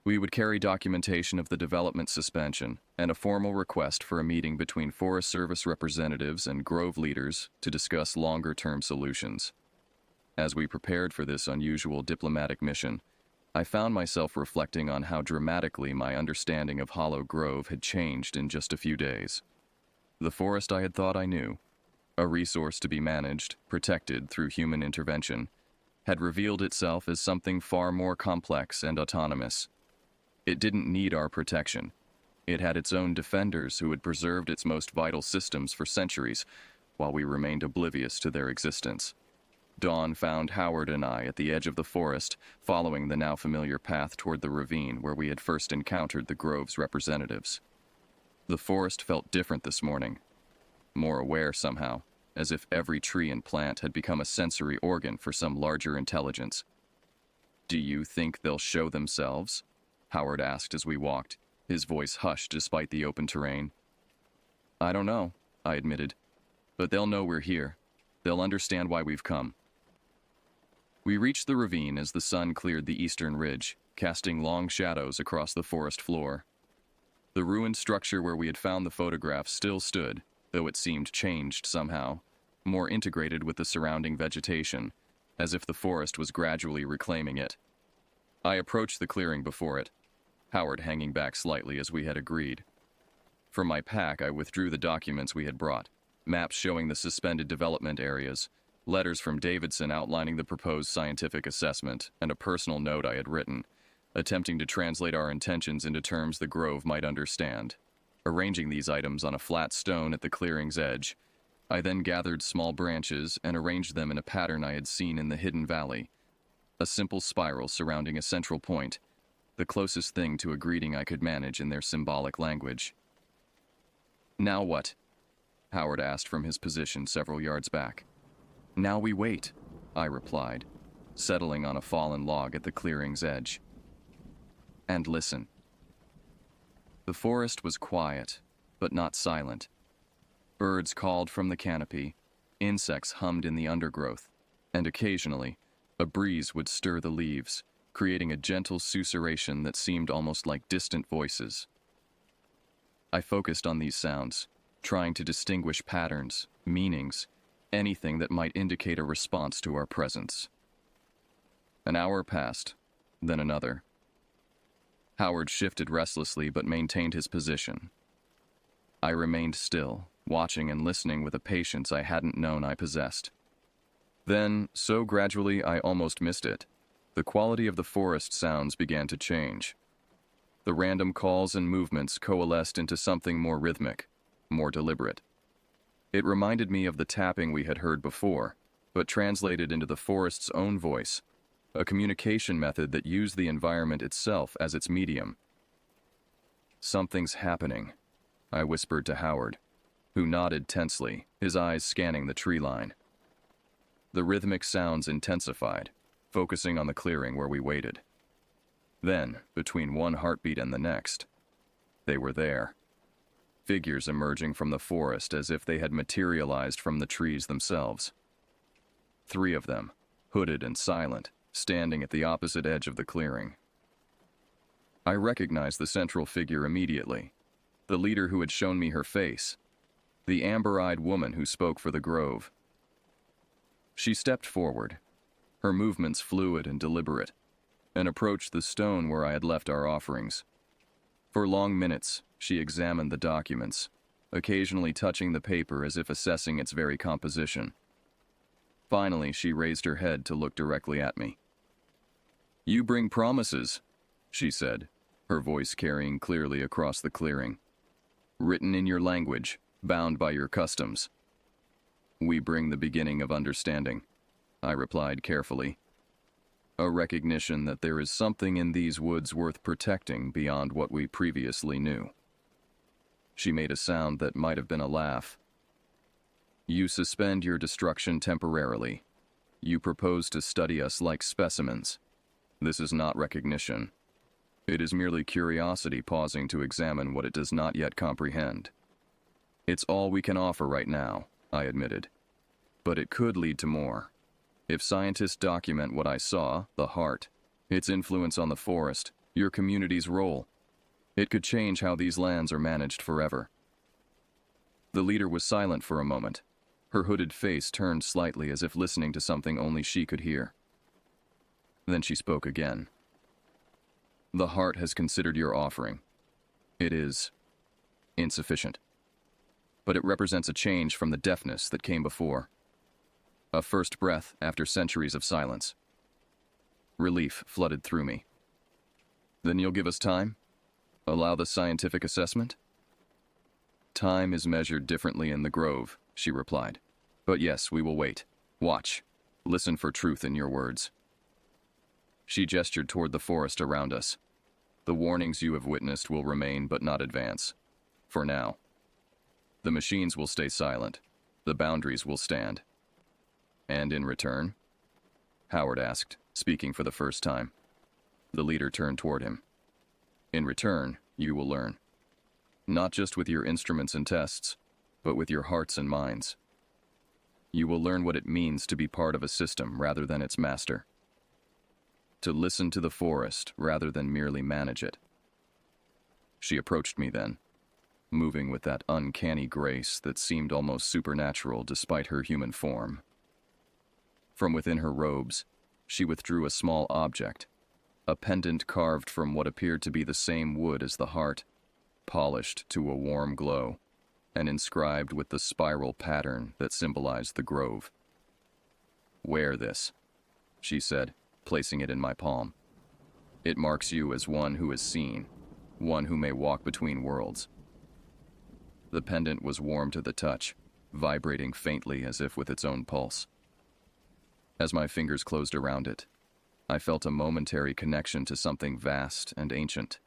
We would carry documentation of the development suspension and a formal request for a meeting between Forest Service representatives and Grove leaders to discuss longer-term solutions. As we prepared for this unusual diplomatic mission, I found myself reflecting on how dramatically my understanding of Hollow Grove had changed in just a few days. The forest I had thought I knew, a resource to be managed, protected through human intervention, had revealed itself as something far more complex and autonomous. It didn't need our protection. It had its own defenders who had preserved its most vital systems for centuries, while we remained oblivious to their existence. Dawn found Howard and I at the edge of the forest, following the now familiar path toward the ravine where we had first encountered the Grove's representatives. The forest felt different this morning, more aware somehow, as if every tree and plant had become a sensory organ for some larger intelligence. Do you think they'll show themselves? Howard asked as we walked, his voice hushed despite the open terrain. I don't know, I admitted, but they'll know we're here. They'll understand why we've come. We reached the ravine as the sun cleared the eastern ridge, casting long shadows across the forest floor. The ruined structure where we had found the photographs still stood, though it seemed changed somehow, more integrated with the surrounding vegetation, as if the forest was gradually reclaiming it. I approached the clearing before it, Howard hanging back slightly as we had agreed. From my pack, I withdrew the documents we had brought, maps showing the suspended development areas, letters from Davidson outlining the proposed scientific assessment, and a personal note I had written, attempting to translate our intentions into terms the Grove might understand. Arranging these items on a flat stone at the clearing's edge, I then gathered small branches and arranged them in a pattern I had seen in the hidden valley, a simple spiral surrounding a central point, the closest thing to a greeting I could manage in their symbolic language. Now what? Howard asked from his position several yards back. Now we wait, I replied, settling on a fallen log at the clearing's edge. And listen. The forest was quiet, but not silent. Birds called from the canopy, insects hummed in the undergrowth, and occasionally, a breeze would stir the leaves, creating a gentle susurration that seemed almost like distant voices. I focused on these sounds, trying to distinguish patterns, meanings, anything that might indicate a response to our presence. An hour passed, then another. Howard shifted restlessly but maintained his position. I remained still, watching and listening with a patience I hadn't known I possessed. Then, so gradually I almost missed it, the quality of the forest sounds began to change. The random calls and movements coalesced into something more rhythmic, more deliberate. It reminded me of the tapping we had heard before, but translated into the forest's own voice, a communication method that used the environment itself as its medium. Something's happening, I whispered to Howard, who nodded tensely, his eyes scanning the tree line. The rhythmic sounds intensified, focusing on the clearing where we waited. Then, between one heartbeat and the next, they were there. Figures emerging from the forest as if they had materialized from the trees themselves. 3 of them, hooded and silent, standing at the opposite edge of the clearing. I recognized the central figure immediately, the leader who had shown me her face, the amber-eyed woman who spoke for the Grove. She stepped forward, her movements fluid and deliberate, and approached the stone where I had left our offerings. For long minutes, she examined the documents, occasionally touching the paper as if assessing its very composition. Finally, she raised her head to look directly at me. "You bring promises," she said, her voice carrying clearly across the clearing. "Written in your language, bound by your customs." "We bring the beginning of understanding," I replied carefully. "A recognition that there is something in these woods worth protecting beyond what we previously knew." She made a sound that might have been a laugh. "You suspend your destruction temporarily. You propose to study us like specimens. This is not recognition. It is merely curiosity pausing to examine what it does not yet comprehend. It's all we can offer right now," I admitted. "But it could lead to more. If scientists document what I saw, the heart, its influence on the forest, your community's role, it could change how these lands are managed forever." The leader was silent for a moment, her hooded face turned slightly as if listening to something only she could hear. Then she spoke again. "The heart has considered your offering. It is insufficient. But it represents a change from the deafness that came before. A first breath after centuries of silence." Relief flooded through me. "Then you'll give us time? Allow the scientific assessment?" "Time is measured differently in the Grove," she replied. "But yes, we will wait. Watch. Listen for truth in your words." She gestured toward the forest around us. "The warnings you have witnessed will remain but not advance. For now. The machines will stay silent. The boundaries will stand." "And in return?" Howard asked, speaking for the first time. The leader turned toward him. In return, you will learn. Not just with your instruments and tests, but with your hearts and minds. You will learn what it means to be part of a system rather than its master. To listen to the forest rather than merely manage it. She approached me then, moving with that uncanny grace that seemed almost supernatural despite her human form. From within her robes, she withdrew a small object, a pendant carved from what appeared to be the same wood as the heart, polished to a warm glow, and inscribed with the spiral pattern that symbolized the grove. "Wear this," she said, placing it in my palm. "It marks you as one who is seen, one who may walk between worlds." The pendant was warm to the touch, vibrating faintly as if with its own pulse. As my fingers closed around it, I felt a momentary connection to something vast and ancient.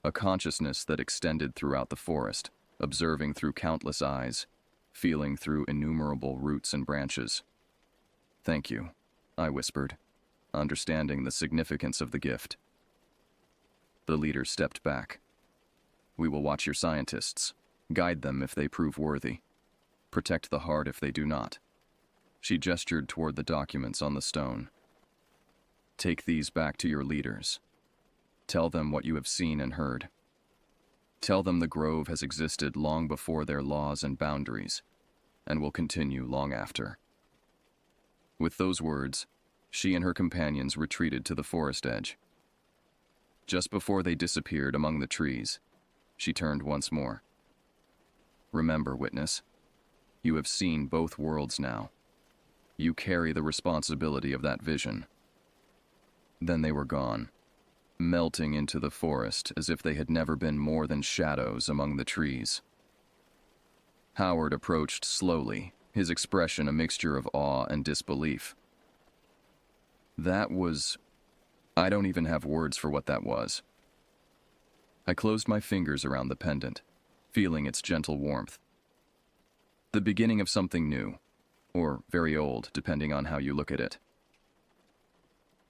A consciousness that extended throughout the forest, observing through countless eyes, feeling through innumerable roots and branches. "Thank you," I whispered, understanding the significance of the gift. The leader stepped back. "We will watch your scientists, guide them if they prove worthy, protect the heart if they do not." She gestured toward the documents on the stone. "Take these back to your leaders. Tell them what you have seen and heard. Tell them the grove has existed long before their laws and boundaries, and will continue long after." With those words, she and her companions retreated to the forest edge. Just before they disappeared among the trees, she turned once more. "Remember, witness, you have seen both worlds now. You carry the responsibility of that vision." Then they were gone, melting into the forest as if they had never been more than shadows among the trees. Howard approached slowly, his expression a mixture of awe and disbelief. That was... I don't even have words for what that was. I closed my fingers around the pendant, feeling its gentle warmth. The beginning of something new, or very old, depending on how you look at it.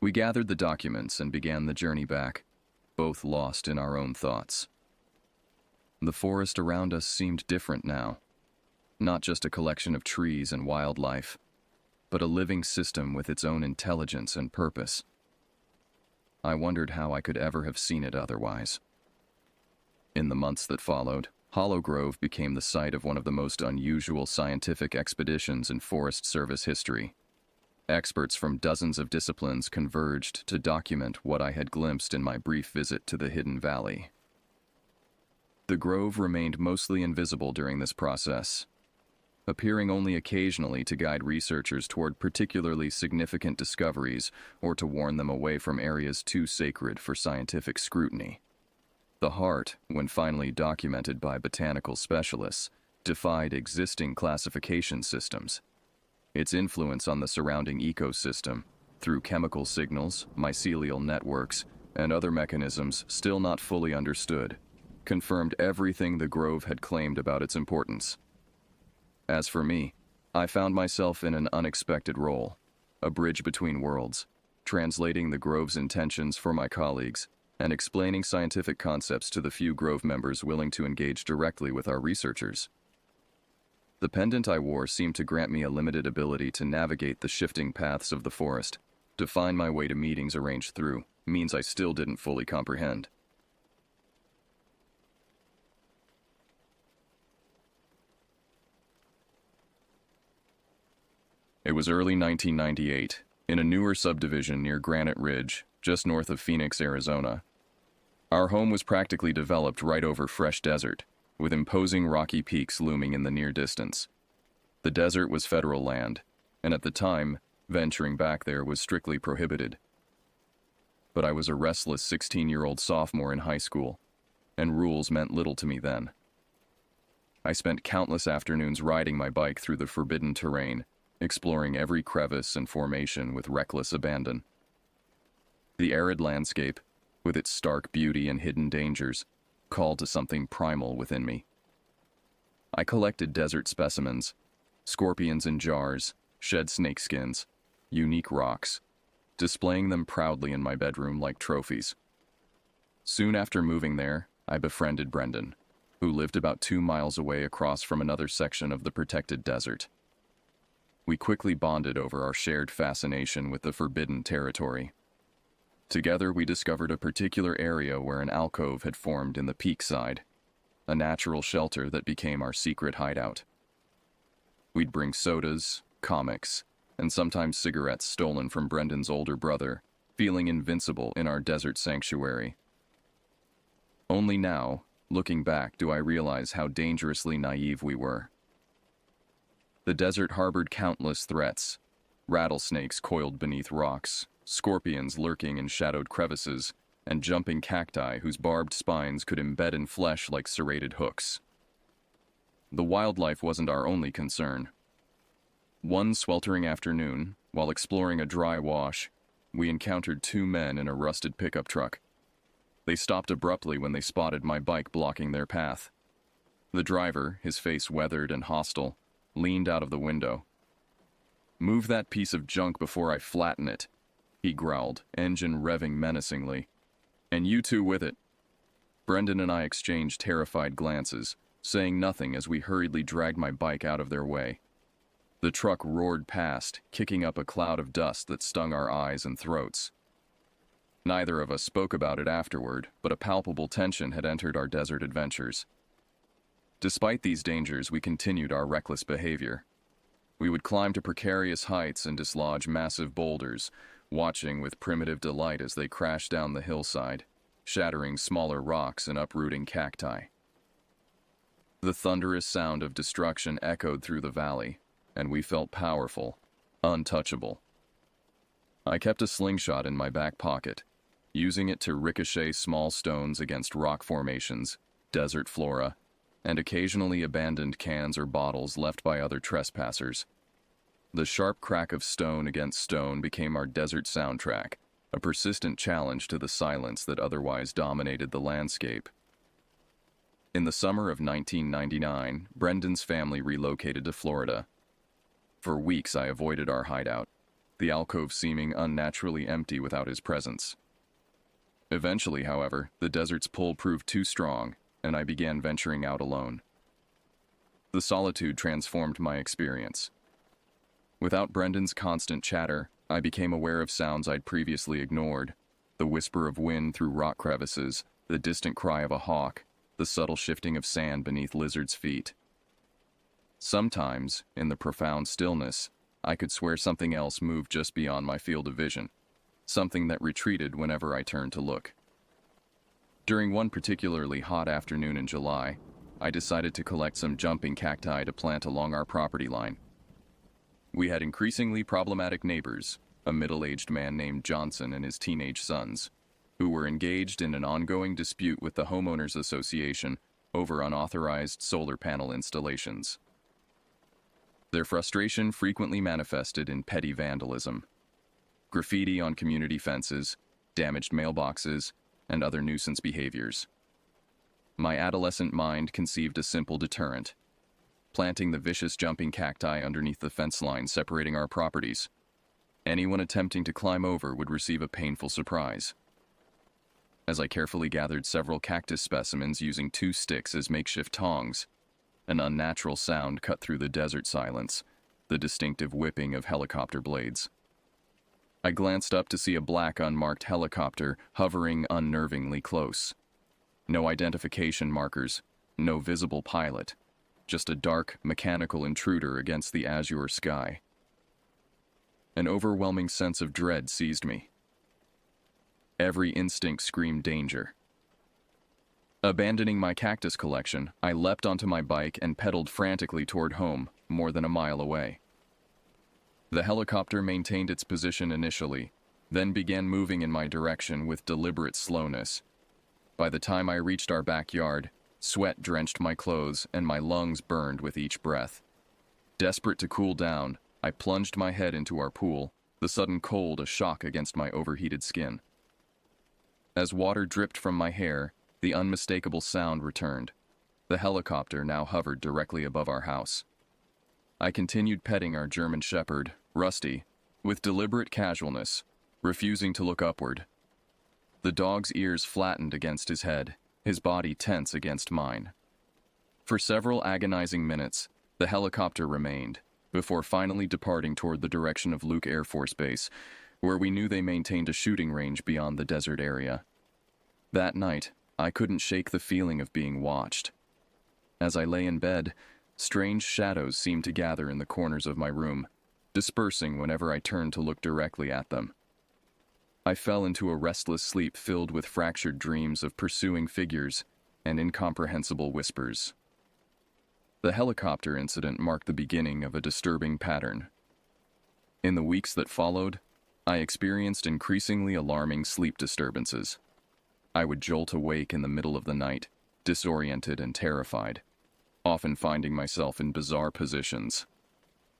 We gathered the documents and began the journey back, both lost in our own thoughts. The forest around us seemed different now, not just a collection of trees and wildlife, but a living system with its own intelligence and purpose. I wondered how I could ever have seen it otherwise. In the months that followed, Hollow Grove became the site of one of the most unusual scientific expeditions in Forest Service history. Experts from dozens of disciplines converged to document what I had glimpsed in my brief visit to the Hidden Valley. The grove remained mostly invisible during this process, appearing only occasionally to guide researchers toward particularly significant discoveries or to warn them away from areas too sacred for scientific scrutiny. The heart, when finally documented by botanical specialists, defied existing classification systems. Its influence on the surrounding ecosystem, through chemical signals, mycelial networks, and other mechanisms still not fully understood, confirmed everything the grove had claimed about its importance. As for me, I found myself in an unexpected role, a bridge between worlds, translating the grove's intentions for my colleagues and explaining scientific concepts to the few grove members willing to engage directly with our researchers. The pendant I wore seemed to grant me a limited ability to navigate the shifting paths of the forest, to find my way to meetings arranged through means I still didn't fully comprehend. It was early 1998, in a newer subdivision near Granite Ridge, just north of Phoenix, Arizona. Our home was practically developed right over fresh desert, with imposing rocky peaks looming in the near distance. The desert was federal land, and at the time, venturing back there was strictly prohibited. But I was a restless 16-year-old sophomore in high school, and rules meant little to me then. I spent countless afternoons riding my bike through the forbidden terrain, exploring every crevice and formation with reckless abandon. The arid landscape, with its stark beauty and hidden dangers, called to something primal within me. I collected desert specimens, scorpions in jars, shed snakeskins, unique rocks, displaying them proudly in my bedroom like trophies. Soon after moving there, I befriended Brendan, who lived about 2 miles away across from another section of the protected desert. We quickly bonded over our shared fascination with the forbidden territory. Together, we discovered a particular area where an alcove had formed in the peak side, a natural shelter that became our secret hideout. We'd bring sodas, comics, and sometimes cigarettes stolen from Brendan's older brother, feeling invincible in our desert sanctuary. Only now, looking back, do I realize how dangerously naive we were. The desert harbored countless threats: rattlesnakes coiled beneath rocks, scorpions lurking in shadowed crevices, and jumping cacti whose barbed spines could embed in flesh like serrated hooks. The wildlife wasn't our only concern. One sweltering afternoon, while exploring a dry wash, we encountered 2 men in a rusted pickup truck. They stopped abruptly when they spotted my bike blocking their path. The driver, his face weathered and hostile, leaned out of the window. "Move that piece of junk before I flatten it," he growled, engine revving menacingly. "And you too with it." Brendan and I exchanged terrified glances, saying nothing as we hurriedly dragged my bike out of their way. The truck roared past, kicking up a cloud of dust that stung our eyes and throats. Neither of us spoke about it afterward, but a palpable tension had entered our desert adventures. Despite these dangers, we continued our reckless behavior. We would climb to precarious heights and dislodge massive boulders, watching with primitive delight as they crashed down the hillside, shattering smaller rocks and uprooting cacti. The thunderous sound of destruction echoed through the valley, and we felt powerful, untouchable. I kept a slingshot in my back pocket, using it to ricochet small stones against rock formations, desert flora, and occasionally abandoned cans or bottles left by other trespassers. The sharp crack of stone against stone became our desert soundtrack, a persistent challenge to the silence that otherwise dominated the landscape. In the summer of 1999, Brendan's family relocated to Florida. For weeks I avoided our hideout, the alcove seeming unnaturally empty without his presence. Eventually, however, the desert's pull proved too strong, and I began venturing out alone. The solitude transformed my experience. Without Brendan's constant chatter, I became aware of sounds I'd previously ignored: the whisper of wind through rock crevices, the distant cry of a hawk, the subtle shifting of sand beneath lizards' feet. Sometimes, in the profound stillness, I could swear something else moved just beyond my field of vision, something that retreated whenever I turned to look. During one particularly hot afternoon in July, I decided to collect some jumping cacti to plant along our property line. We had increasingly problematic neighbors, a middle-aged man named Johnson and his teenage sons, who were engaged in an ongoing dispute with the Homeowners Association over unauthorized solar panel installations. Their frustration frequently manifested in petty vandalism: graffiti on community fences, damaged mailboxes, and other nuisance behaviors. My adolescent mind conceived a simple deterrent: planting the vicious jumping cacti underneath the fence line separating our properties. Anyone attempting to climb over would receive a painful surprise. As I carefully gathered several cactus specimens using 2 sticks as makeshift tongs, an unnatural sound cut through the desert silence, the distinctive whipping of helicopter blades. I glanced up to see a black unmarked helicopter hovering unnervingly close. No identification markers, no visible pilot, just a dark, mechanical intruder against the azure sky. An overwhelming sense of dread seized me. Every instinct screamed danger. Abandoning my cactus collection, I leapt onto my bike and pedaled frantically toward home, more than a mile away. The helicopter maintained its position initially, then began moving in my direction with deliberate slowness. By the time I reached our backyard, sweat drenched my clothes and my lungs burned with each breath. Desperate to cool down, I plunged my head into our pool, the sudden cold a shock against my overheated skin. As water dripped from my hair, the unmistakable sound returned. The helicopter now hovered directly above our house. I continued petting our German shepherd, Rusty, with deliberate casualness, refusing to look upward. the dog's ears flattened against his head, his body tense against mine. For several agonizing minutes, the helicopter remained, before finally departing toward the direction of Luke Air Force Base, where we knew they maintained a shooting range beyond the desert area. That night, I couldn't shake the feeling of being watched. As I lay in bed, strange shadows seemed to gather in the corners of my room, dispersing whenever I turned to look directly at them. I fell into a restless sleep filled with fractured dreams of pursuing figures and incomprehensible whispers. The helicopter incident marked the beginning of a disturbing pattern. In the weeks that followed, I experienced increasingly alarming sleep disturbances. I would jolt awake in the middle of the night, disoriented and terrified, often finding myself in bizarre positions,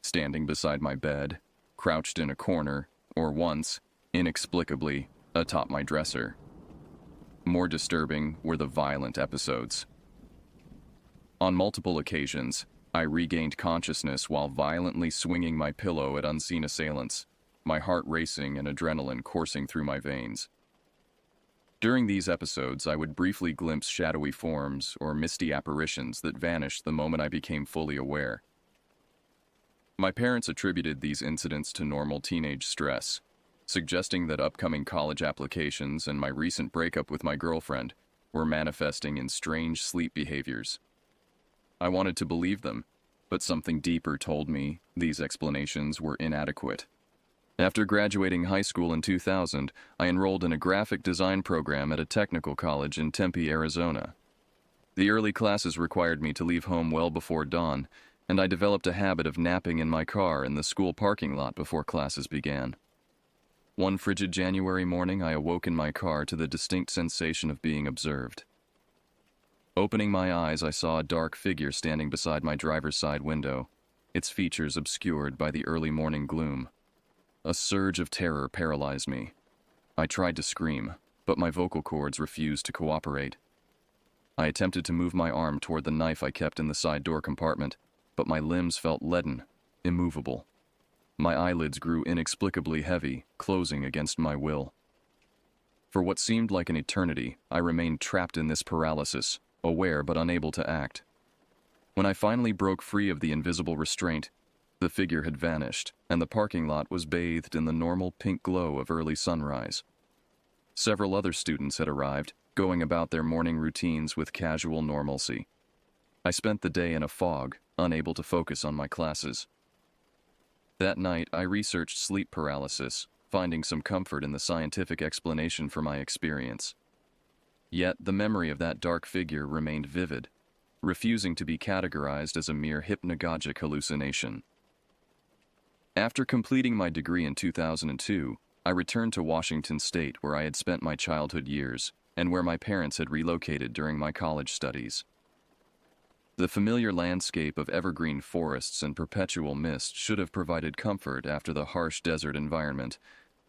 standing beside my bed, crouched in a corner, or once, inexplicably, atop my dresser. More disturbing were the violent episodes. On multiple occasions, I regained consciousness while violently swinging my pillow at unseen assailants, my heart racing and adrenaline coursing through my veins. During these episodes, I would briefly glimpse shadowy forms or misty apparitions that vanished the moment I became fully aware. My parents attributed these incidents to normal teenage stress, suggesting that upcoming college applications and my recent breakup with my girlfriend were manifesting in strange sleep behaviors. I wanted to believe them, but something deeper told me these explanations were inadequate. After graduating high school in 2000, I enrolled in a graphic design program at a technical college in Tempe, Arizona. The early classes required me to leave home well before dawn, and I developed a habit of napping in my car in the school parking lot before classes began. One frigid January morning, I awoke in my car to the distinct sensation of being observed. Opening my eyes, I saw a dark figure standing beside my driver's side window, its features obscured by the early morning gloom. A surge of terror paralyzed me. I tried to scream, but my vocal cords refused to cooperate. I attempted to move my arm toward the knife I kept in the side door compartment, but my limbs felt leaden, immovable. My eyelids grew inexplicably heavy, closing against my will. For what seemed like an eternity, I remained trapped in this paralysis, aware but unable to act. When I finally broke free of the invisible restraint, the figure had vanished, and the parking lot was bathed in the normal pink glow of early sunrise. Several other students had arrived, going about their morning routines with casual normalcy. I spent the day in a fog, unable to focus on my classes. That night, I researched sleep paralysis, finding some comfort in the scientific explanation for my experience. Yet, the memory of that dark figure remained vivid, refusing to be categorized as a mere hypnagogic hallucination. After completing my degree in 2002, I returned to Washington State, where I had spent my childhood years, and where my parents had relocated during my college studies. The familiar landscape of evergreen forests and perpetual mist should have provided comfort after the harsh desert environment,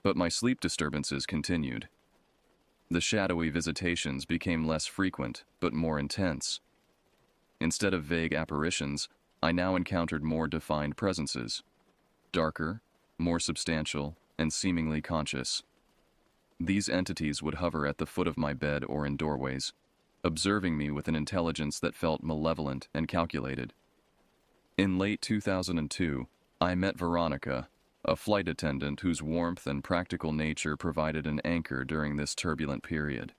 but my sleep disturbances continued. The shadowy visitations became less frequent, but more intense. Instead of vague apparitions, I now encountered more defined presences. Darker, more substantial, and seemingly conscious. These entities would hover at the foot of my bed or in doorways, observing me with an intelligence that felt malevolent and calculated. In late 2002, I met Veronica, a flight attendant whose warmth and practical nature provided an anchor during this turbulent period.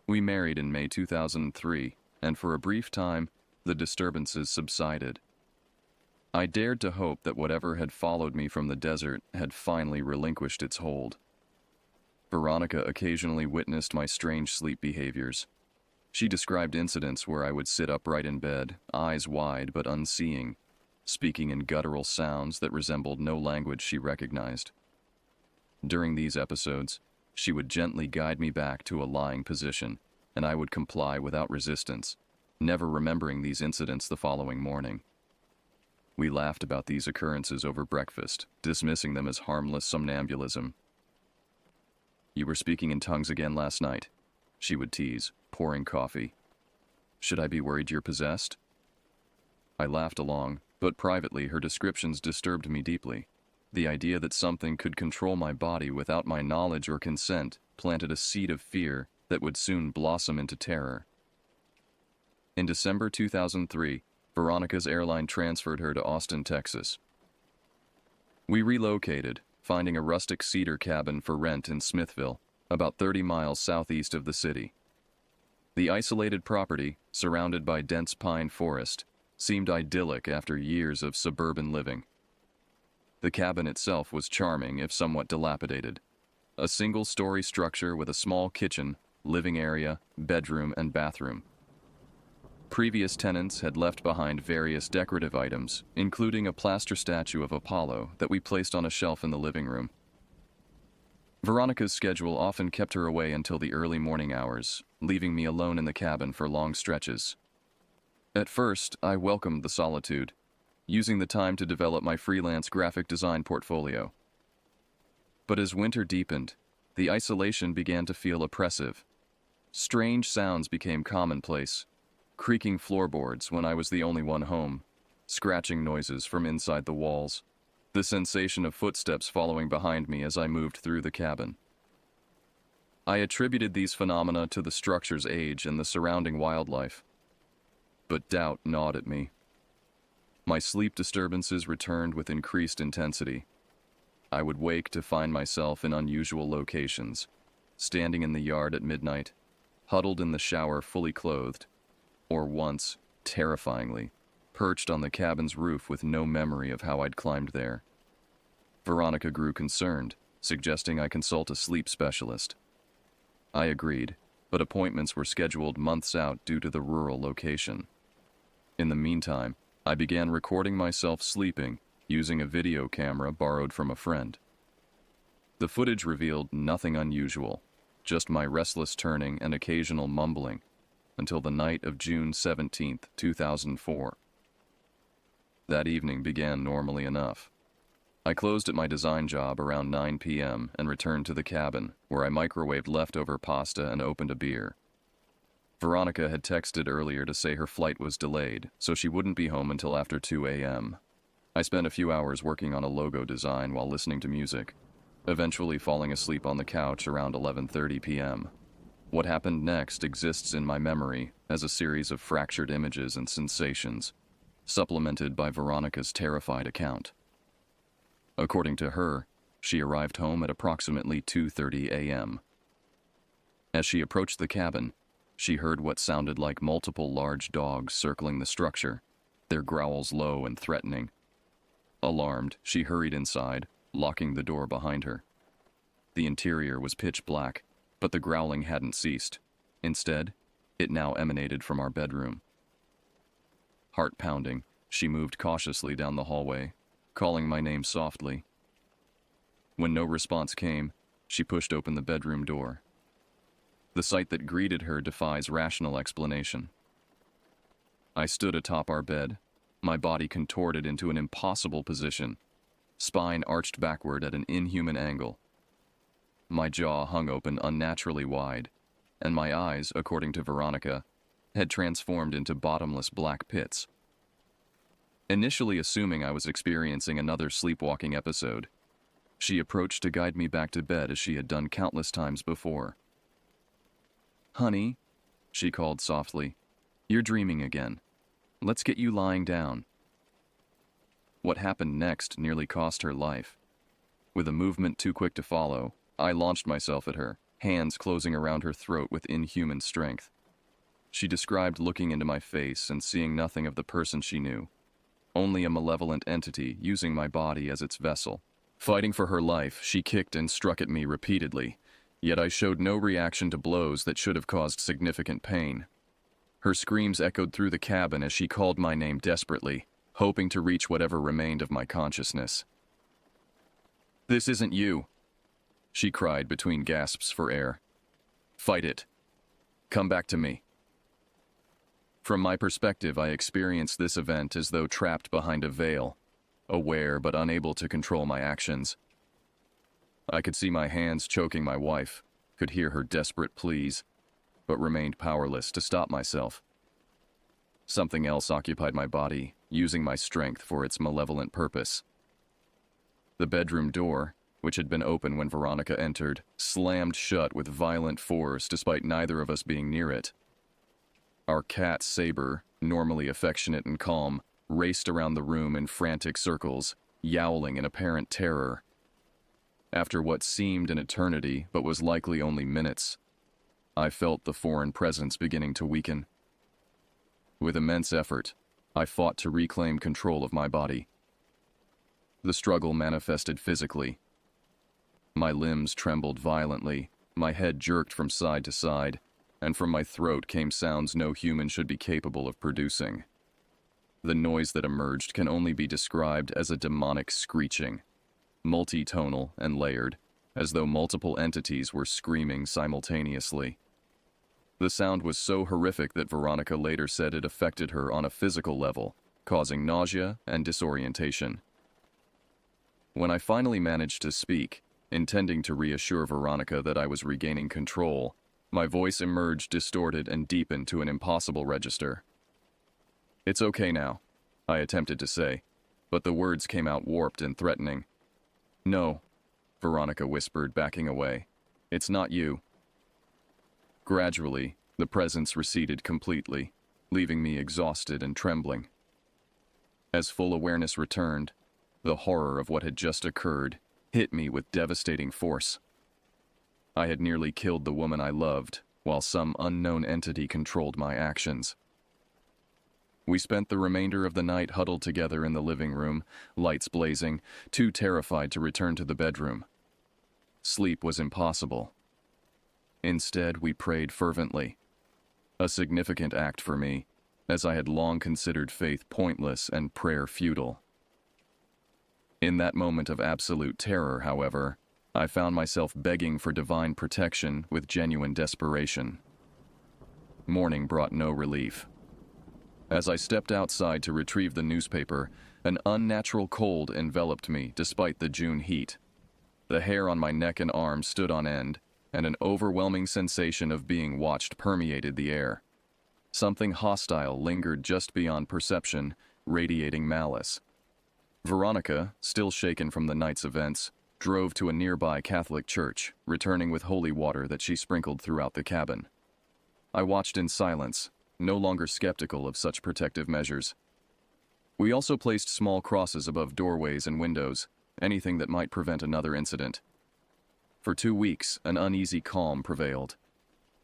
We married in May 2003, and for a brief time, the disturbances subsided. I dared to hope that whatever had followed me from the desert had finally relinquished its hold. Veronica occasionally witnessed my strange sleep behaviors. She described incidents where I would sit upright in bed, eyes wide but unseeing, speaking in guttural sounds that resembled no language she recognized. During these episodes, she would gently guide me back to a lying position, and I would comply without resistance, never remembering these incidents the following morning. We laughed about these occurrences over breakfast, dismissing them as harmless somnambulism. "You were speaking in tongues again last night," she would tease, pouring coffee. "Should I be worried you're possessed?" I laughed along, but privately her descriptions disturbed me deeply. The idea that something could control my body without my knowledge or consent planted a seed of fear that would soon blossom into terror. In December 2003, Veronica's airline transferred her to Austin, Texas. We relocated, finding a rustic cedar cabin for rent in Smithville, about 30 miles southeast of the city. The isolated property, surrounded by dense pine forest, seemed idyllic after years of suburban living. The cabin itself was charming if somewhat dilapidated. A single-story structure with a small kitchen, living area, bedroom, and bathroom. Previous tenants had left behind various decorative items, including a plaster statue of Apollo that we placed on a shelf in the living room. Veronica's schedule often kept her away until the early morning hours, leaving me alone in the cabin for long stretches. At first, I welcomed the solitude, using the time to develop my freelance graphic design portfolio. But as winter deepened, the isolation began to feel oppressive. Strange sounds became commonplace, creaking floorboards when I was the only one home, scratching noises from inside the walls, the sensation of footsteps following behind me as I moved through the cabin. I attributed these phenomena to the structure's age and the surrounding wildlife. But doubt gnawed at me. My sleep disturbances returned with increased intensity. I would wake to find myself in unusual locations, standing in the yard at midnight, huddled in the shower fully clothed, or once, terrifyingly, perched on the cabin's roof with no memory of how I'd climbed there. Veronica grew concerned, suggesting I consult a sleep specialist. I agreed, but appointments were scheduled months out due to the rural location. In the meantime, I began recording myself sleeping, using a video camera borrowed from a friend. The footage revealed nothing unusual, just my restless turning and occasional mumbling, until the night of June 17, 2004. That evening began normally enough. I closed at my design job around 9 p.m. and returned to the cabin, where I microwaved leftover pasta and opened a beer. Veronica had texted earlier to say her flight was delayed, so she wouldn't be home until after 2 a.m. I spent a few hours working on a logo design while listening to music, eventually falling asleep on the couch around 11:30 p.m. What happened next exists in my memory as a series of fractured images and sensations, supplemented by Veronica's terrified account. According to her, she arrived home at approximately 2:30 a.m. As she approached the cabin, she heard what sounded like multiple large dogs circling the structure, their growls low and threatening. Alarmed, she hurried inside, locking the door behind her. The interior was pitch black, but the growling hadn't ceased. Instead, it now emanated from our bedroom. Heart pounding, she moved cautiously down the hallway, calling my name softly. When no response came, she pushed open the bedroom door. The sight that greeted her defies rational explanation. I stood atop our bed, my body contorted into an impossible position, spine arched backward at an inhuman angle. My jaw hung open unnaturally wide, and my eyes, according to Veronica, had transformed into bottomless black pits. Initially assuming I was experiencing another sleepwalking episode, she approached to guide me back to bed as she had done countless times before. "Honey," she called softly, "you're dreaming again. Let's get you lying down." What happened next nearly cost her life. With a movement too quick to follow, I launched myself at her, hands closing around her throat with inhuman strength. She described looking into my face and seeing nothing of the person she knew, only a malevolent entity using my body as its vessel. Fighting for her life, she kicked and struck at me repeatedly, yet I showed no reaction to blows that should have caused significant pain. Her screams echoed through the cabin as she called my name desperately, hoping to reach whatever remained of my consciousness. "This isn't you," she cried between gasps for air. "Fight it. Come back to me." From my perspective, I experienced this event as though trapped behind a veil, aware but unable to control my actions. I could see my hands choking my wife, could hear her desperate pleas, but remained powerless to stop myself. Something else occupied my body, using my strength for its malevolent purpose. The bedroom door, which had been open when Veronica entered, slammed shut with violent force despite neither of us being near it. Our cat, Saber, normally affectionate and calm, raced around the room in frantic circles, yowling in apparent terror. After what seemed an eternity but was likely only minutes, I felt the foreign presence beginning to weaken. With immense effort, I fought to reclaim control of my body. The struggle manifested physically. My limbs trembled violently, my head jerked from side to side, and from my throat came sounds no human should be capable of producing. The noise that emerged can only be described as a demonic screeching, multi-tonal and layered, as though multiple entities were screaming simultaneously. The sound was so horrific that Veronica later said it affected her on a physical level, causing nausea and disorientation. When I finally managed to speak, intending to reassure Veronica that I was regaining control, my voice emerged distorted and deepened to an impossible register. "It's okay now," I attempted to say, but the words came out warped and threatening. "No," Veronica whispered, backing away. "It's not you." Gradually, the presence receded completely, leaving me exhausted and trembling. As full awareness returned, the horror of what had just occurred hit me with devastating force. I had nearly killed the woman I loved, while some unknown entity controlled my actions. We spent the remainder of the night huddled together in the living room, lights blazing, too terrified to return to the bedroom. Sleep was impossible. Instead, we prayed fervently, a significant act for me, as I had long considered faith pointless and prayer futile. In that moment of absolute terror, however, I found myself begging for divine protection with genuine desperation. Morning brought no relief. As I stepped outside to retrieve the newspaper, an unnatural cold enveloped me despite the June heat. The hair on my neck and arms stood on end, and an overwhelming sensation of being watched permeated the air. Something hostile lingered just beyond perception, radiating malice. Veronica, still shaken from the night's events, drove to a nearby Catholic church, returning with holy water that she sprinkled throughout the cabin. I watched in silence, no longer skeptical of such protective measures. We also placed small crosses above doorways and windows, anything that might prevent another incident. For 2 weeks, an uneasy calm prevailed.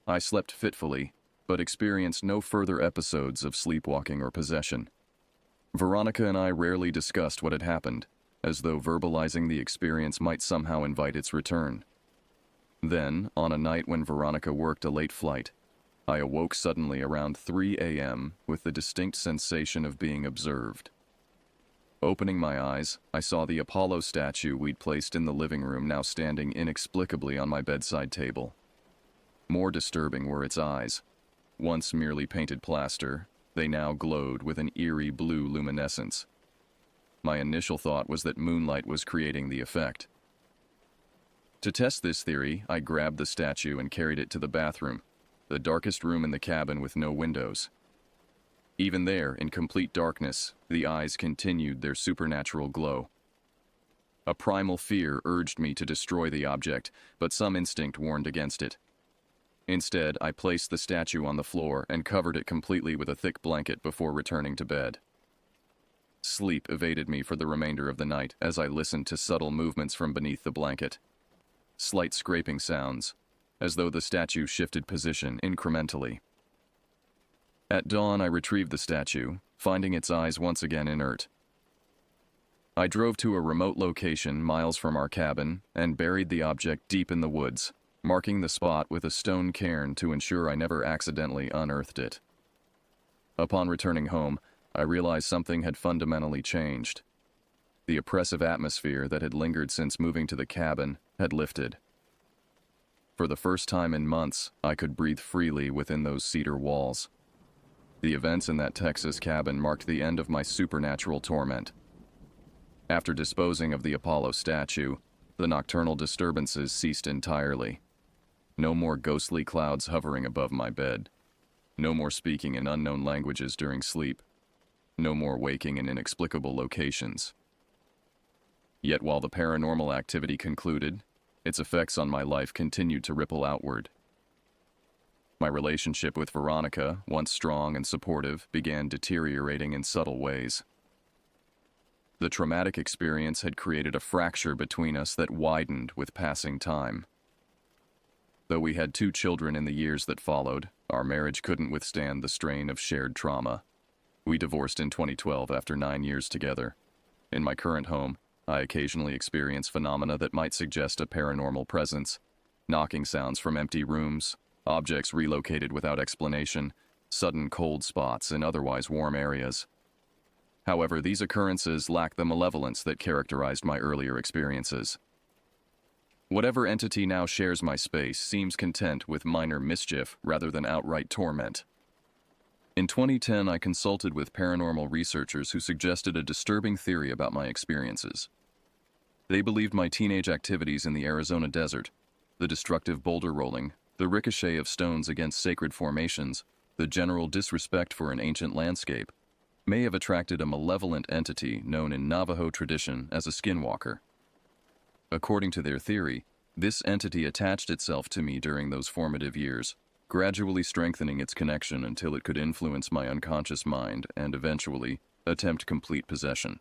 I slept fitfully, but experienced no further episodes of sleepwalking or possession. Veronica and I rarely discussed what had happened, as though verbalizing the experience might somehow invite its return. Then, on a night when Veronica worked a late flight, I awoke suddenly around 3 a.m. with the distinct sensation of being observed. Opening my eyes, I saw the Apollo statue we'd placed in the living room now standing inexplicably on my bedside table. More disturbing were its eyes. Once merely painted plaster, they now glowed with an eerie blue luminescence. My initial thought was that moonlight was creating the effect. To test this theory, I grabbed the statue and carried it to the bathroom, the darkest room in the cabin with no windows. Even there, in complete darkness, the eyes continued their supernatural glow. A primal fear urged me to destroy the object, but some instinct warned against it. Instead, I placed the statue on the floor and covered it completely with a thick blanket before returning to bed. Sleep evaded me for the remainder of the night as I listened to subtle movements from beneath the blanket. Slight scraping sounds, as though the statue shifted position incrementally. At dawn, I retrieved the statue, finding its eyes once again inert. I drove to a remote location miles from our cabin and buried the object deep in the woods, marking the spot with a stone cairn to ensure I never accidentally unearthed it. Upon returning home, I realized something had fundamentally changed. The oppressive atmosphere that had lingered since moving to the cabin had lifted. For the first time in months, I could breathe freely within those cedar walls. The events in that Texas cabin marked the end of my supernatural torment. After disposing of the Apollo statue, the nocturnal disturbances ceased entirely. No more ghostly clouds hovering above my bed. No more speaking in unknown languages during sleep. No more waking in inexplicable locations. Yet while the paranormal activity concluded, its effects on my life continued to ripple outward. My relationship with Veronica, once strong and supportive, began deteriorating in subtle ways. The traumatic experience had created a fracture between us that widened with passing time. Though we had 2 children in the years that followed, our marriage couldn't withstand the strain of shared trauma. We divorced in 2012 after 9 years together. In my current home, I occasionally experience phenomena that might suggest a paranormal presence. Knocking sounds from empty rooms, objects relocated without explanation, sudden cold spots in otherwise warm areas. However, these occurrences lack the malevolence that characterized my earlier experiences. Whatever entity now shares my space seems content with minor mischief rather than outright torment. In 2010, I consulted with paranormal researchers who suggested a disturbing theory about my experiences. They believed my teenage activities in the Arizona desert, the destructive boulder rolling, the ricochet of stones against sacred formations, the general disrespect for an ancient landscape, may have attracted a malevolent entity known in Navajo tradition as a skinwalker. According to their theory, this entity attached itself to me during those formative years, gradually strengthening its connection until it could influence my unconscious mind and eventually attempt complete possession.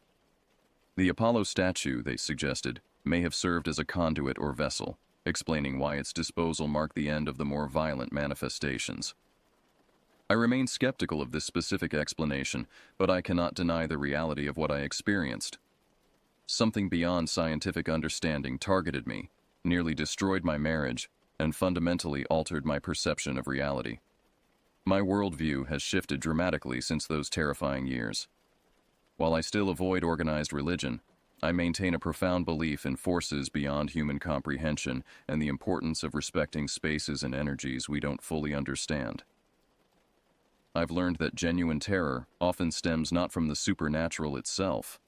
The Apollo statue, they suggested, may have served as a conduit or vessel, explaining why its disposal marked the end of the more violent manifestations. I remain skeptical of this specific explanation, but I cannot deny the reality of what I experienced. Something beyond scientific understanding targeted me, nearly destroyed my marriage, and fundamentally altered my perception of reality. My worldview has shifted dramatically since those terrifying years. While I still avoid organized religion, I maintain a profound belief in forces beyond human comprehension and the importance of respecting spaces and energies we don't fully understand. I've learned that genuine terror often stems not from the supernatural itself,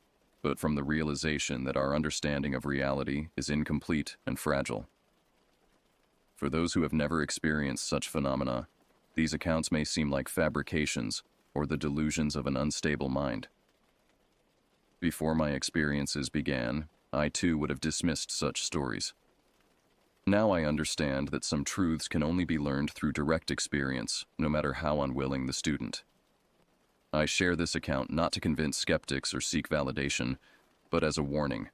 but from the realization that our understanding of reality is incomplete and fragile. For those who have never experienced such phenomena, these accounts may seem like fabrications or the delusions of an unstable mind. Before my experiences began, I too would have dismissed such stories. Now I understand that some truths can only be learned through direct experience, no matter how unwilling the student. I share this account not to convince skeptics or seek validation, but as a warning.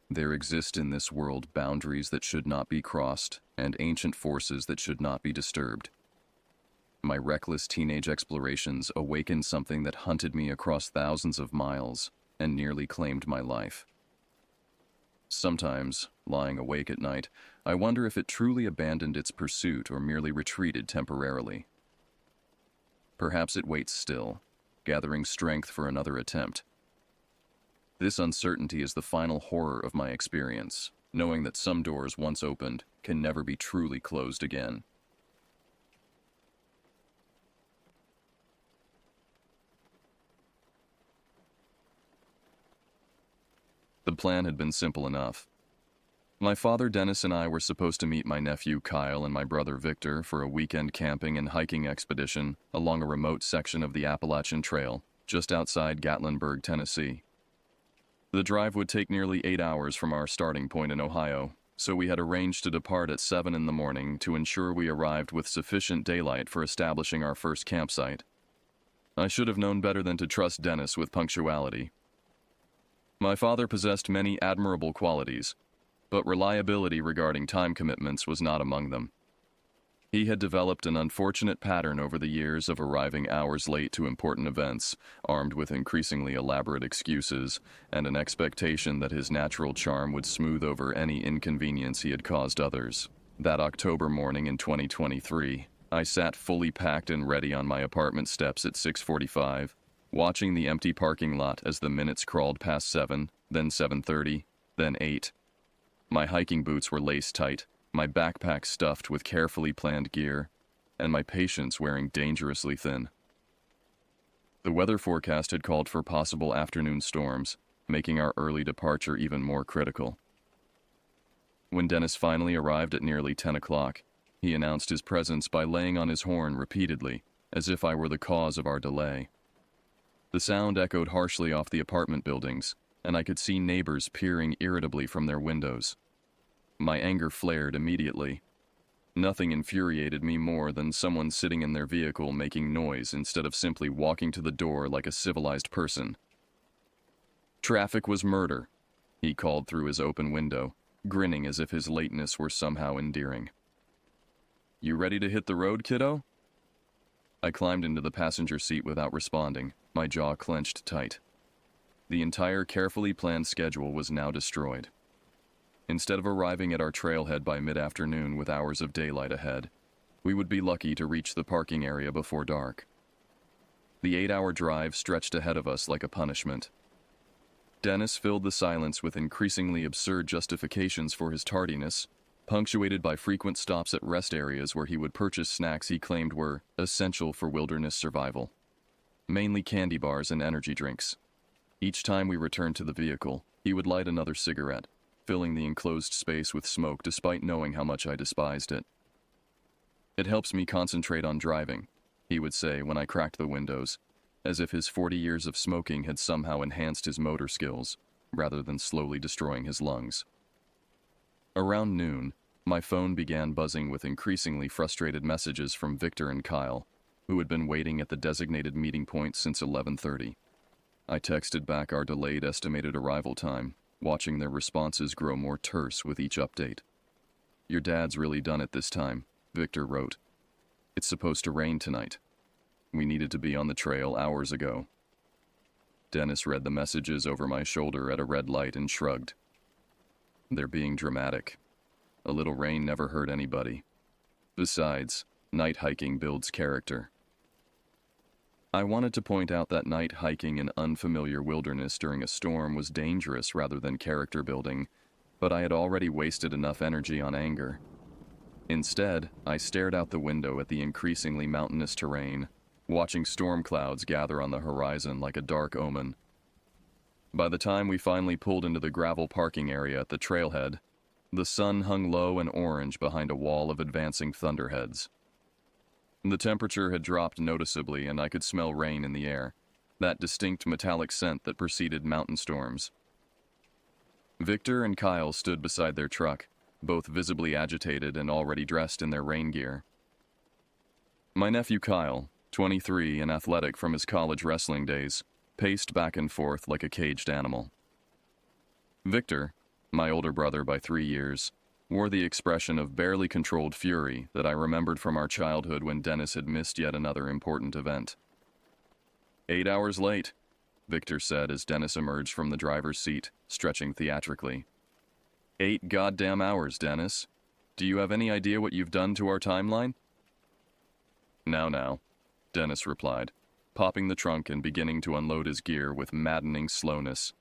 There exist in this world boundaries that should not be crossed and ancient forces that should not be disturbed. My reckless teenage explorations awakened something that hunted me across thousands of miles and nearly claimed my life. Sometimes, lying awake at night, I wonder if it truly abandoned its pursuit or merely retreated temporarily. Perhaps it waits still, gathering strength for another attempt. This uncertainty is the final horror of my experience, knowing that some doors once opened can never be truly closed again. The plan had been simple enough. My father Dennis and I were supposed to meet my nephew Kyle and my brother Victor for a weekend camping and hiking expedition along a remote section of the Appalachian Trail, just outside Gatlinburg, Tennessee. The drive would take nearly 8 hours from our starting point in Ohio, so we had arranged to depart at 7 in the morning to ensure we arrived with sufficient daylight for establishing our first campsite. I should have known better than to trust Dennis with punctuality. My father possessed many admirable qualities, but reliability regarding time commitments was not among them. He had developed an unfortunate pattern over the years of arriving hours late to important events, armed with increasingly elaborate excuses and an expectation that his natural charm would smooth over any inconvenience he had caused others. That October morning in 2023, I sat fully packed and ready on my apartment steps at 6:45, watching the empty parking lot as the minutes crawled past 7, then 7:30, then 8. My hiking boots were lace tight, my backpack stuffed with carefully planned gear, and my patience wearing dangerously thin. The weather forecast had called for possible afternoon storms, making our early departure even more critical. When Dennis finally arrived at nearly 10 o'clock, he announced his presence by laying on his horn repeatedly, as if I were the cause of our delay. The sound echoed harshly off the apartment buildings, and I could see neighbors peering irritably from their windows. My anger flared immediately. Nothing infuriated me more than someone sitting in their vehicle making noise instead of simply walking to the door like a civilized person. "Traffic was murder," he called through his open window, grinning as if his lateness were somehow endearing. "You ready to hit the road, kiddo?" I climbed into the passenger seat without responding, my jaw clenched tight. The entire carefully planned schedule was now destroyed. Instead of arriving at our trailhead by mid-afternoon with hours of daylight ahead, we would be lucky to reach the parking area before dark. The 8-hour drive stretched ahead of us like a punishment. Dennis filled the silence with increasingly absurd justifications for his tardiness, punctuated by frequent stops at rest areas where he would purchase snacks he claimed were essential for wilderness survival. Mainly candy bars and energy drinks. Each time we returned to the vehicle, he would light another cigarette, filling the enclosed space with smoke despite knowing how much I despised it. "It helps me concentrate on driving," he would say when I cracked the windows, as if his 40 years of smoking had somehow enhanced his motor skills, rather than slowly destroying his lungs. Around noon, my phone began buzzing with increasingly frustrated messages from Victor and Kyle, who had been waiting at the designated meeting point since 11:30. I texted back our delayed estimated arrival time, watching their responses grow more terse with each update. "Your dad's really done it this time," Victor wrote. "It's supposed to rain tonight. We needed to be on the trail hours ago." Dennis read the messages over my shoulder at a red light and shrugged. "They're being dramatic. A little rain never hurt anybody. Besides, night hiking builds character." I wanted to point out that night hiking in unfamiliar wilderness during a storm was dangerous rather than character building, but I had already wasted enough energy on anger. Instead, I stared out the window at the increasingly mountainous terrain, watching storm clouds gather on the horizon like a dark omen. By the time we finally pulled into the gravel parking area at the trailhead, the sun hung low and orange behind a wall of advancing thunderheads. The temperature had dropped noticeably and I could smell rain in the air, that distinct metallic scent that preceded mountain storms. Victor and Kyle stood beside their truck, both visibly agitated and already dressed in their rain gear. My nephew Kyle, 23 and athletic from his college wrestling days, paced back and forth like a caged animal. Victor, my older brother by 3 years, wore the expression of barely controlled fury that I remembered from our childhood when Dennis had missed yet another important event. 8 hours late," Victor said as Dennis emerged from the driver's seat, stretching theatrically. 8 goddamn hours, Dennis. Do you have any idea what you've done to our timeline?" Now, Dennis replied, popping the trunk and beginning to unload his gear with maddening slowness.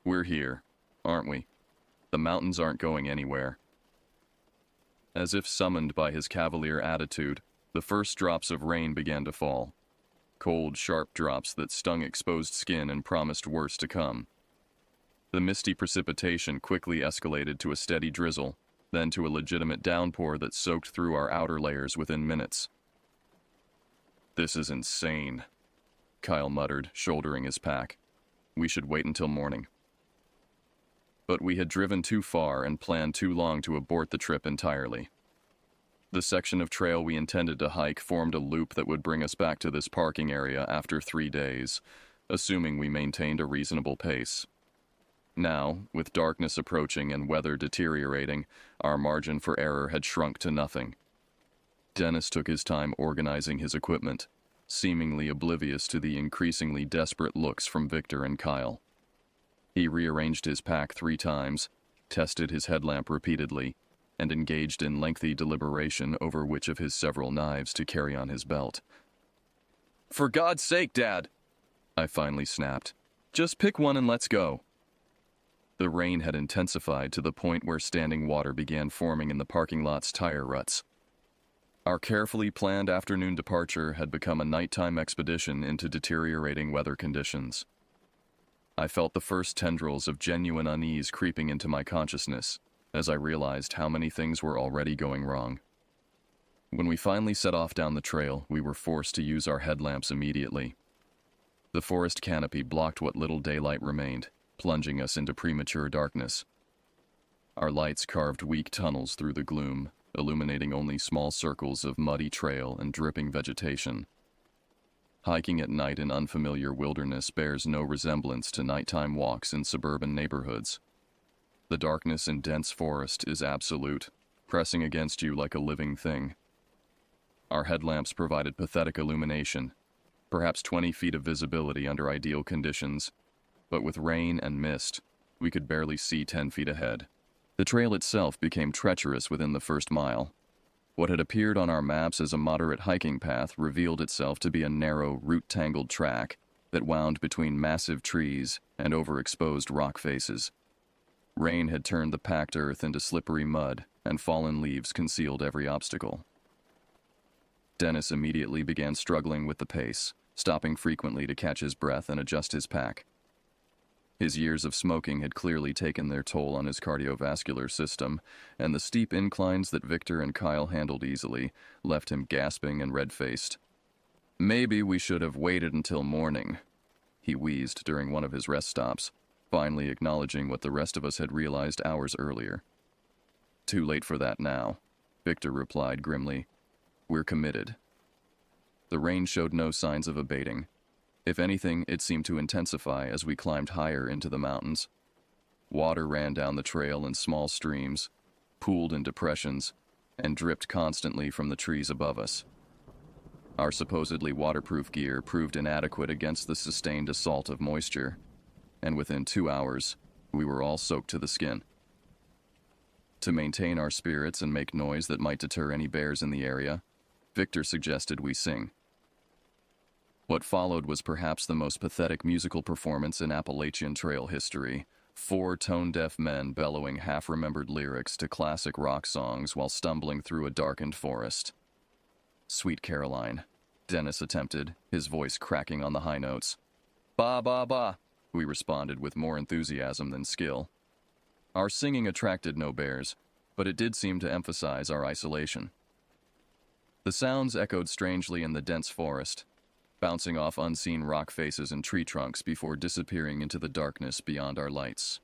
"We're here, aren't we? The mountains aren't going anywhere." As if summoned by his cavalier attitude, the first drops of rain began to fall. Cold, sharp drops that stung exposed skin and promised worse to come. The misty precipitation quickly escalated to a steady drizzle, then to a legitimate downpour that soaked through our outer layers within minutes. "This is insane," Kyle muttered, shouldering his pack. "We should wait until morning." But we had driven too far and planned too long to abort the trip entirely. The section of trail we intended to hike formed a loop that would bring us back to this parking area after 3 days, assuming we maintained a reasonable pace. Now, with darkness approaching and weather deteriorating, our margin for error had shrunk to nothing. Dennis took his time organizing his equipment, seemingly oblivious to the increasingly desperate looks from Victor and Kyle. He rearranged his pack 3 times, tested his headlamp repeatedly, and engaged in lengthy deliberation over which of his several knives to carry on his belt. "For God's sake, Dad!" I finally snapped. "Just pick one and let's go." The rain had intensified to the point where standing water began forming in the parking lot's tire ruts. Our carefully planned afternoon departure had become a nighttime expedition into deteriorating weather conditions. I felt the first tendrils of genuine unease creeping into my consciousness as I realized how many things were already going wrong. When we finally set off down the trail, we were forced to use our headlamps immediately. The forest canopy blocked what little daylight remained, plunging us into premature darkness. Our lights carved weak tunnels through the gloom, illuminating only small circles of muddy trail and dripping vegetation. Hiking at night in unfamiliar wilderness bears no resemblance to nighttime walks in suburban neighborhoods. The darkness in dense forest is absolute, pressing against you like a living thing. Our headlamps provided pathetic illumination, perhaps 20 feet of visibility under ideal conditions, but with rain and mist, we could barely see 10 feet ahead. The trail itself became treacherous within the first mile. What had appeared on our maps as a moderate hiking path revealed itself to be a narrow, root-tangled track that wound between massive trees and overexposed rock faces. Rain had turned the packed earth into slippery mud, and fallen leaves concealed every obstacle. Dennis immediately began struggling with the pace, stopping frequently to catch his breath and adjust his pack. His years of smoking had clearly taken their toll on his cardiovascular system, and the steep inclines that Victor and Kyle handled easily left him gasping and red-faced. "Maybe we should have waited until morning," he wheezed during one of his rest stops, finally acknowledging what the rest of us had realized hours earlier. "Too late for that now," Victor replied grimly. "We're committed." The rain showed no signs of abating. If anything, it seemed to intensify as we climbed higher into the mountains. Water ran down the trail in small streams, pooled in depressions, and dripped constantly from the trees above us. Our supposedly waterproof gear proved inadequate against the sustained assault of moisture, and within 2 hours, we were all soaked to the skin. To maintain our spirits and make noise that might deter any bears in the area, Victor suggested we sing. What followed was perhaps the most pathetic musical performance in Appalachian Trail history. 4 tone-deaf men bellowing half-remembered lyrics to classic rock songs while stumbling through a darkened forest. "Sweet Caroline," Dennis attempted, his voice cracking on the high notes. "Ba ba ba," we responded with more enthusiasm than skill. Our singing attracted no bears, but it did seem to emphasize our isolation. The sounds echoed strangely in the dense forest, bouncing off unseen rock faces and tree trunks before disappearing into the darkness beyond our lights.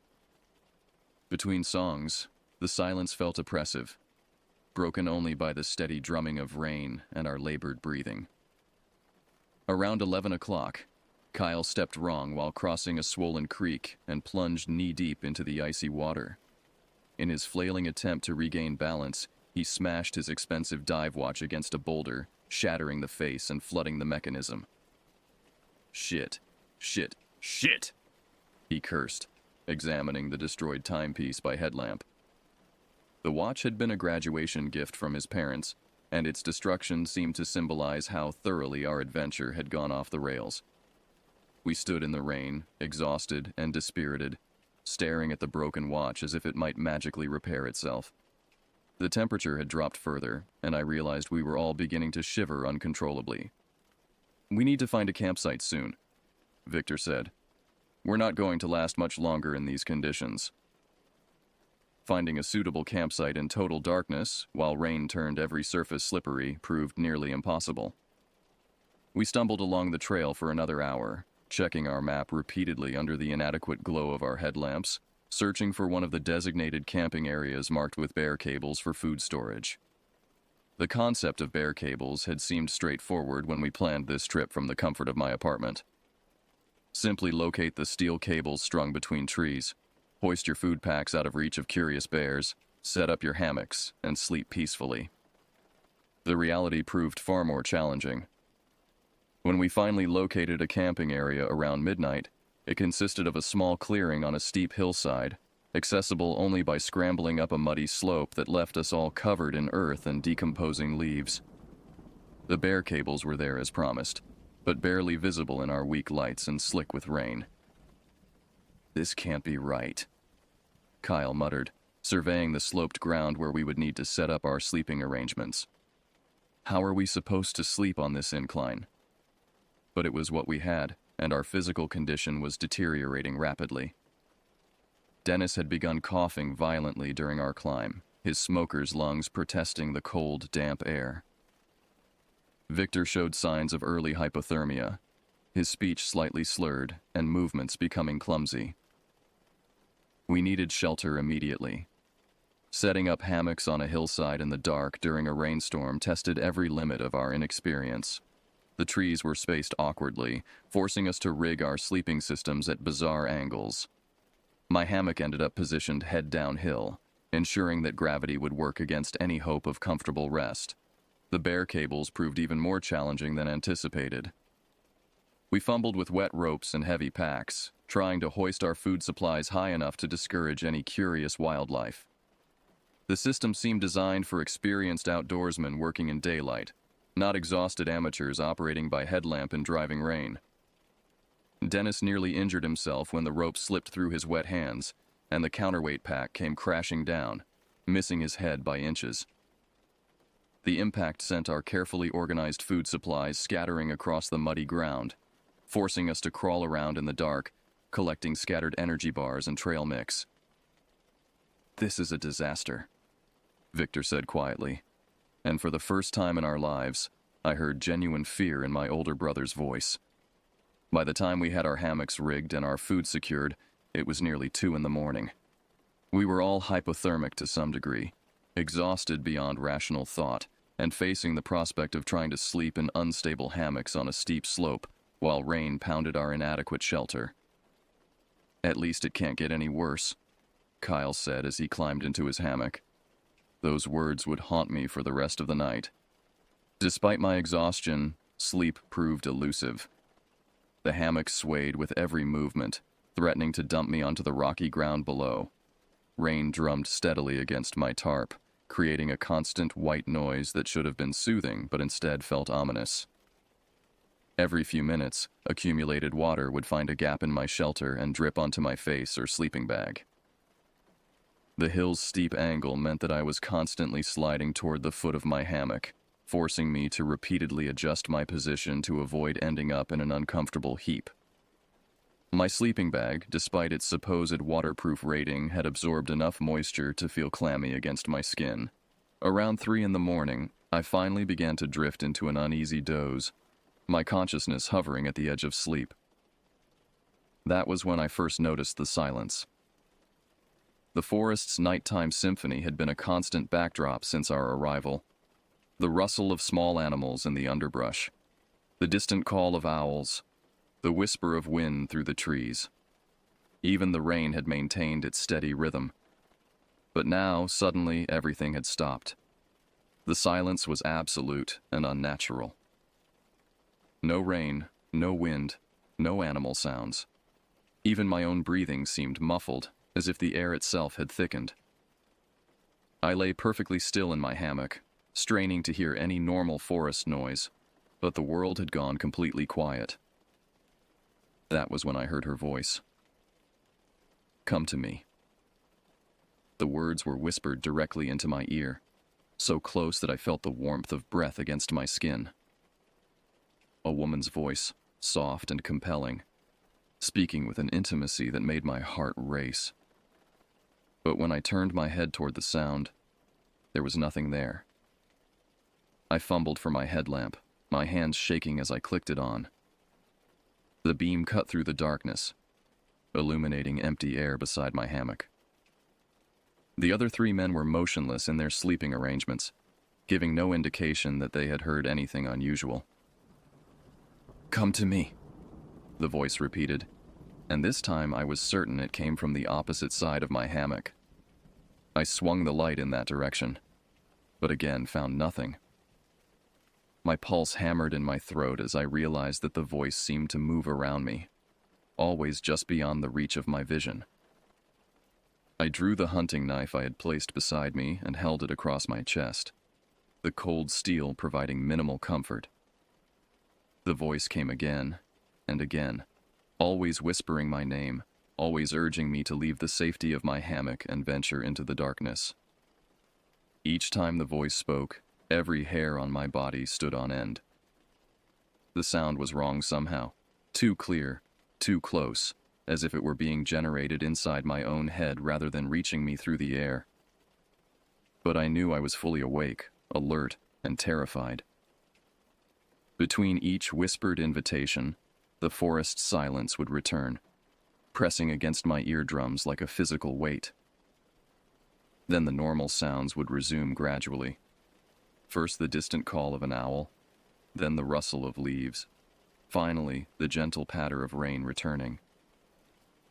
Between songs, the silence felt oppressive, broken only by the steady drumming of rain and our labored breathing. Around 11 o'clock, Kyle stepped wrong while crossing a swollen creek and plunged knee-deep into the icy water. In his flailing attempt to regain balance, he smashed his expensive dive watch against a boulder, shattering the face and flooding the mechanism. "Shit, shit, shit!" he cursed, examining the destroyed timepiece by headlamp. The watch had been a graduation gift from his parents, and its destruction seemed to symbolize how thoroughly our adventure had gone off the rails. We stood in the rain, exhausted and dispirited, staring at the broken watch as if it might magically repair itself. The temperature had dropped further, and I realized we were all beginning to shiver uncontrollably. "We need to find a campsite soon," Victor said. "We're not going to last much longer in these conditions." Finding a suitable campsite in total darkness, while rain turned every surface slippery, proved nearly impossible. We stumbled along the trail for another hour, checking our map repeatedly under the inadequate glow of our headlamps, searching for one of the designated camping areas marked with bear cables for food storage. The concept of bear cables had seemed straightforward when we planned this trip from the comfort of my apartment. Simply locate the steel cables strung between trees, hoist your food packs out of reach of curious bears, set up your hammocks, and sleep peacefully. The reality proved far more challenging. When we finally located a camping area around midnight, it consisted of a small clearing on a steep hillside, accessible only by scrambling up a muddy slope that left us all covered in earth and decomposing leaves. The bear cables were there as promised, but barely visible in our weak lights and slick with rain. "This can't be right," Kyle muttered, surveying the sloped ground where we would need to set up our sleeping arrangements. How are we supposed to sleep on this incline? But it was what we had, and our physical condition was deteriorating rapidly. Dennis had begun coughing violently during our climb, his smoker's lungs protesting the cold, damp air. Victor showed signs of early hypothermia, his speech slightly slurred and movements becoming clumsy. We needed shelter immediately. Setting up hammocks on a hillside in the dark during a rainstorm tested every limit of our inexperience. The trees were spaced awkwardly, forcing us to rig our sleeping systems at bizarre angles. My hammock ended up positioned head downhill, ensuring that gravity would work against any hope of comfortable rest. The bare cables proved even more challenging than anticipated. We fumbled with wet ropes and heavy packs, trying to hoist our food supplies high enough to discourage any curious wildlife. The system seemed designed for experienced outdoorsmen working in daylight, not exhausted amateurs operating by headlamp in driving rain. Dennis nearly injured himself when the rope slipped through his wet hands, and the counterweight pack came crashing down, missing his head by inches. The impact sent our carefully organized food supplies scattering across the muddy ground, forcing us to crawl around in the dark, collecting scattered energy bars and trail mix. "This is a disaster," Victor said quietly, and for the first time in our lives, I heard genuine fear in my older brother's voice. By the time we had our hammocks rigged and our food secured, it was nearly 2 a.m. We were all hypothermic to some degree, exhausted beyond rational thought, and facing the prospect of trying to sleep in unstable hammocks on a steep slope while rain pounded our inadequate shelter. "At least it can't get any worse," Kyle said as he climbed into his hammock. Those words would haunt me for the rest of the night. Despite my exhaustion, sleep proved elusive. The hammock swayed with every movement, threatening to dump me onto the rocky ground below. Rain drummed steadily against my tarp, creating a constant white noise that should have been soothing but instead felt ominous. Every few minutes, accumulated water would find a gap in my shelter and drip onto my face or sleeping bag. The hill's steep angle meant that I was constantly sliding toward the foot of my hammock, forcing me to repeatedly adjust my position to avoid ending up in an uncomfortable heap. My sleeping bag, despite its supposed waterproof rating, had absorbed enough moisture to feel clammy against my skin. Around 3 a.m, I finally began to drift into an uneasy doze, my consciousness hovering at the edge of sleep. That was when I first noticed the silence. The forest's nighttime symphony had been a constant backdrop since our arrival. The rustle of small animals in the underbrush, the distant call of owls, the whisper of wind through the trees. Even the rain had maintained its steady rhythm. But now, suddenly, everything had stopped. The silence was absolute and unnatural. No rain, no wind, no animal sounds. Even my own breathing seemed muffled, as if the air itself had thickened. I lay perfectly still in my hammock, straining to hear any normal forest noise, but the world had gone completely quiet. That was when I heard her voice. "Come to me." The words were whispered directly into my ear, so close that I felt the warmth of breath against my skin. A woman's voice, soft and compelling, speaking with an intimacy that made my heart race. But when I turned my head toward the sound, there was nothing there. I fumbled for my headlamp, my hands shaking as I clicked it on. The beam cut through the darkness, illuminating empty air beside my hammock. The other 3 men were motionless in their sleeping arrangements, giving no indication that they had heard anything unusual. "Come to me," the voice repeated, and this time I was certain it came from the opposite side of my hammock. I swung the light in that direction, but again found nothing. My pulse hammered in my throat as I realized that the voice seemed to move around me, always just beyond the reach of my vision. I drew the hunting knife I had placed beside me and held it across my chest, the cold steel providing minimal comfort. The voice came again and again, always whispering my name, always urging me to leave the safety of my hammock and venture into the darkness. Each time the voice spoke, every hair on my body stood on end. The sound was wrong somehow, too clear, too close, as if it were being generated inside my own head rather than reaching me through the air. But I knew I was fully awake, alert, and terrified. Between each whispered invitation, the forest silence would return, pressing against my eardrums like a physical weight. Then the normal sounds would resume gradually. First the distant call of an owl, then the rustle of leaves, finally the gentle patter of rain returning.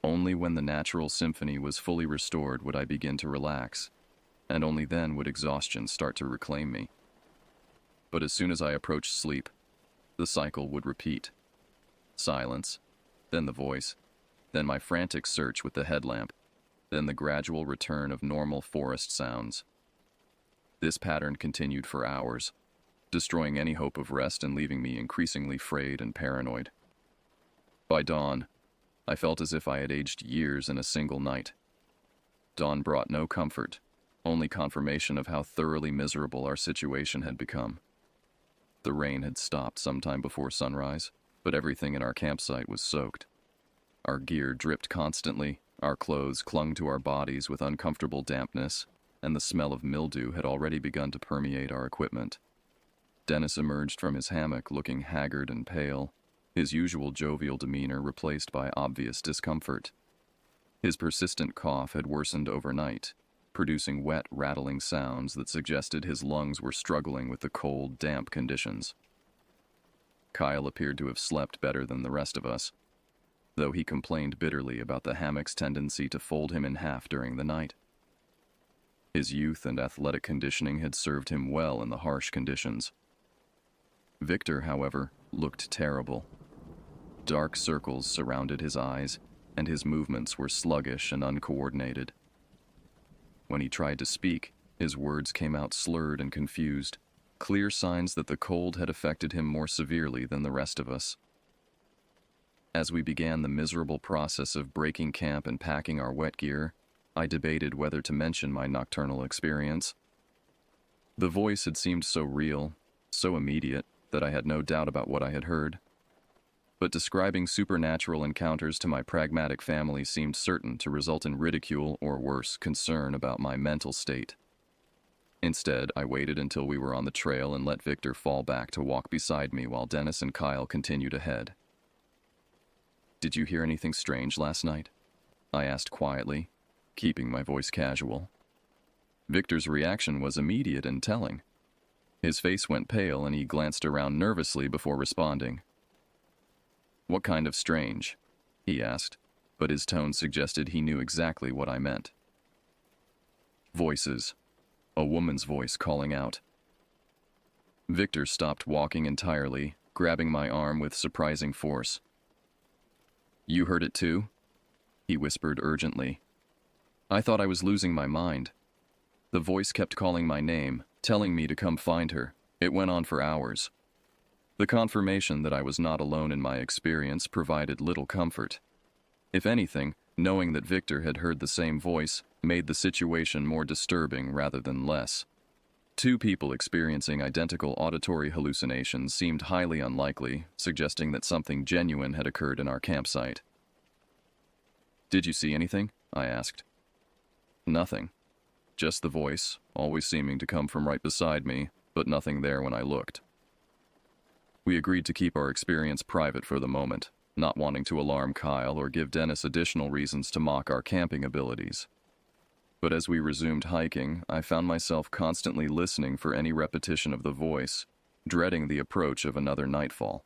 Only when the natural symphony was fully restored would I begin to relax, and only then would exhaustion start to reclaim me. But as soon as I approached sleep, the cycle would repeat. Silence, then the voice, then my frantic search with the headlamp, then the gradual return of normal forest sounds. This pattern continued for hours, destroying any hope of rest and leaving me increasingly frayed and paranoid. By dawn, I felt as if I had aged years in a single night. Dawn brought no comfort, only confirmation of how thoroughly miserable our situation had become. The rain had stopped sometime before sunrise, but everything in our campsite was soaked. Our gear dripped constantly, our clothes clung to our bodies with uncomfortable dampness, and the smell of mildew had already begun to permeate our equipment. Dennis emerged from his hammock looking haggard and pale, his usual jovial demeanor replaced by obvious discomfort. His persistent cough had worsened overnight, producing wet, rattling sounds that suggested his lungs were struggling with the cold, damp conditions. Kyle appeared to have slept better than the rest of us, though he complained bitterly about the hammock's tendency to fold him in half during the night. His youth and athletic conditioning had served him well in the harsh conditions. Victor, however, looked terrible. Dark circles surrounded his eyes, and his movements were sluggish and uncoordinated. When he tried to speak, his words came out slurred and confused, clear signs that the cold had affected him more severely than the rest of us. As we began the miserable process of breaking camp and packing our wet gear, I debated whether to mention my nocturnal experience. The voice had seemed so real, so immediate, that I had no doubt about what I had heard. But describing supernatural encounters to my pragmatic family seemed certain to result in ridicule or worse, concern about my mental state. Instead, I waited until we were on the trail and let Victor fall back to walk beside me while Dennis and Kyle continued ahead. "Did you hear anything strange last night?" I asked quietly, keeping my voice casual. Victor's reaction was immediate and telling. His face went pale and he glanced around nervously before responding. "What kind of strange?" he asked, but his tone suggested he knew exactly what I meant. "Voices. A woman's voice calling out." Victor stopped walking entirely, grabbing my arm with surprising force. "You heard it too?" he whispered urgently. I thought I was losing my mind. The voice kept calling my name, telling me to come find her. It went on for hours. The confirmation that I was not alone in my experience provided little comfort. If anything, knowing that Victor had heard the same voice made the situation more disturbing rather than less. Two people experiencing identical auditory hallucinations seemed highly unlikely, suggesting that something genuine had occurred in our campsite. "Did you see anything?" I asked. "Nothing. Just the voice, always seeming to come from right beside me, but nothing there when I looked." We agreed to keep our experience private for the moment, not wanting to alarm Kyle or give Dennis additional reasons to mock our camping abilities. But as we resumed hiking, I found myself constantly listening for any repetition of the voice, dreading the approach of another nightfall.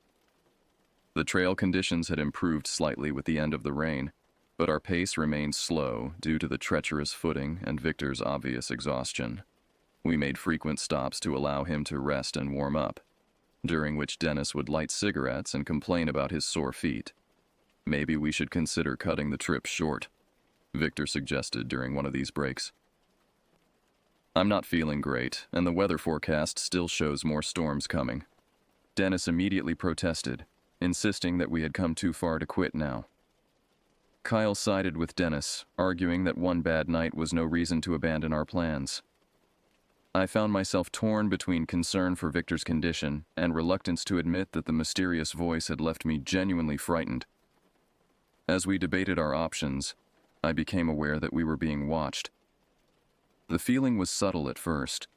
The trail conditions had improved slightly with the end of the rain, but our pace remained slow due to the treacherous footing and Victor's obvious exhaustion. We made frequent stops to allow him to rest and warm up, during which Dennis would light cigarettes and complain about his sore feet. "Maybe we should consider cutting the trip short," Victor suggested during one of these breaks. "I'm not feeling great, and the weather forecast still shows more storms coming." Dennis immediately protested, insisting that we had come too far to quit now. Kyle sided with Dennis, arguing that one bad night was no reason to abandon our plans. I found myself torn between concern for Victor's condition and reluctance to admit that the mysterious voice had left me genuinely frightened. As we debated our options, I became aware that we were being watched. The feeling was subtle at first,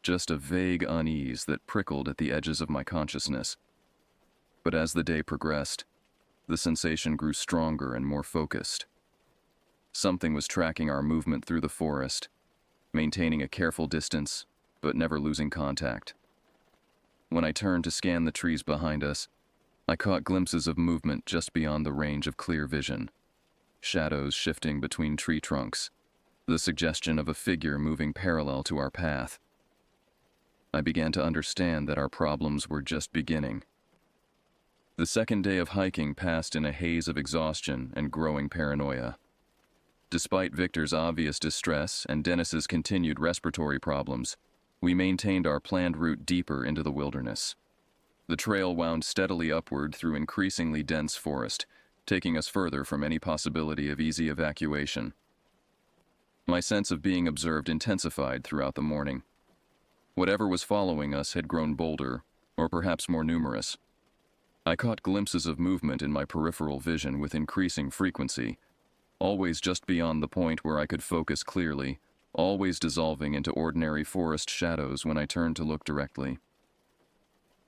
just a vague unease that prickled at the edges of my consciousness. But as the day progressed, The sensation grew stronger and more focused. Something was tracking our movement through the forest, maintaining a careful distance, but never losing contact. When I turned to scan the trees behind us, I caught glimpses of movement just beyond the range of clear vision. Shadows shifting between tree trunks, the suggestion of a figure moving parallel to our path. I began to understand that our problems were just beginning. The second day of hiking passed in a haze of exhaustion and growing paranoia. Despite Victor's obvious distress and Dennis's continued respiratory problems, we maintained our planned route deeper into the wilderness. The trail wound steadily upward through increasingly dense forest, taking us further from any possibility of easy evacuation. My sense of being observed intensified throughout the morning. Whatever was following us had grown bolder, or perhaps more numerous. I caught glimpses of movement in my peripheral vision with increasing frequency, always just beyond the point where I could focus clearly, always dissolving into ordinary forest shadows when I turned to look directly.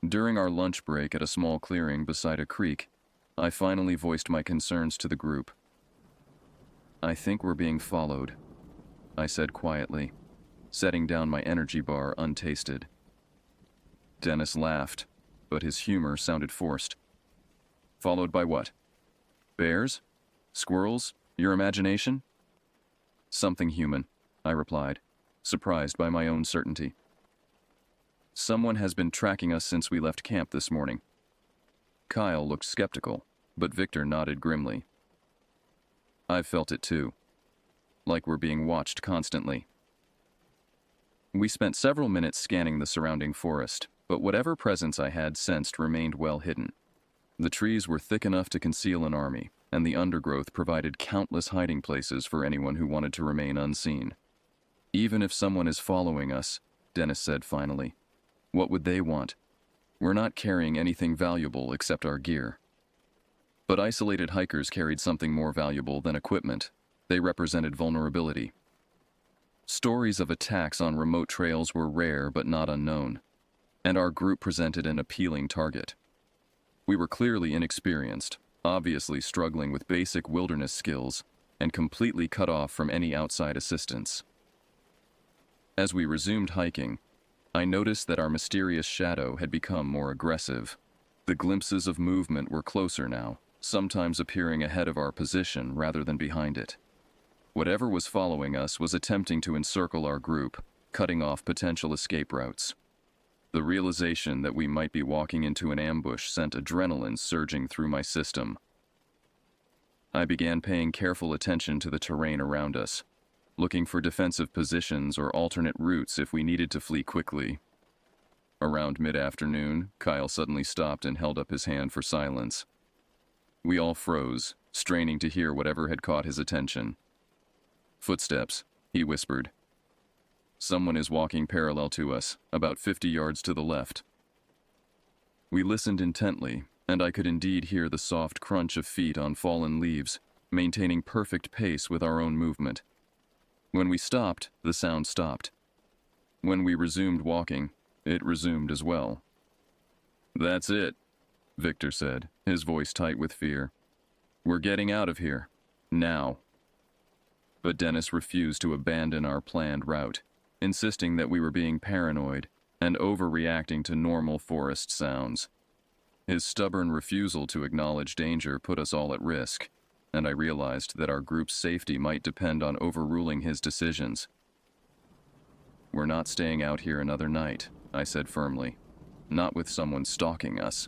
During our lunch break at a small clearing beside a creek, I finally voiced my concerns to the group. "I think we're being followed," I said quietly, setting down my energy bar untasted. Dennis laughed, but his humor sounded forced. "Followed by what? Bears? Squirrels? Your imagination?" "Something human," I replied, surprised by my own certainty. "Someone has been tracking us since we left camp this morning." Kyle looked skeptical, but Victor nodded grimly. "I've felt it too. Like we're being watched constantly." We spent several minutes scanning the surrounding forest, but whatever presence I had sensed remained well hidden. The trees were thick enough to conceal an army, and the undergrowth provided countless hiding places for anyone who wanted to remain unseen. "Even if someone is following us," Dennis said finally, "what would they want? We're not carrying anything valuable except our gear." But isolated hikers carried something more valuable than equipment. They represented vulnerability. Stories of attacks on remote trails were rare but not unknown, and our group presented an appealing target. We were clearly inexperienced, obviously struggling with basic wilderness skills, and completely cut off from any outside assistance. As we resumed hiking, I noticed that our mysterious shadow had become more aggressive. The glimpses of movement were closer now, sometimes appearing ahead of our position rather than behind it. Whatever was following us was attempting to encircle our group, cutting off potential escape routes. The realization that we might be walking into an ambush sent adrenaline surging through my system. I began paying careful attention to the terrain around us, looking for defensive positions or alternate routes if we needed to flee quickly. Around mid-afternoon, Kyle suddenly stopped and held up his hand for silence. We all froze, straining to hear whatever had caught his attention. "Footsteps," he whispered. "Someone is walking parallel to us, about 50 yards to the left." We listened intently, and I could indeed hear the soft crunch of feet on fallen leaves, maintaining perfect pace with our own movement. When we stopped, the sound stopped. When we resumed walking, it resumed as well. "That's it," Victor said, his voice tight with fear. "We're getting out of here. Now." But Dennis refused to abandon our planned route, insisting that we were being paranoid and overreacting to normal forest sounds. His stubborn refusal to acknowledge danger put us all at risk, and I realized that our group's safety might depend on overruling his decisions. "We're not staying out here another night," I said firmly. "Not with someone stalking us."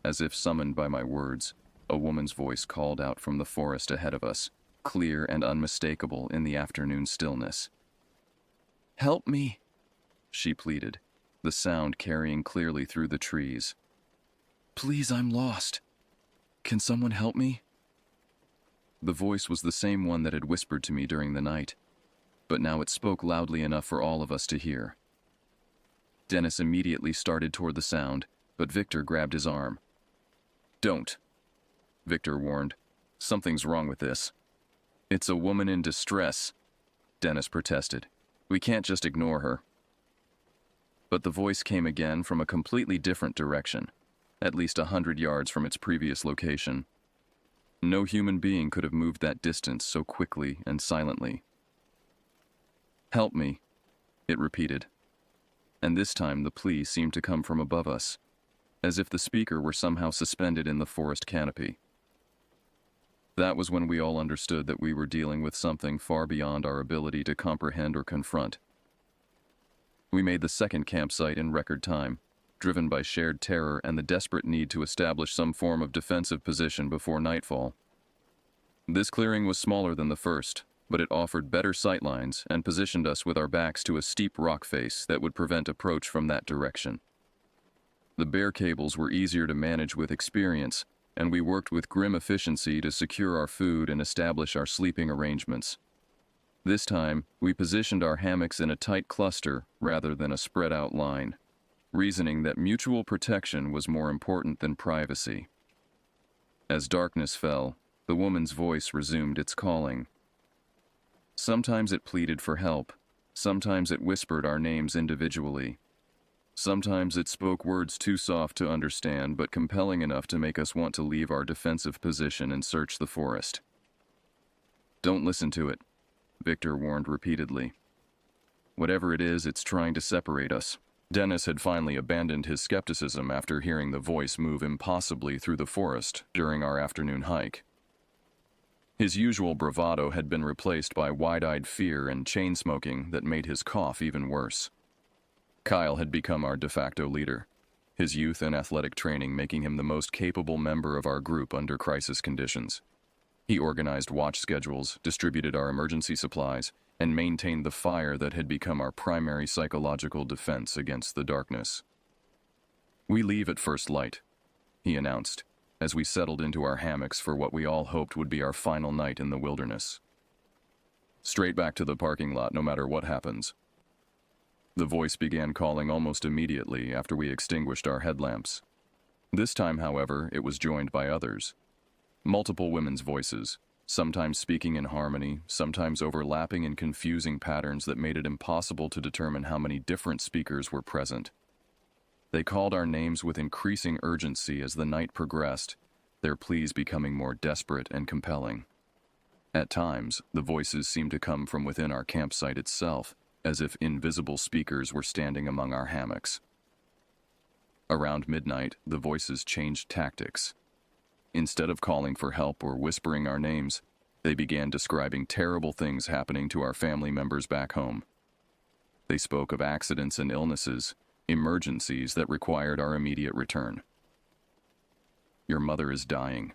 As if summoned by my words, a woman's voice called out from the forest ahead of us, clear and unmistakable in the afternoon stillness. "Help me," she pleaded, the sound carrying clearly through the trees. "Please, I'm lost. Can someone help me?" The voice was the same one that had whispered to me during the night, but now it spoke loudly enough for all of us to hear. Dennis immediately started toward the sound, but Victor grabbed his arm. "Don't," Victor warned. "Something's wrong with this." "It's a woman in distress," Dennis protested. "We can't just ignore her." But the voice came again from a completely different direction, at least 100 yards from its previous location. No human being could have moved that distance so quickly and silently. "Help me," it repeated. And this time the plea seemed to come from above us, as if the speaker were somehow suspended in the forest canopy. That was when we all understood that we were dealing with something far beyond our ability to comprehend or confront. We made the second campsite in record time, driven by shared terror and the desperate need to establish some form of defensive position before nightfall. This clearing was smaller than the first, but it offered better sightlines and positioned us with our backs to a steep rock face that would prevent approach from that direction. The bear cables were easier to manage with experience, and we worked with grim efficiency to secure our food and establish our sleeping arrangements. This time, we positioned our hammocks in a tight cluster rather than a spread-out line, reasoning that mutual protection was more important than privacy. As darkness fell, the woman's voice resumed its calling. Sometimes it pleaded for help, sometimes it whispered our names individually. Sometimes it spoke words too soft to understand but compelling enough to make us want to leave our defensive position and search the forest. "Don't listen to it," Victor warned repeatedly. "Whatever it is, it's trying to separate us." Dennis had finally abandoned his skepticism after hearing the voice move impossibly through the forest during our afternoon hike. His usual bravado had been replaced by wide-eyed fear and chain-smoking that made his cough even worse. Kyle had become our de facto leader, his youth and athletic training making him the most capable member of our group under crisis conditions. He organized watch schedules, distributed our emergency supplies, and maintained the fire that had become our primary psychological defense against the darkness. "We leave at first light," he announced, as we settled into our hammocks for what we all hoped would be our final night in the wilderness. "Straight back to the parking lot no matter what happens." The voice began calling almost immediately after we extinguished our headlamps. This time, however, it was joined by others. Multiple women's voices, sometimes speaking in harmony, sometimes overlapping in confusing patterns that made it impossible to determine how many different speakers were present. They called our names with increasing urgency as the night progressed, their pleas becoming more desperate and compelling. At times, the voices seemed to come from within our campsite itself, as if invisible speakers were standing among our hammocks. Around midnight, the voices changed tactics. Instead of calling for help or whispering our names, they began describing terrible things happening to our family members back home. They spoke of accidents and illnesses, emergencies that required our immediate return. "Your mother is dying,"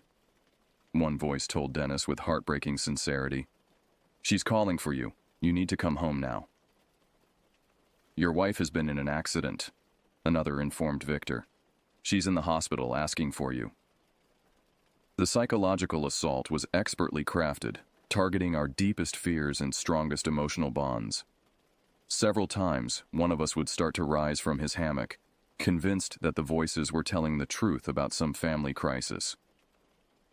one voice told Dennis with heartbreaking sincerity. "She's calling for you. You need to come home now." "Your wife has been in an accident," another informed Victor. "She's in the hospital asking for you." The psychological assault was expertly crafted, targeting our deepest fears and strongest emotional bonds. Several times, one of us would start to rise from his hammock, convinced that the voices were telling the truth about some family crisis.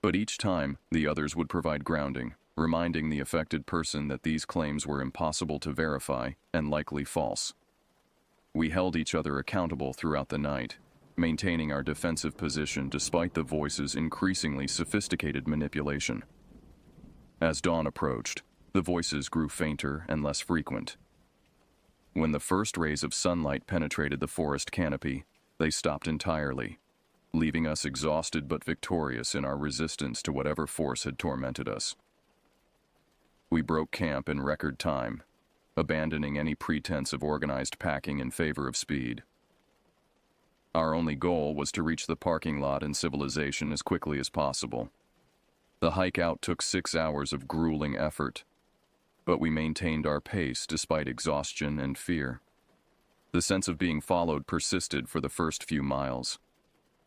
But each time, the others would provide grounding, reminding the affected person that these claims were impossible to verify and likely false. We held each other accountable throughout the night, maintaining our defensive position despite the voices' increasingly sophisticated manipulation. As dawn approached, the voices grew fainter and less frequent. When the first rays of sunlight penetrated the forest canopy, they stopped entirely, leaving us exhausted but victorious in our resistance to whatever force had tormented us. We broke camp in record time, abandoning any pretense of organized packing in favor of speed. Our only goal was to reach the parking lot and civilization as quickly as possible. The hike out took 6 hours of grueling effort, but we maintained our pace despite exhaustion and fear. The sense of being followed persisted for the first few miles,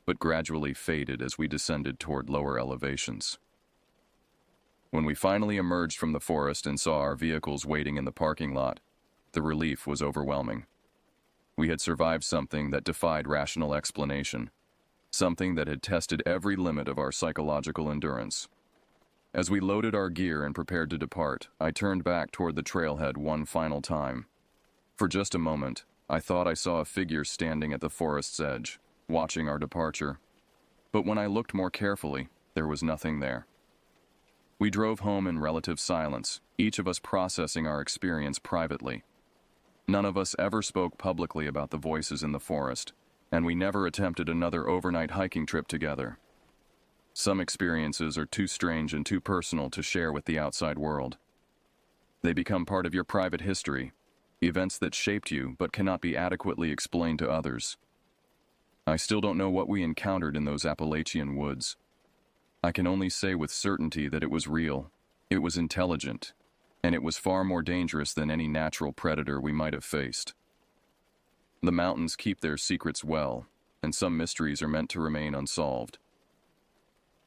but gradually faded as we descended toward lower elevations. When we finally emerged from the forest and saw our vehicles waiting in the parking lot, the relief was overwhelming. We had survived something that defied rational explanation, something that had tested every limit of our psychological endurance. As we loaded our gear and prepared to depart, I turned back toward the trailhead one final time. For just a moment, I thought I saw a figure standing at the forest's edge, watching our departure, But when I looked more carefully, there was nothing there. We drove home in relative silence, each of us processing our experience privately. None of us ever spoke publicly about the voices in the forest, and we never attempted another overnight hiking trip together. Some experiences are too strange and too personal to share with the outside world. They become part of your private history, events that shaped you but cannot be adequately explained to others. I still don't know what we encountered in those Appalachian woods. I can only say with certainty that it was real, it was intelligent, and it was far more dangerous than any natural predator we might have faced. The mountains keep their secrets well, and some mysteries are meant to remain unsolved.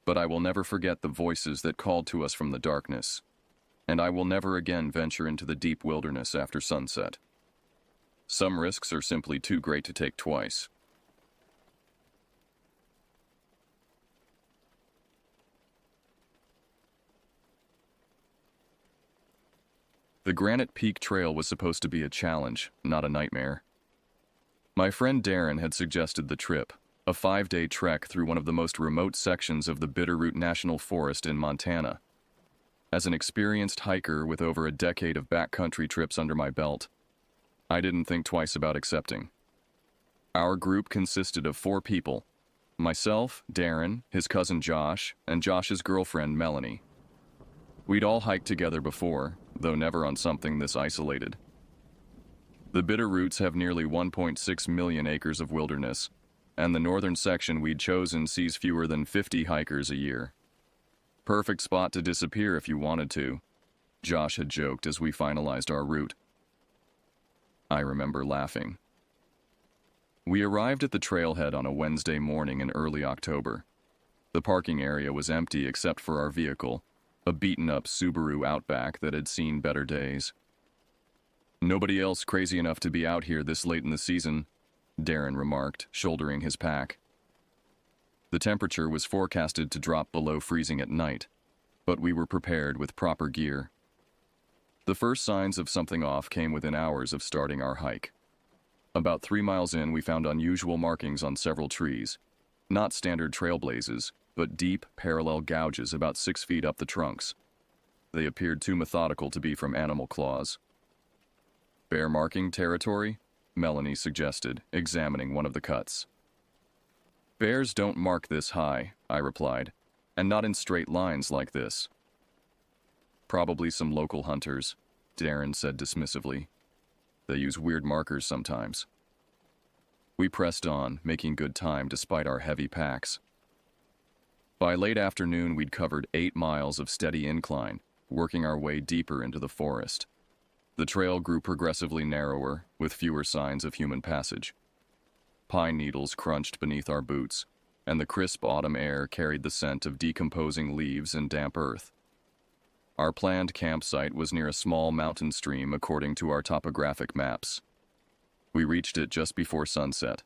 But I will never forget the voices that called to us from the darkness, and I will never again venture into the deep wilderness after sunset. Some risks are simply too great to take twice. The Granite Peak Trail was supposed to be a challenge, not a nightmare. My friend Darren had suggested the trip, a 5-day trek through one of the most remote sections of the Bitterroot National Forest in Montana. As an experienced hiker with over a decade of backcountry trips under my belt, I didn't think twice about accepting. Our group consisted of 4 people: myself, Darren, his cousin Josh, and Josh's girlfriend Melanie. We'd all hiked together before, though never on something this isolated. The Bitterroots have nearly 1.6 million acres of wilderness, and the northern section we'd chosen sees fewer than 50 hikers a year. Perfect spot to disappear if you wanted to, Josh had joked as we finalized our route. I remember laughing. We arrived at the trailhead on a Wednesday morning in early October. The parking area was empty except for our vehicle, a beaten-up Subaru Outback that had seen better days. Nobody else crazy enough to be out here this late in the season, Darren remarked, shouldering his pack. The temperature was forecasted to drop below freezing at night, but we were prepared with proper gear. The first signs of something off came within hours of starting our hike. About 3 miles in, we found unusual markings on several trees, not standard trail blazes, but deep, parallel gouges about 6 feet up the trunks. They appeared too methodical to be from animal claws. Bear marking territory? Melanie suggested, examining one of the cuts. Bears don't mark this high, I replied, and not in straight lines like this. Probably some local hunters, Darren said dismissively. They use weird markers sometimes. We pressed on, making good time despite our heavy packs. By late afternoon, we'd covered 8 miles of steady incline, working our way deeper into the forest. The trail grew progressively narrower, with fewer signs of human passage. Pine needles crunched beneath our boots, and the crisp autumn air carried the scent of decomposing leaves and damp earth. Our planned campsite was near a small mountain stream according to our topographic maps. We reached it just before sunset.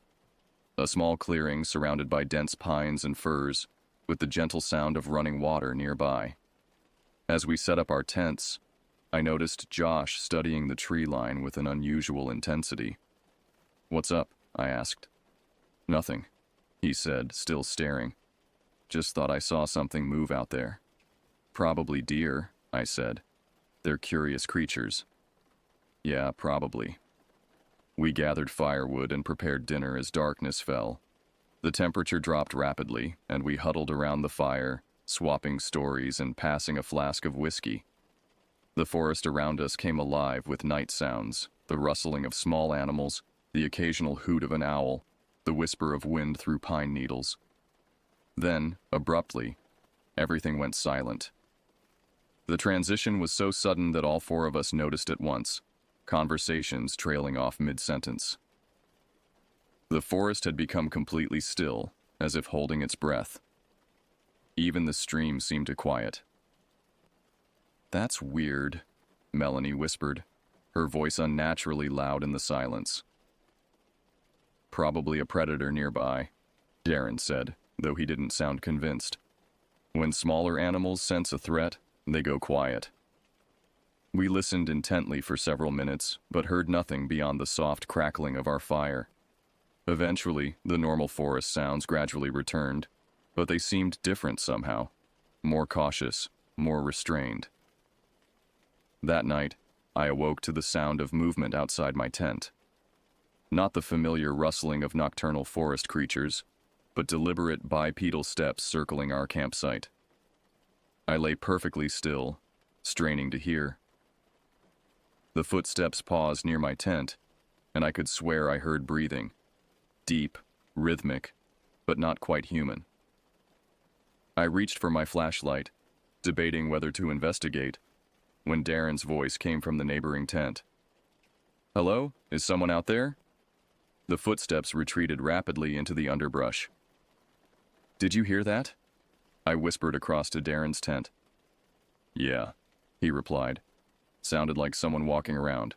A small clearing surrounded by dense pines and firs, with the gentle sound of running water nearby. As we set up our tents, I noticed Josh studying the tree line with an unusual intensity. "What's up?" I asked. "Nothing," he said, still staring. "Just thought I saw something move out there." "Probably deer," I said. "They're curious creatures." "Yeah, probably." We gathered firewood and prepared dinner as darkness fell. The temperature dropped rapidly, and we huddled around the fire, swapping stories and passing a flask of whiskey. The forest around us came alive with night sounds, the rustling of small animals, the occasional hoot of an owl, the whisper of wind through pine needles. Then, abruptly, everything went silent. The transition was so sudden that all 4 of us noticed at once, conversations trailing off mid-sentence. The forest had become completely still, as if holding its breath. Even the stream seemed to quiet. "That's weird," Melanie whispered, her voice unnaturally loud in the silence. "Probably a predator nearby," Darren said, though he didn't sound convinced. "When smaller animals sense a threat, they go quiet." We listened intently for several minutes, but heard nothing beyond the soft crackling of our fire. Eventually, the normal forest sounds gradually returned, but they seemed different somehow, more cautious, more restrained. That night, I awoke to the sound of movement outside my tent. Not the familiar rustling of nocturnal forest creatures, but deliberate bipedal steps circling our campsite. I lay perfectly still, straining to hear. The footsteps paused near my tent, and I could swear I heard breathing. Deep, rhythmic, but not quite human. I reached for my flashlight, debating whether to investigate, when Darren's voice came from the neighboring tent. "Hello? Is someone out there?" The footsteps retreated rapidly into the underbrush. "Did you hear that?" I whispered across to Darren's tent. "Yeah," he replied. Sounded like someone walking around.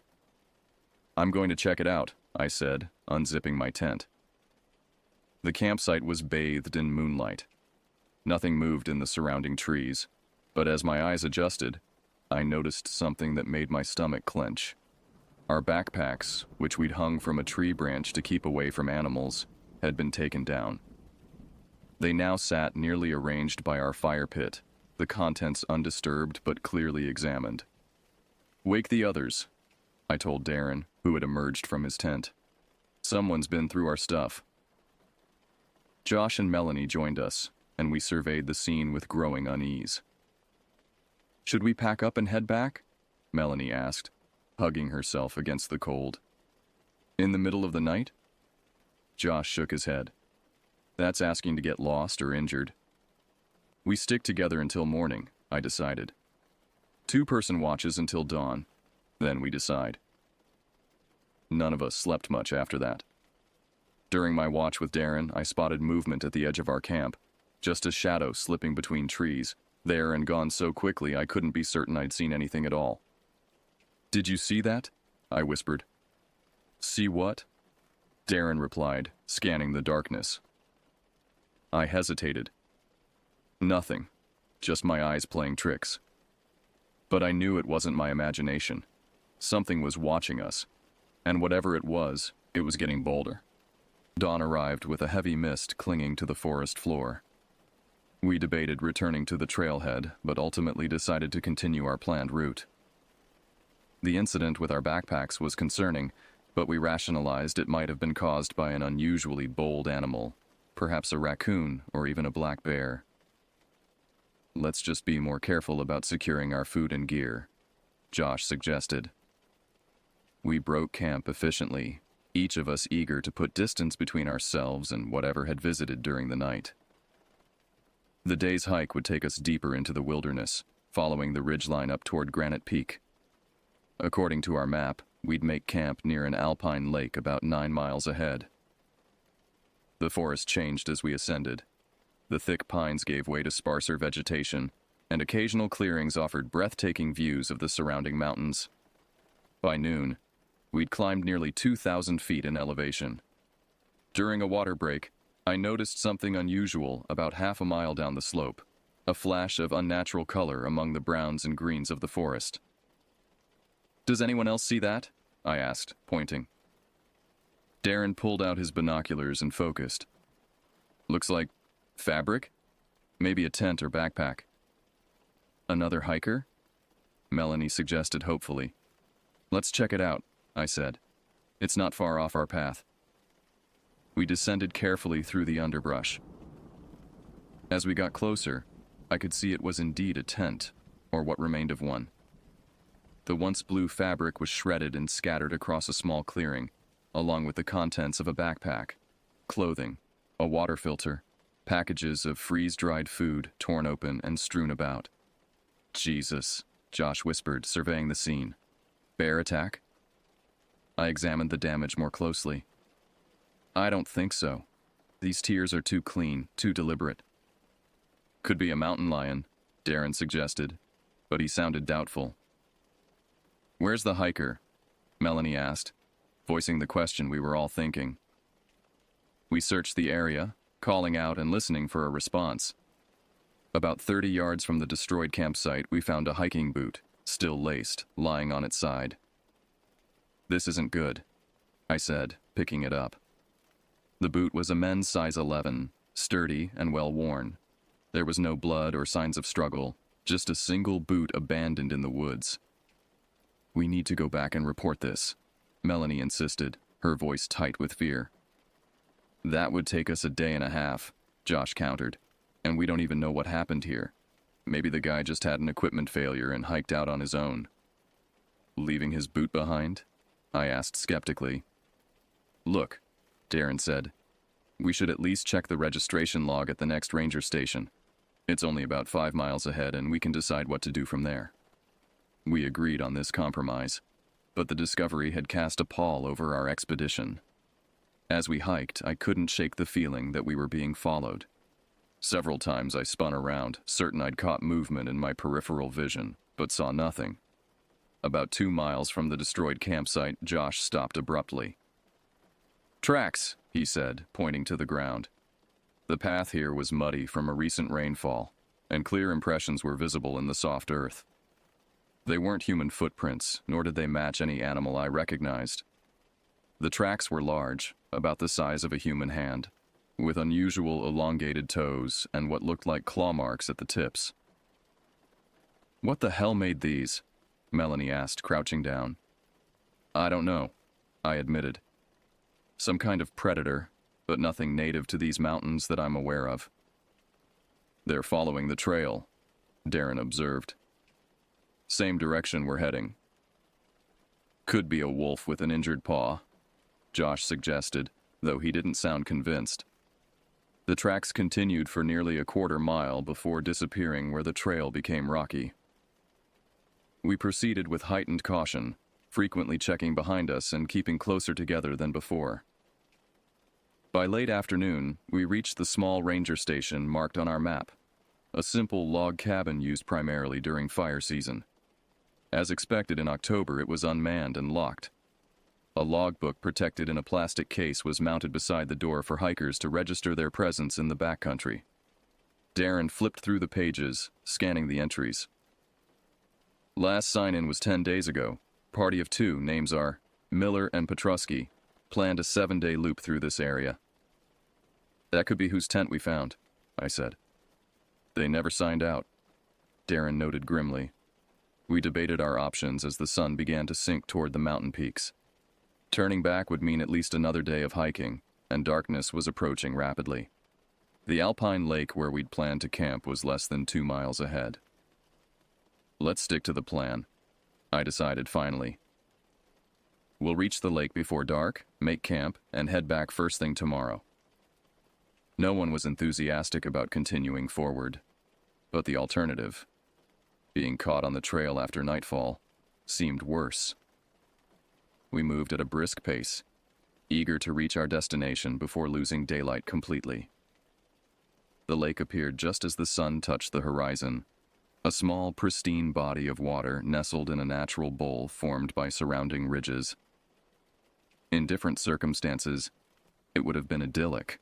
"I'm going to check it out," I said, unzipping my tent. The campsite was bathed in moonlight. Nothing moved in the surrounding trees, but as my eyes adjusted, I noticed something that made my stomach clench. Our backpacks, which we'd hung from a tree branch to keep away from animals, had been taken down. They now sat nearly arranged by our fire pit, the contents undisturbed but clearly examined. "Wake the others," I told Darren, who had emerged from his tent. "Someone's been through our stuff." Josh and Melanie joined us, and we surveyed the scene with growing unease. "Should we pack up and head back?" Melanie asked, hugging herself against the cold. "In the middle of the night?" Josh shook his head. "That's asking to get lost or injured." "We stick together until morning," I decided. 2-person watches until dawn, then we decide. None of us slept much after that. During my watch with Darren, I spotted movement at the edge of our camp, just a shadow slipping between trees, there and gone so quickly I couldn't be certain I'd seen anything at all. "Did you see that?" I whispered. "See what?" Darren replied, scanning the darkness. I hesitated. Nothing, just my eyes playing tricks. But I knew it wasn't my imagination. Something was watching us, and whatever it was getting bolder. Dawn arrived with a heavy mist clinging to the forest floor. We debated returning to the trailhead, but ultimately decided to continue our planned route. The incident with our backpacks was concerning, but we rationalized it might have been caused by an unusually bold animal, perhaps a raccoon or even a black bear. "Let's just be more careful about securing our food and gear," Josh suggested. We broke camp efficiently, each of us eager to put distance between ourselves and whatever had visited during the night. The day's hike would take us deeper into the wilderness, following the ridgeline up toward Granite Peak. According to our map, we'd make camp near an alpine lake about 9 miles ahead. The forest changed as we ascended. The thick pines gave way to sparser vegetation, and occasional clearings offered breathtaking views of the surrounding mountains. By noon, we'd climbed nearly 2,000 feet in elevation. During a water break, I noticed something unusual about half a mile down the slope, a flash of unnatural color among the browns and greens of the forest. "Does anyone else see that?" I asked, pointing. Darren pulled out his binoculars and focused. "Looks like fabric? Maybe a tent or backpack." "Another hiker?" Melanie suggested hopefully. "Let's check it out," I said. "It's not far off our path." We descended carefully through the underbrush. As we got closer, I could see it was indeed a tent, or what remained of one. The once blue fabric was shredded and scattered across a small clearing, along with the contents of a backpack, clothing, a water filter, packages of freeze-dried food torn open and strewn about. "Jesus," Josh whispered, surveying the scene. "Bear attack?" I examined the damage more closely. "I don't think so. These tears are too clean, too deliberate." "Could be a mountain lion," Darren suggested, but he sounded doubtful. "Where's the hiker?" Melanie asked, voicing the question we were all thinking. We searched the area, calling out and listening for a response. About 30 yards from the destroyed campsite, we found a hiking boot, still laced, lying on its side. "This isn't good," I said, picking it up. The boot was a men's size 11, sturdy and well-worn. There was no blood or signs of struggle, just a single boot abandoned in the woods. "We need to go back and report this," Melanie insisted, her voice tight with fear. "That would take us a day and a half," Josh countered, "and we don't even know what happened here. Maybe the guy just had an equipment failure and hiked out on his own." "Leaving his boot behind?" I asked skeptically. "Look," Darren said, "we should at least check the registration log at the next ranger station. It's only about 5 miles ahead and we can decide what to do from there." We agreed on this compromise, but the discovery had cast a pall over our expedition. As we hiked, I couldn't shake the feeling that we were being followed. Several times I spun around, certain I'd caught movement in my peripheral vision, but saw nothing. About 2 miles from the destroyed campsite, Josh stopped abruptly. "Tracks," he said, pointing to the ground. The path here was muddy from a recent rainfall, and clear impressions were visible in the soft earth. They weren't human footprints, nor did they match any animal I recognized. The tracks were large, about the size of a human hand, with unusual elongated toes and what looked like claw marks at the tips. "What the hell made these?" Melanie asked, crouching down. "I don't know," I admitted. "Some kind of predator, but nothing native to these mountains that I'm aware of." "They're following the trail," Darren observed. "Same direction we're heading." "Could be a wolf with an injured paw," Josh suggested, though he didn't sound convinced. The tracks continued for nearly a quarter mile before disappearing where the trail became rocky. We proceeded with heightened caution, frequently checking behind us and keeping closer together than before. By late afternoon, we reached the small ranger station marked on our map, a simple log cabin used primarily during fire season. As expected in October, it was unmanned and locked. A logbook protected in a plastic case was mounted beside the door for hikers to register their presence in the backcountry. Darren flipped through the pages, scanning the entries. "Last sign-in was 10 days ago. Party of 2, names are Miller and Petrusky. Planned a 7-day loop through this area." "That could be whose tent we found," I said. "They never signed out," Darren noted grimly. We debated our options as the sun began to sink toward the mountain peaks. Turning back would mean at least another day of hiking, and darkness was approaching rapidly. The alpine lake where we'd planned to camp was less than 2 miles ahead. "Let's stick to the plan," I decided finally. "We'll reach the lake before dark, make camp, and head back first thing tomorrow." No one was enthusiastic about continuing forward, but the alternative, being caught on the trail after nightfall, seemed worse. We moved at a brisk pace, eager to reach our destination before losing daylight completely. The lake appeared just as the sun touched the horizon, a small, pristine body of water nestled in a natural bowl formed by surrounding ridges. In different circumstances, it would have been idyllic.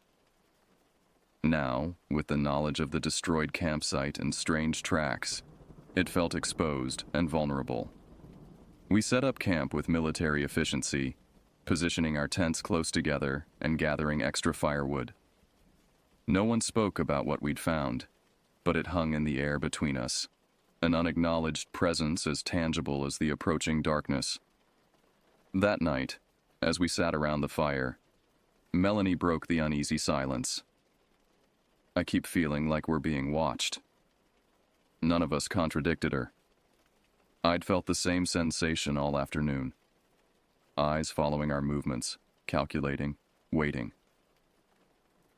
Now, with the knowledge of the destroyed campsite and strange tracks, it felt exposed and vulnerable. We set up camp with military efficiency, positioning our tents close together and gathering extra firewood. No one spoke about what we'd found, but it hung in the air between us, an unacknowledged presence as tangible as the approaching darkness. That night, as we sat around the fire, Melanie broke the uneasy silence. "I keep feeling like we're being watched." None of us contradicted her. I'd felt the same sensation all afternoon. Eyes following our movements, calculating, waiting.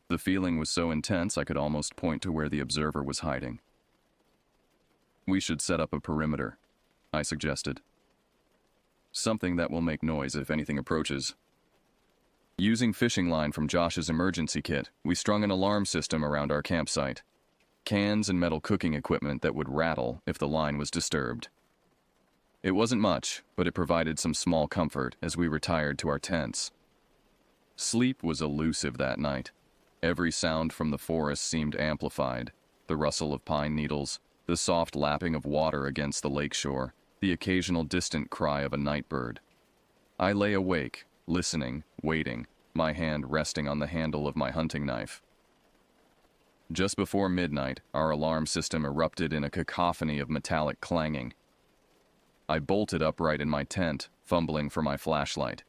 The feeling was so intense I could almost point to where the observer was hiding. "We should set up a perimeter," I suggested. "Something that will make noise if anything approaches." Using fishing line from Josh's emergency kit, we strung an alarm system around our campsite. Cans and metal cooking equipment that would rattle if the line was disturbed. It wasn't much, but it provided some small comfort as we retired to our tents. Sleep was elusive that night. Every sound from the forest seemed amplified. The rustle of pine needles, the soft lapping of water against the lakeshore, the occasional distant cry of a night bird. I lay awake, listening, waiting, my hand resting on the handle of my hunting knife. Just before midnight, our alarm system erupted in a cacophony of metallic clanging. I bolted upright in my tent, fumbling for my flashlight.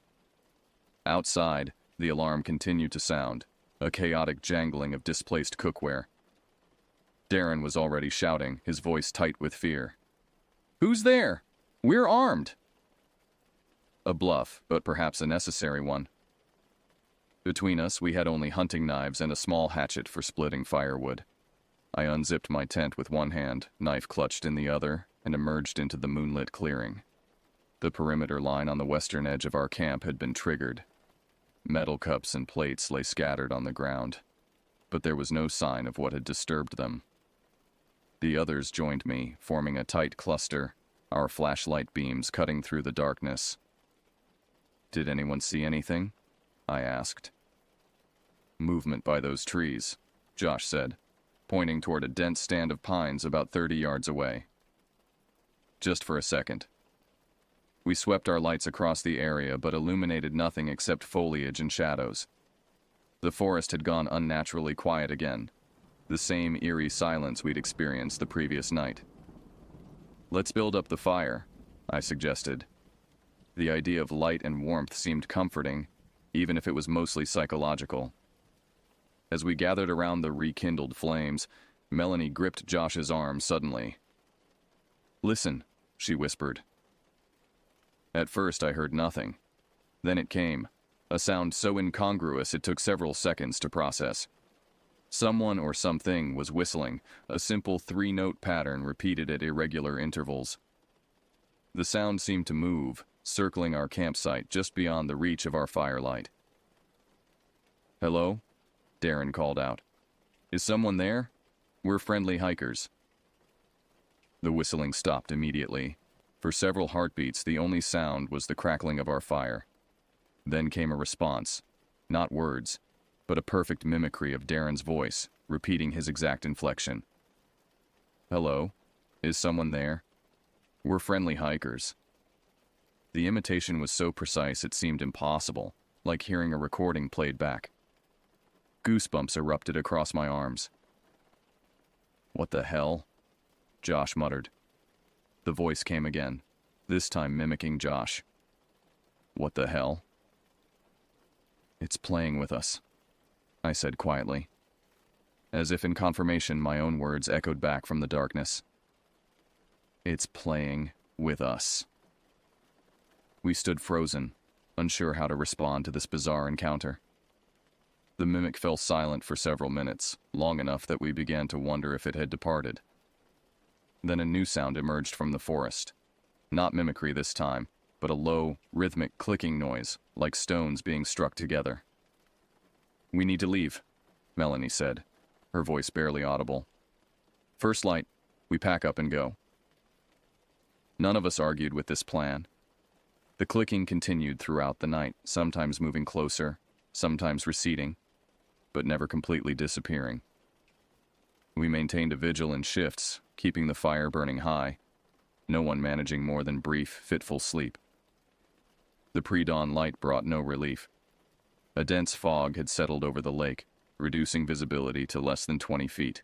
Outside, the alarm continued to sound, a chaotic jangling of displaced cookware. Darren was already shouting, his voice tight with fear. "Who's there? We're armed!" A bluff, but perhaps a necessary one. Between us, we had only hunting knives and a small hatchet for splitting firewood. I unzipped my tent with one hand, knife clutched in the other, and emerged into the moonlit clearing. The perimeter line on the western edge of our camp had been triggered. Metal cups and plates lay scattered on the ground, but there was no sign of what had disturbed them. The others joined me, forming a tight cluster, our flashlight beams cutting through the darkness. "Did anyone see anything?" I asked. "Movement by those trees," Josh said, pointing toward a dense stand of pines about 30 yards away. "Just for a second." We swept our lights across the area but illuminated nothing except foliage and shadows. The forest had gone unnaturally quiet again, the same eerie silence we'd experienced the previous night. "Let's build up the fire," I suggested. The idea of light and warmth seemed comforting, even if it was mostly psychological. As we gathered around the rekindled flames, Melanie gripped Josh's arm suddenly. "Listen," she whispered. At first I heard nothing. Then it came, a sound so incongruous it took several seconds to process. Someone or something was whistling, a simple 3-note pattern repeated at irregular intervals. The sound seemed to move, circling our campsite just beyond the reach of our firelight. "Hello?" Darren called out. "Is someone there? We're friendly hikers." The whistling stopped immediately. For several heartbeats, the only sound was the crackling of our fire. Then came a response, not words, but a perfect mimicry of Darren's voice, repeating his exact inflection. "Hello? Is someone there? We're friendly hikers." The imitation was so precise it seemed impossible, like hearing a recording played back. Goosebumps erupted across my arms. "What the hell?" Josh muttered. The voice came again, this time mimicking Josh. "What the hell?" "It's playing with us," I said quietly. As if in confirmation, my own words echoed back from the darkness. "It's playing with us." We stood frozen, unsure how to respond to this bizarre encounter. The mimic fell silent for several minutes, long enough that we began to wonder if it had departed. Then a new sound emerged from the forest. Not mimicry this time, but a low, rhythmic clicking noise, like stones being struck together. "We need to leave," Melanie said, her voice barely audible. "First light, we pack up and go." None of us argued with this plan. The clicking continued throughout the night, sometimes moving closer, sometimes receding, but never completely disappearing. We maintained a vigil in shifts, keeping the fire burning high, no one managing more than brief, fitful sleep. The pre-dawn light brought no relief. A dense fog had settled over the lake, reducing visibility to less than 20 feet.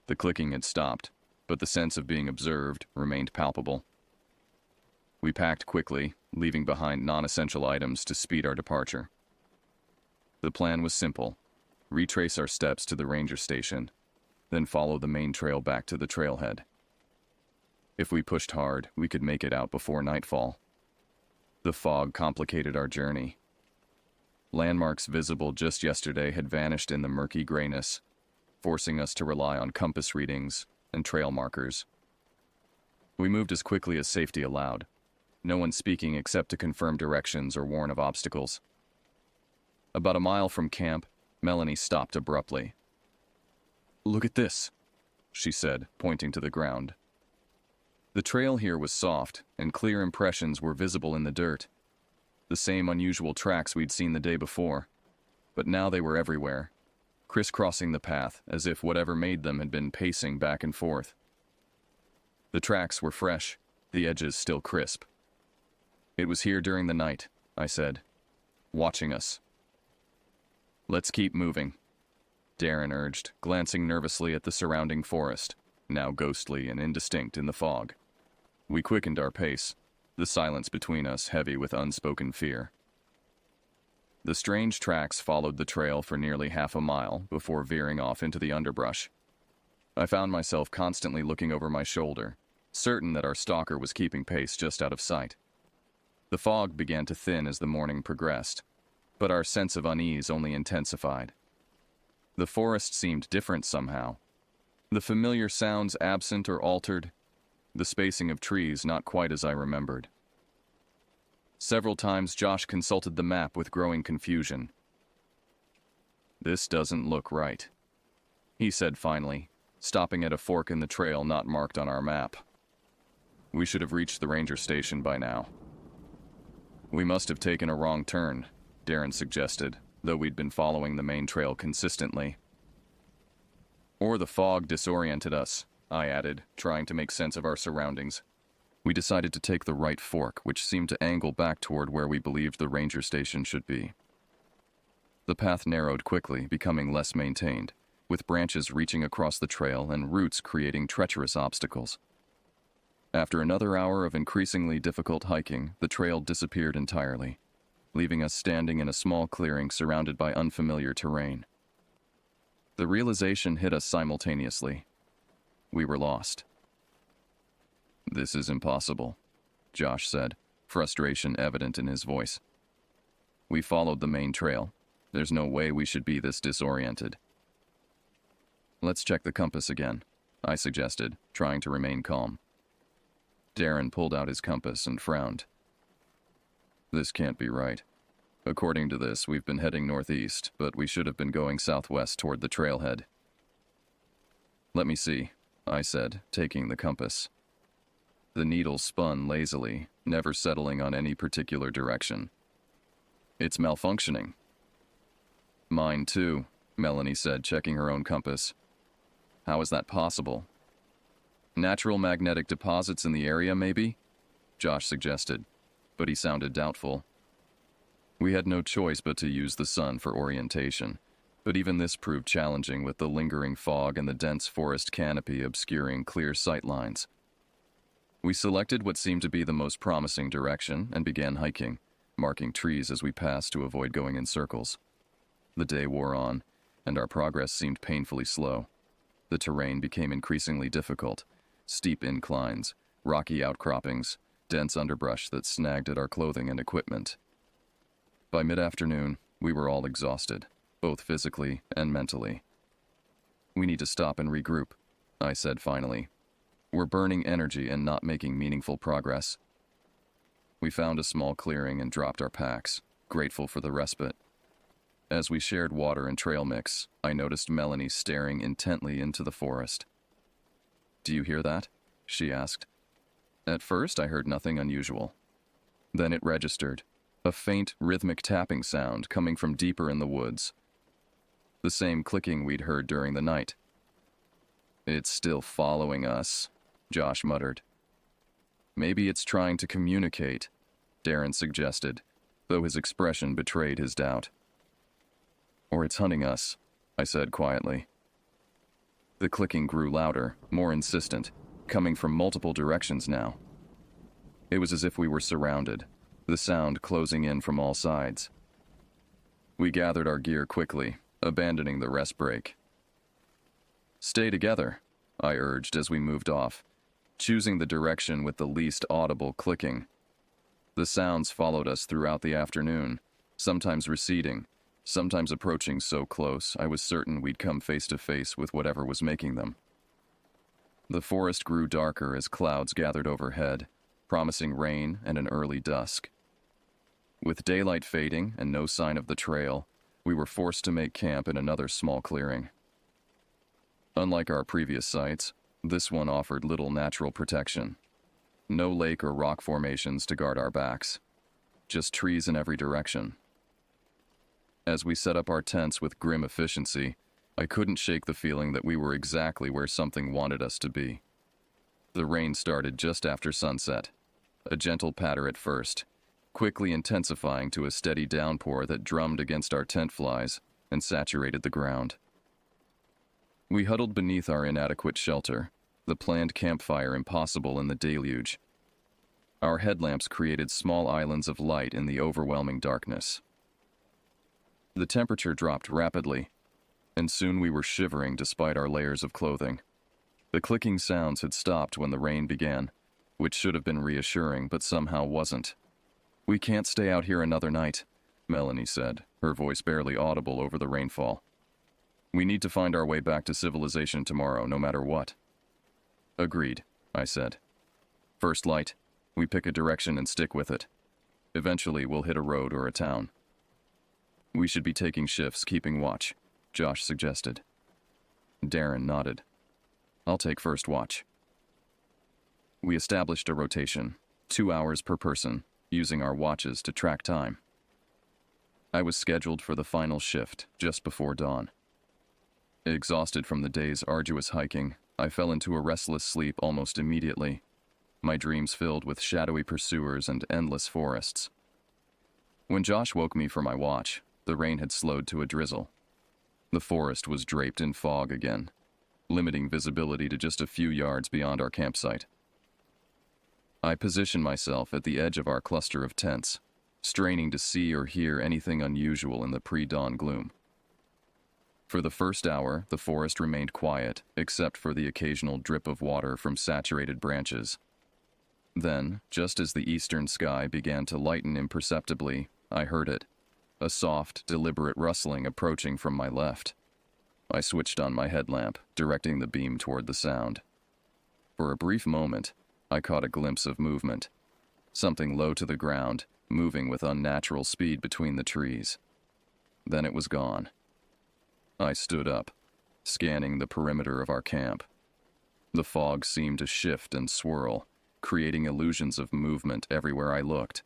The clicking had stopped, but the sense of being observed remained palpable. We packed quickly, leaving behind non-essential items to speed our departure. The plan was simple: retrace our steps to the ranger station, then follow the main trail back to the trailhead. If we pushed hard, we could make it out before nightfall. The fog complicated our journey. Landmarks visible just yesterday had vanished in the murky grayness, forcing us to rely on compass readings and trail markers. We moved as quickly as safety allowed, no one speaking except to confirm directions or warn of obstacles. About a mile from camp, Melanie stopped abruptly. "Look at this," she said, pointing to the ground. The trail here was soft, and clear impressions were visible in the dirt. The same unusual tracks we'd seen the day before, but now they were everywhere, crisscrossing the path as if whatever made them had been pacing back and forth. The tracks were fresh, the edges still crisp. "It was here during the night," I said, "watching us." "Let's keep moving." Darren urged, glancing nervously at the surrounding forest, now ghostly and indistinct in the fog. We quickened our pace, the silence between us heavy with unspoken fear. The strange tracks followed the trail for nearly half a mile before veering off into the underbrush. I found myself constantly looking over my shoulder, certain that our stalker was keeping pace just out of sight. The fog began to thin as the morning progressed, but our sense of unease only intensified. The forest seemed different somehow. The familiar sounds absent or altered, the spacing of trees not quite as I remembered. Several times Josh consulted the map with growing confusion. "This doesn't look right," he said finally, stopping at a fork in the trail not marked on our map. "We should have reached the ranger station by now." "We must have taken a wrong turn," Darren suggested, though we'd been following the main trail consistently. "Or the fog disoriented us," I added, trying to make sense of our surroundings. We decided to take the right fork, which seemed to angle back toward where we believed the ranger station should be. The path narrowed quickly, becoming less maintained, with branches reaching across the trail and roots creating treacherous obstacles. After another hour of increasingly difficult hiking, the trail disappeared entirely, leaving us standing in a small clearing surrounded by unfamiliar terrain. The realization hit us simultaneously. We were lost. "This is impossible," Josh said, frustration evident in his voice. "We followed the main trail. There's no way we should be this disoriented." "Let's check the compass again," I suggested, trying to remain calm. Darren pulled out his compass and frowned. "This can't be right. According to this, we've been heading northeast, but we should have been going southwest toward the trailhead." "Let me see," I said, taking the compass. The needle spun lazily, never settling on any particular direction. "It's malfunctioning." "Mine too," Melanie said, checking her own compass. "How is that possible?" "Natural magnetic deposits in the area, maybe?" Josh suggested, but he sounded doubtful. We had no choice but to use the sun for orientation, but even this proved challenging with the lingering fog and the dense forest canopy obscuring clear sight lines. We selected what seemed to be the most promising direction and began hiking, marking trees as we passed to avoid going in circles. The day wore on, and our progress seemed painfully slow. The terrain became increasingly difficult, steep inclines, rocky outcroppings, dense underbrush that snagged at our clothing and equipment. By mid-afternoon, we were all exhausted, both physically and mentally. "We need to stop and regroup," I said finally. "We're burning energy and not making meaningful progress." We found a small clearing and dropped our packs, grateful for the respite. As we shared water and trail mix, I noticed Melanie staring intently into the forest. "Do you hear that?" she asked. At first, I heard nothing unusual. Then it registered, a faint, rhythmic tapping sound coming from deeper in the woods. The same clicking we'd heard during the night. "It's still following us," Josh muttered. "Maybe it's trying to communicate," Darren suggested, though his expression betrayed his doubt. "Or it's hunting us," I said quietly. The clicking grew louder, more insistent, coming from multiple directions now. It was as if we were surrounded, the sound closing in from all sides. We gathered our gear quickly, abandoning the rest break. "Stay together," I urged as we moved off, choosing the direction with the least audible clicking. The sounds followed us throughout the afternoon, sometimes receding, sometimes approaching so close I was certain we'd come face to face with whatever was making them. The forest grew darker as clouds gathered overhead, promising rain and an early dusk. With daylight fading and no sign of the trail, we were forced to make camp in another small clearing. Unlike our previous sites, this one offered little natural protection. No lake or rock formations to guard our backs, just trees in every direction. As we set up our tents with grim efficiency, I couldn't shake the feeling that we were exactly where something wanted us to be. The rain started just after sunset, a gentle patter at first, quickly intensifying to a steady downpour that drummed against our tent flies and saturated the ground. We huddled beneath our inadequate shelter, the planned campfire impossible in the deluge. Our headlamps created small islands of light in the overwhelming darkness. The temperature dropped rapidly, and soon we were shivering despite our layers of clothing. The clicking sounds had stopped when the rain began, which should have been reassuring, but somehow wasn't. "We can't stay out here another night," Melanie said, her voice barely audible over the rainfall. "We need to find our way back to civilization tomorrow, no matter what." "Agreed," I said. "First light, we pick a direction and stick with it. Eventually, we'll hit a road or a town." "We should be taking shifts, keeping watch," Josh suggested. Darren nodded. "I'll take first watch." We established a rotation, 2 hours per person, using our watches to track time. I was scheduled for the final shift just before dawn. Exhausted from the day's arduous hiking, I fell into a restless sleep almost immediately, my dreams filled with shadowy pursuers and endless forests. When Josh woke me for my watch, the rain had slowed to a drizzle. The forest was draped in fog again, limiting visibility to just a few yards beyond our campsite. I positioned myself at the edge of our cluster of tents, straining to see or hear anything unusual in the pre-dawn gloom. For the first hour, the forest remained quiet, except for the occasional drip of water from saturated branches. Then, just as the eastern sky began to lighten imperceptibly, I heard it, a soft, deliberate rustling approaching from my left. I switched on my headlamp, directing the beam toward the sound. For a brief moment, I caught a glimpse of movement. Something low to the ground, moving with unnatural speed between the trees. Then it was gone. I stood up, scanning the perimeter of our camp. The fog seemed to shift and swirl, creating illusions of movement everywhere I looked.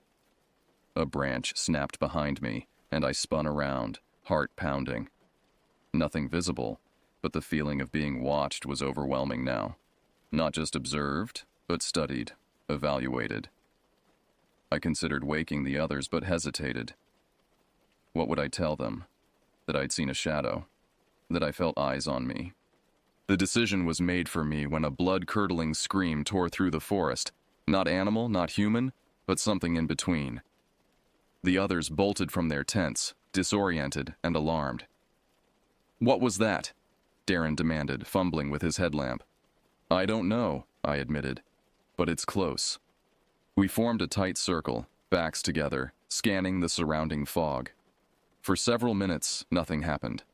A branch snapped behind me, and I spun around, heart pounding. Nothing visible, but the feeling of being watched was overwhelming now. Not just observed, but studied, evaluated. I considered waking the others, but hesitated. What would I tell them? That I'd seen a shadow? That I felt eyes on me? The decision was made for me when a blood-curdling scream tore through the forest. Not animal, not human, but something in between. The others bolted from their tents, disoriented and alarmed. "What was that?" Darren demanded, fumbling with his headlamp. "I don't know," I admitted, "but it's close." We formed a tight circle, backs together, scanning the surrounding fog. For several minutes, nothing happened.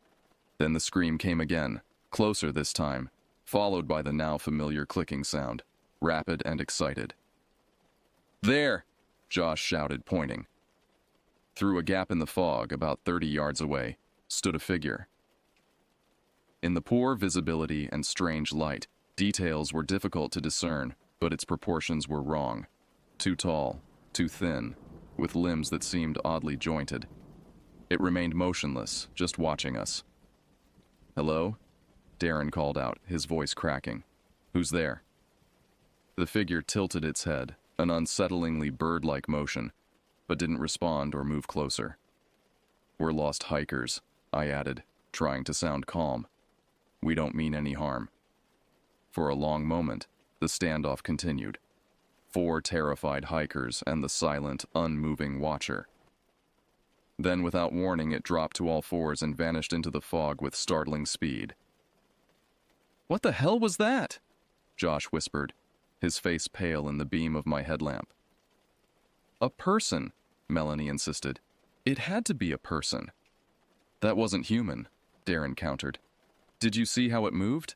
Then the scream came again, closer this time, followed by the now familiar clicking sound, rapid and excited. "There!" Josh shouted, pointing. Through a gap in the fog, about 30 yards away, stood a figure. In the poor visibility and strange light, details were difficult to discern, but its proportions were wrong. Too tall, too thin, with limbs that seemed oddly jointed. It remained motionless, just watching us. "Hello?" Darren called out, his voice cracking. "Who's there?" The figure tilted its head, an unsettlingly bird-like motion, but didn't respond or move closer. "We're lost hikers," I added, trying to sound calm. "We don't mean any harm." For a long moment, the standoff continued. 4 terrified hikers and the silent, unmoving watcher. Then, without warning, it dropped to all fours and vanished into the fog with startling speed. "What the hell was that?" Josh whispered, his face pale in the beam of my headlamp. "A person," Melanie insisted. "It had to be a person." "That wasn't human," Darren countered. "Did you see how it moved?"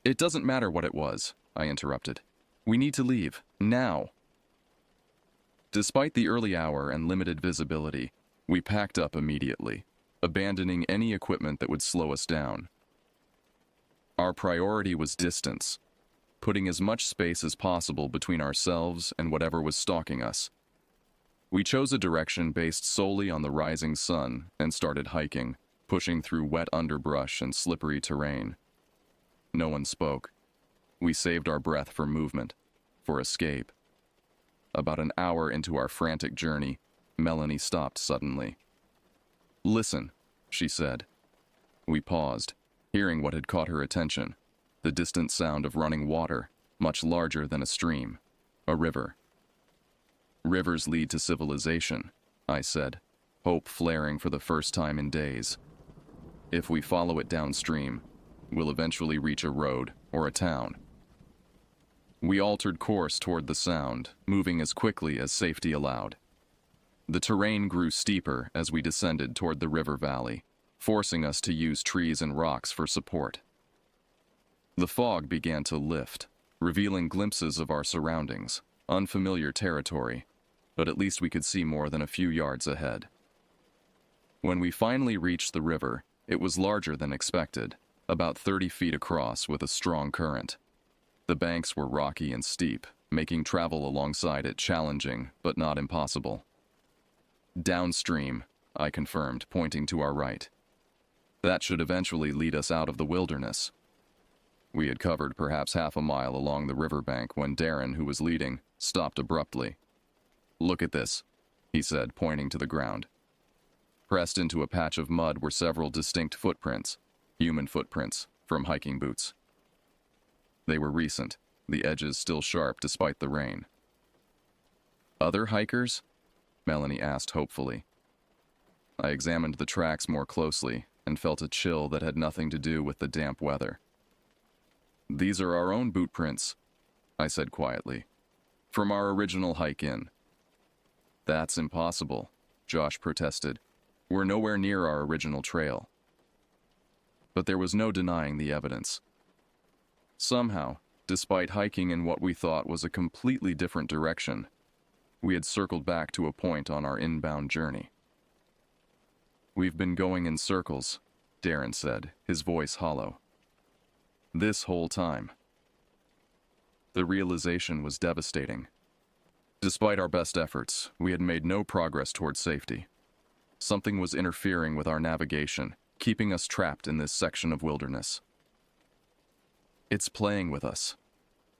"It doesn't matter what it was," I interrupted. "We need to leave, now." Despite the early hour and limited visibility, we packed up immediately, abandoning any equipment that would slow us down. Our priority was distance, putting as much space as possible between ourselves and whatever was stalking us. We chose a direction based solely on the rising sun and started hiking, pushing through wet underbrush and slippery terrain. No one spoke. We saved our breath for movement, for escape. About an hour into our frantic journey, Melanie stopped suddenly. "Listen," she said. We paused, hearing what had caught her attention, the distant sound of running water, much larger than a stream, a river. Rivers lead to civilization, I said, hope flaring for the first time in days. If we follow it downstream, we'll eventually reach a road or a town. We altered course toward the sound, moving as quickly as safety allowed. The terrain grew steeper as we descended toward the river valley, forcing us to use trees and rocks for support. The fog began to lift, revealing glimpses of our surroundings, unfamiliar territory, but at least we could see more than a few yards ahead. When we finally reached the river, it was larger than expected, about 30 feet across with a strong current. The banks were rocky and steep, making travel alongside it challenging but not impossible. Downstream, I confirmed, pointing to our right. That should eventually lead us out of the wilderness. We had covered perhaps half a mile along the riverbank when Darren, who was leading, stopped abruptly. "Look at this," he said, pointing to the ground. Pressed into a patch of mud were several distinct footprints, human footprints, from hiking boots. They were recent, the edges still sharp despite the rain. "Other hikers?" Melanie asked hopefully. I examined the tracks more closely and felt a chill that had nothing to do with the damp weather. "These are our own boot prints," I said quietly, "from our original hike in." "That's impossible," Josh protested. "We're nowhere near our original trail." But there was no denying the evidence. Somehow, despite hiking in what we thought was a completely different direction, we had circled back to a point on our inbound journey. "We've been going in circles," Darren said, his voice hollow. "This whole time." The realization was devastating. Despite our best efforts, we had made no progress toward safety. Something was interfering with our navigation, keeping us trapped in this section of wilderness. "It's playing with us,"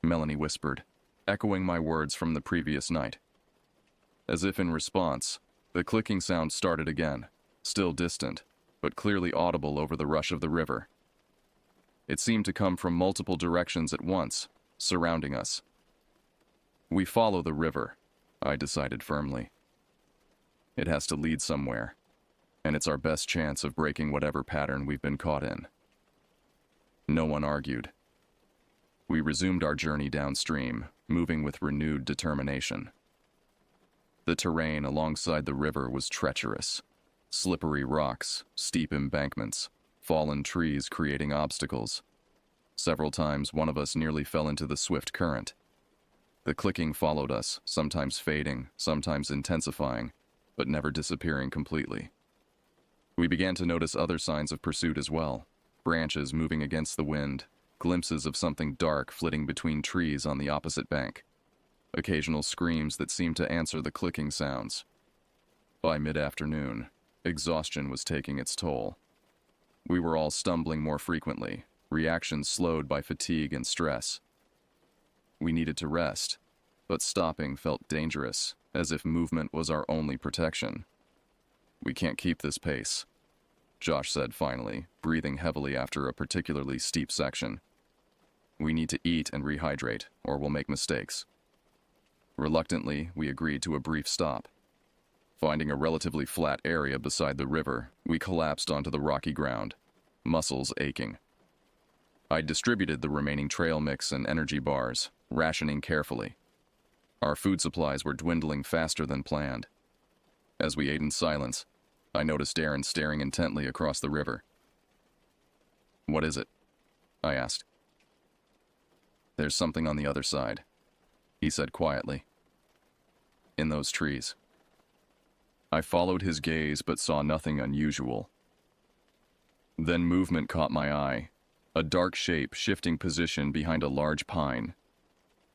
Melanie whispered, echoing my words from the previous night. As if in response, the clicking sound started again, still distant, but clearly audible over the rush of the river. It seemed to come from multiple directions at once, surrounding us. "We follow the river," I decided firmly. "It has to lead somewhere, and it's our best chance of breaking whatever pattern we've been caught in." No one argued. We resumed our journey downstream, moving with renewed determination. The terrain alongside the river was treacherous. Slippery rocks, steep embankments, fallen trees creating obstacles. Several times one of us nearly fell into the swift current. The clicking followed us, sometimes fading, sometimes intensifying, but never disappearing completely. We began to notice other signs of pursuit as well. Branches moving against the wind, glimpses of something dark flitting between trees on the opposite bank. Occasional screams that seemed to answer the clicking sounds. By mid-afternoon, exhaustion was taking its toll. We were all stumbling more frequently, reactions slowed by fatigue and stress. We needed to rest, but stopping felt dangerous, as if movement was our only protection. "We can't keep this pace," Josh said finally, breathing heavily after a particularly steep section. "We need to eat and rehydrate, or we'll make mistakes." Reluctantly, we agreed to a brief stop. Finding a relatively flat area beside the river, we collapsed onto the rocky ground, muscles aching. I distributed the remaining trail mix and energy bars, rationing carefully. Our food supplies were dwindling faster than planned. As we ate in silence, I noticed Darren staring intently across the river. "What is it?" I asked. "There's something on the other side," he said quietly. "In those trees." I followed his gaze but saw nothing unusual. Then movement caught my eye, a dark shape shifting position behind a large pine.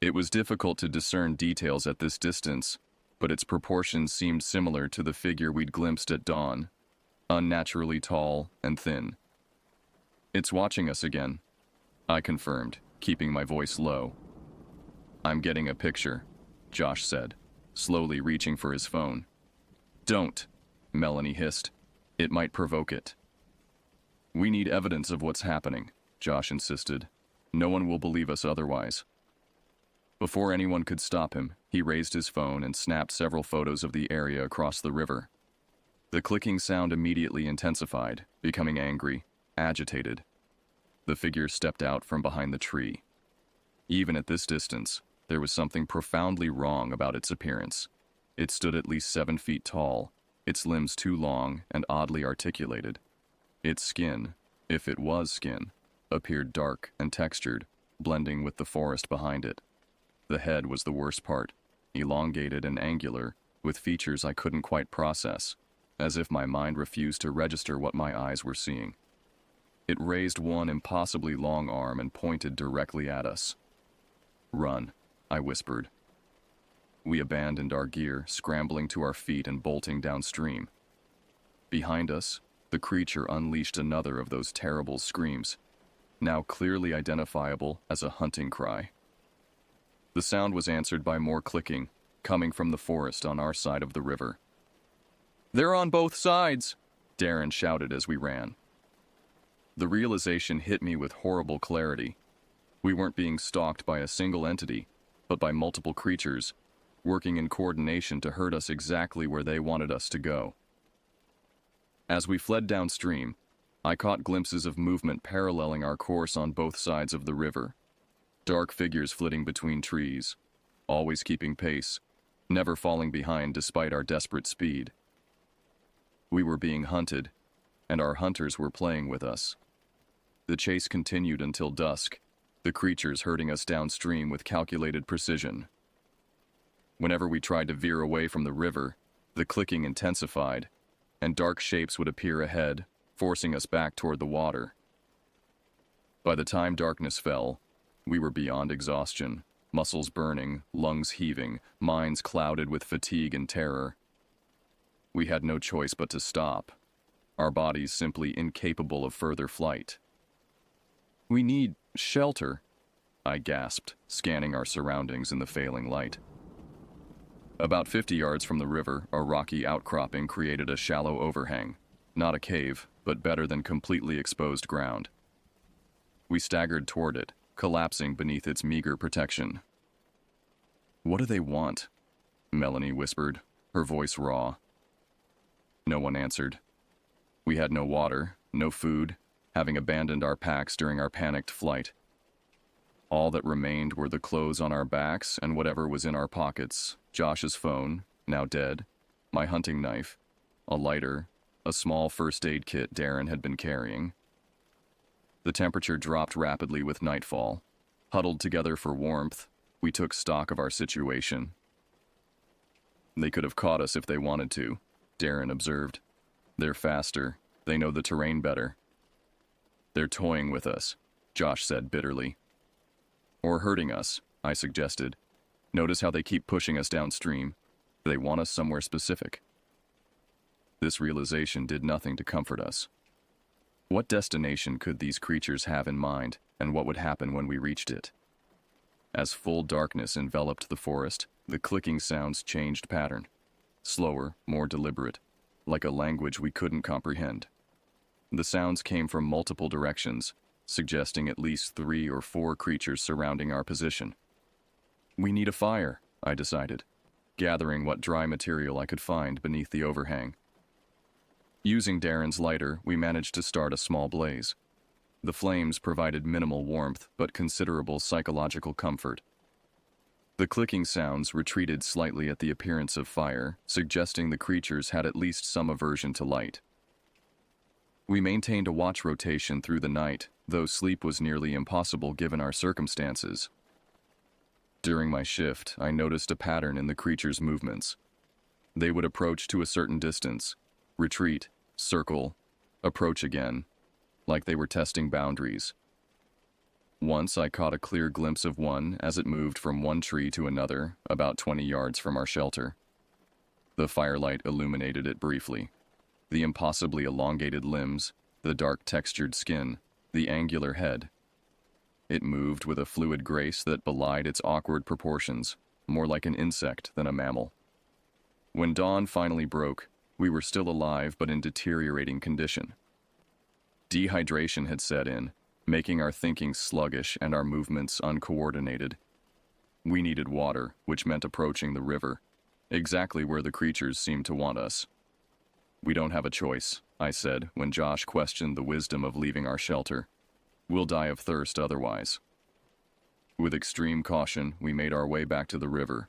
It was difficult to discern details at this distance, but its proportions seemed similar to the figure we'd glimpsed at dawn, unnaturally tall and thin. "It's watching us again," I confirmed, keeping my voice low. "I'm getting a picture," Josh said, slowly reaching for his phone. "Don't," Melanie hissed. "It might provoke it." We need evidence of what's happening, Josh insisted. No one will believe us otherwise. Before anyone could stop him, he raised his phone and snapped several photos of the area across the river. The clicking sound immediately intensified, becoming angry, agitated. The figure stepped out from behind the tree. Even at this distance, there was something profoundly wrong about its appearance. It stood at least 7 feet tall, its limbs too long and oddly articulated. Its skin, if it was skin, appeared dark and textured, blending with the forest behind it. The head was the worst part, elongated and angular, with features I couldn't quite process, as if my mind refused to register what my eyes were seeing. It raised one impossibly long arm and pointed directly at us. "Run," I whispered. We abandoned our gear, scrambling to our feet and bolting downstream. Behind us, the creature unleashed another of those terrible screams, now clearly identifiable as a hunting cry. The sound was answered by more clicking, coming from the forest on our side of the river. "They're on both sides!" Darren shouted as we ran. The realization hit me with horrible clarity. We weren't being stalked by a single entity, but by multiple creatures, working in coordination to hurt us exactly where they wanted us to go. As we fled downstream, I caught glimpses of movement paralleling our course on both sides of the river. Dark figures flitting between trees, always keeping pace, never falling behind despite our desperate speed. We were being hunted, and our hunters were playing with us. The chase continued until dusk, the creatures herding us downstream with calculated precision. Whenever we tried to veer away from the river, the clicking intensified, and dark shapes would appear ahead, forcing us back toward the water. By the time darkness fell, we were beyond exhaustion, muscles burning, lungs heaving, minds clouded with fatigue and terror. We had no choice but to stop, our bodies simply incapable of further flight. "We need shelter," I gasped, scanning our surroundings in the failing light. About 50 yards from the river, a rocky outcropping created a shallow overhang. Not a cave, but better than completely exposed ground. We staggered toward it, collapsing beneath its meager protection. "What do they want?" Melanie whispered, her voice raw. No one answered. We had no water, no food, having abandoned our packs during our panicked flight. All that remained were the clothes on our backs and whatever was in our pockets: Josh's phone, now dead, my hunting knife, a lighter, a small first aid kit Darren had been carrying. The temperature dropped rapidly with nightfall. Huddled together for warmth, we took stock of our situation. "They could have caught us if they wanted to," Darren observed. "They're faster. They know the terrain better." "They're toying with us," Josh said bitterly. "Or hurting us," I suggested. "Notice how they keep pushing us downstream. They want us somewhere specific." This realization did nothing to comfort us. What destination could these creatures have in mind, and what would happen when we reached it? As full darkness enveloped the forest, the clicking sounds changed pattern. Slower, more deliberate, like a language we couldn't comprehend. The sounds came from multiple directions, suggesting at least 3 or 4 creatures surrounding our position. "We need a fire," I decided, gathering what dry material I could find beneath the overhang. Using Darren's lighter, we managed to start a small blaze. The flames provided minimal warmth, but considerable psychological comfort. The clicking sounds retreated slightly at the appearance of fire, suggesting the creatures had at least some aversion to light. We maintained a watch rotation through the night, though sleep was nearly impossible given our circumstances. During my shift, I noticed a pattern in the creatures' movements. They would approach to a certain distance, retreat, circle, approach again, like they were testing boundaries. Once I caught a clear glimpse of one as it moved from one tree to another, about 20 yards from our shelter. The firelight illuminated it briefly. The impossibly elongated limbs, the dark textured skin, the angular head. It moved with a fluid grace that belied its awkward proportions, more like an insect than a mammal. When dawn finally broke, we were still alive but in deteriorating condition. Dehydration had set in, making our thinking sluggish and our movements uncoordinated. We needed water, which meant approaching the river, exactly where the creatures seemed to want us. "We don't have a choice," I said when Josh questioned the wisdom of leaving our shelter. "We'll die of thirst otherwise." With extreme caution, we made our way back to the river.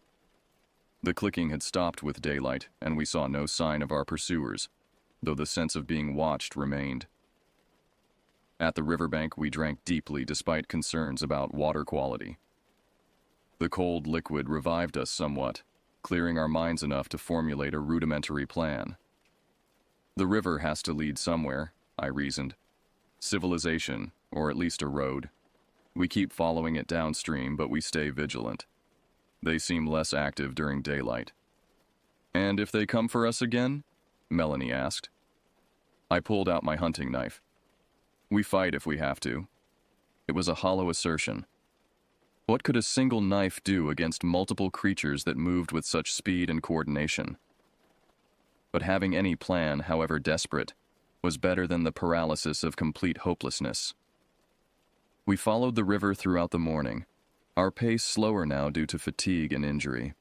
The clicking had stopped with daylight, and we saw no sign of our pursuers, though the sense of being watched remained. At the riverbank, we drank deeply despite concerns about water quality. The cold liquid revived us somewhat, clearing our minds enough to formulate a rudimentary plan. The river has to lead somewhere, I reasoned. Civilization, or at least a road. We keep following it downstream, but we stay vigilant. They seem less active during daylight. "And if they come for us again?" Melanie asked. I pulled out my hunting knife. "We fight if we have to." It was a hollow assertion. What could a single knife do against multiple creatures that moved with such speed and coordination? But having any plan, however desperate, was better than the paralysis of complete hopelessness. We followed the river throughout the morning, our pace slower now due to fatigue and injury.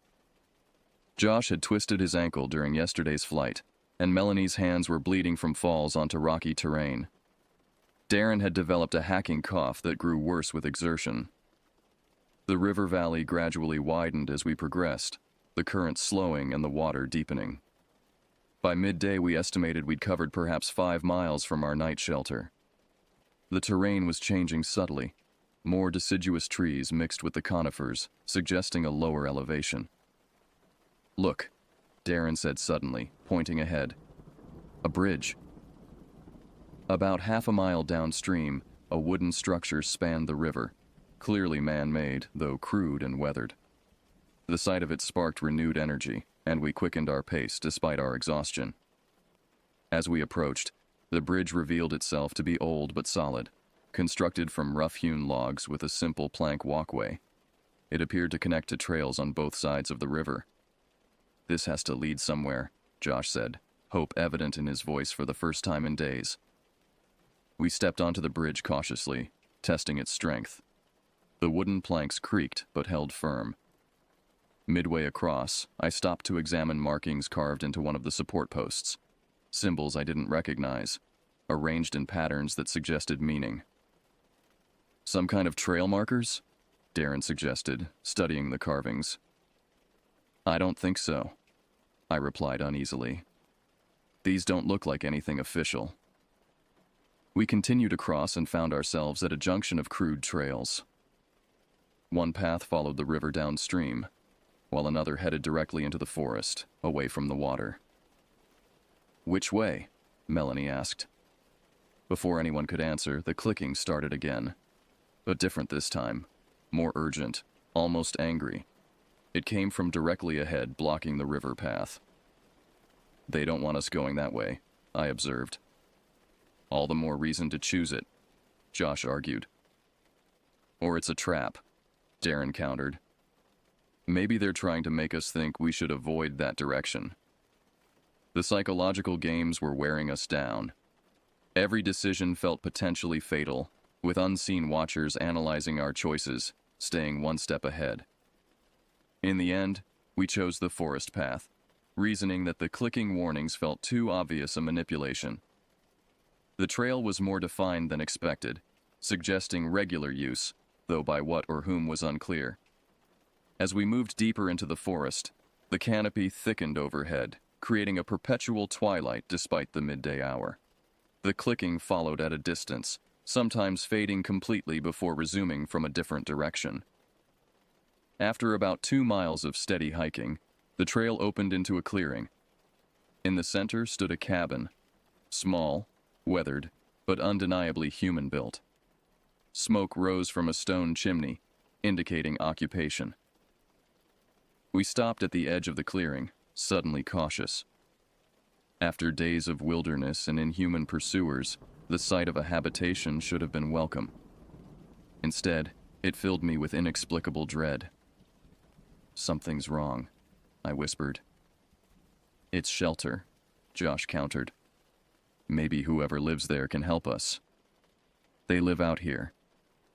Josh had twisted his ankle during yesterday's flight, and Melanie's hands were bleeding from falls onto rocky terrain. Darren had developed a hacking cough that grew worse with exertion. The river valley gradually widened as we progressed, the current slowing and the water deepening. By midday, we estimated we'd covered perhaps 5 miles from our night shelter. The terrain was changing subtly, more deciduous trees mixed with the conifers, suggesting a lower elevation. "Look," Darren said suddenly, pointing ahead. "A bridge." About half a mile downstream, a wooden structure spanned the river, clearly man-made, though crude and weathered. The sight of it sparked renewed energy, and we quickened our pace despite our exhaustion. As we approached, the bridge revealed itself to be old but solid, constructed from rough-hewn logs with a simple plank walkway. It appeared to connect to trails on both sides of the river. "This has to lead somewhere," Josh said, hope evident in his voice for the first time in days. We stepped onto the bridge cautiously, testing its strength. The wooden planks creaked but held firm. Midway across, I stopped to examine markings carved into one of the support posts. Symbols I didn't recognize, arranged in patterns that suggested meaning. "Some kind of trail markers?" Darren suggested, studying the carvings. "I don't think so," I replied uneasily. "These don't look like anything official." We continued across and found ourselves at a junction of crude trails. One path followed the river downstream, while another headed directly into the forest, away from the water. "Which way?" Melanie asked. Before anyone could answer, the clicking started again. But different this time, more urgent, almost angry. It came from directly ahead, blocking the river path. "They don't want us going that way," I observed. "All the more reason to choose it," Josh argued. "Or it's a trap," Darren countered. "Maybe they're trying to make us think we should avoid that direction." The psychological games were wearing us down. Every decision felt potentially fatal, with unseen watchers analyzing our choices, staying one step ahead. In the end, we chose the forest path, reasoning that the clicking warnings felt too obvious a manipulation. The trail was more defined than expected, suggesting regular use, though by what or whom was unclear. As we moved deeper into the forest, the canopy thickened overhead, creating a perpetual twilight despite the midday hour. The clicking followed at a distance, sometimes fading completely before resuming from a different direction. After about 2 miles of steady hiking, the trail opened into a clearing. In the center stood a cabin, small, weathered, but undeniably human-built. Smoke rose from a stone chimney, indicating occupation. We stopped at the edge of the clearing, suddenly cautious. After days of wilderness and inhuman pursuers, the sight of a habitation should have been welcome. Instead, it filled me with inexplicable dread. "Something's wrong," I whispered. "It's shelter," Josh countered. "Maybe whoever lives there can help us, They live out here,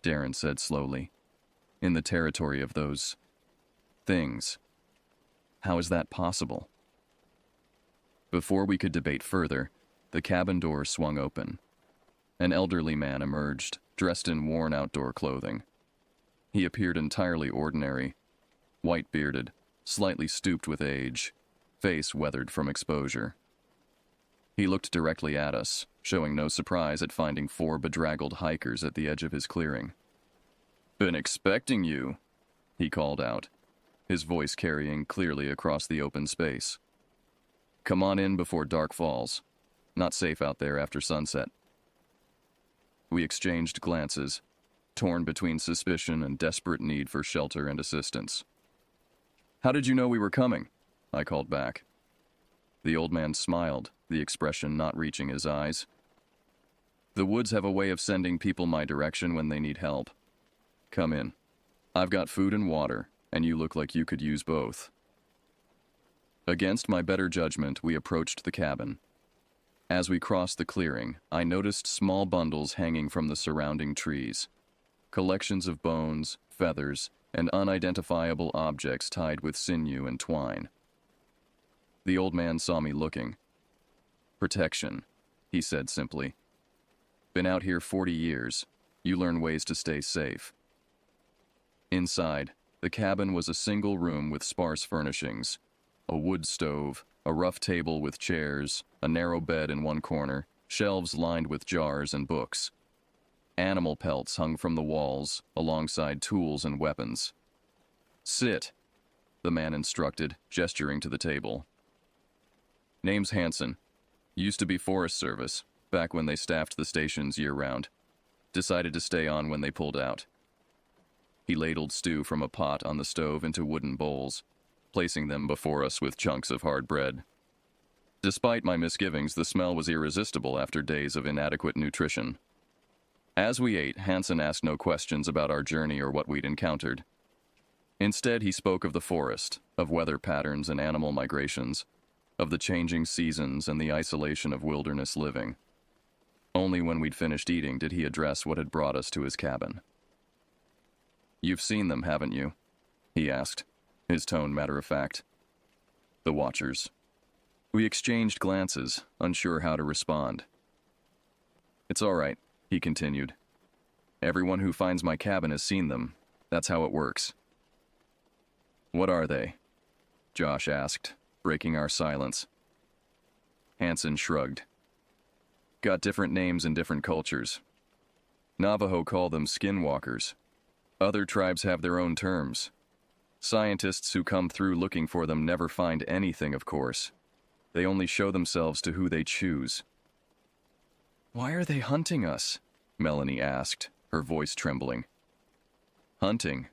Darren said slowly, in the territory of those things. How is that possible? Before we could debate further, the cabin door swung open. An elderly man emerged, dressed in worn outdoor clothing. He appeared entirely ordinary, white-bearded, slightly stooped with age, face weathered from exposure. He looked directly at us, showing no surprise at finding 4 bedraggled hikers at the edge of his clearing. "Been expecting you," he called out, his voice carrying clearly across the open space. "Come on in before dark falls. Not safe out there after sunset." We exchanged glances, torn between suspicion and desperate need for shelter and assistance. "How did you know we were coming?" I called back. The old man smiled, the expression not reaching his eyes. "The woods have a way of sending people my direction when they need help. Come in. I've got food and water, and you look like you could use both." Against my better judgment, we approached the cabin. As we crossed the clearing, I noticed small bundles hanging from the surrounding trees. Collections of bones, feathers, and unidentifiable objects tied with sinew and twine. The old man saw me looking. "Protection," he said simply. "Been out here 40 years. You learn ways to stay safe." Inside, the cabin was a single room with sparse furnishings. A wood stove, a rough table with chairs, a narrow bed in one corner, shelves lined with jars and books. Animal pelts hung from the walls, alongside tools and weapons. "Sit," the man instructed, gesturing to the table. "Name's Hanson. Used to be Forest Service, back when they staffed the stations year-round. Decided to stay on when they pulled out." He ladled stew from a pot on the stove into wooden bowls, placing them before us with chunks of hard bread. Despite my misgivings, the smell was irresistible after days of inadequate nutrition. As we ate, Hanson asked no questions about our journey or what we'd encountered. Instead, he spoke of the forest, of weather patterns and animal migrations, of the changing seasons and the isolation of wilderness living. Only when we'd finished eating did he address what had brought us to his cabin. "You've seen them, haven't you?" he asked, his tone matter-of-fact. "The Watchers." We exchanged glances, unsure how to respond. "It's all right," he continued. "Everyone who finds my cabin has seen them. That's how it works." "What are they?" Josh asked, breaking our silence. Hanson shrugged. "Got different names in different cultures. Navajo call them skinwalkers. Other tribes have their own terms. Scientists who come through looking for them never find anything, of course. They only show themselves to who they choose." "Why are they hunting us?" Melanie asked, her voice trembling. "Hunting?"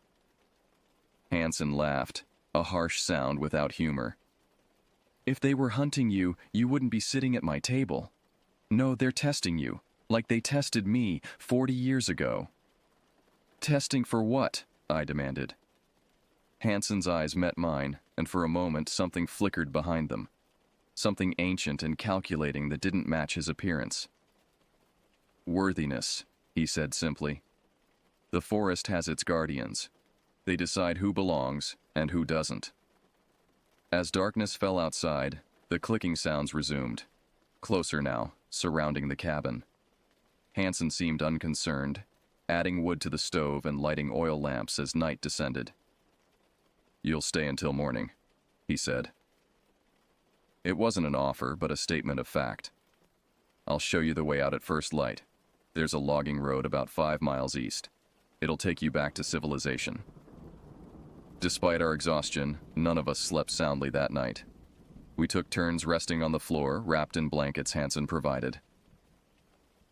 Hanson laughed, a harsh sound without humor. "If they were hunting you, you wouldn't be sitting at my table. No, they're testing you, like they tested me 40 years ago." "Testing for what?" I demanded. Hanson's eyes met mine, and for a moment something flickered behind them. Something ancient and calculating that didn't match his appearance. "Worthiness," he said simply. "The forest has its guardians. They decide who belongs and who doesn't." As darkness fell outside, the clicking sounds resumed. Closer now, surrounding the cabin. Hanson seemed unconcerned, adding wood to the stove and lighting oil lamps as night descended. "You'll stay until morning," he said. It wasn't an offer, but a statement of fact. "I'll show you the way out at first light. There's a logging road about 5 miles east. It'll take you back to civilization." Despite our exhaustion, none of us slept soundly that night. We took turns resting on the floor, wrapped in blankets Hanson provided.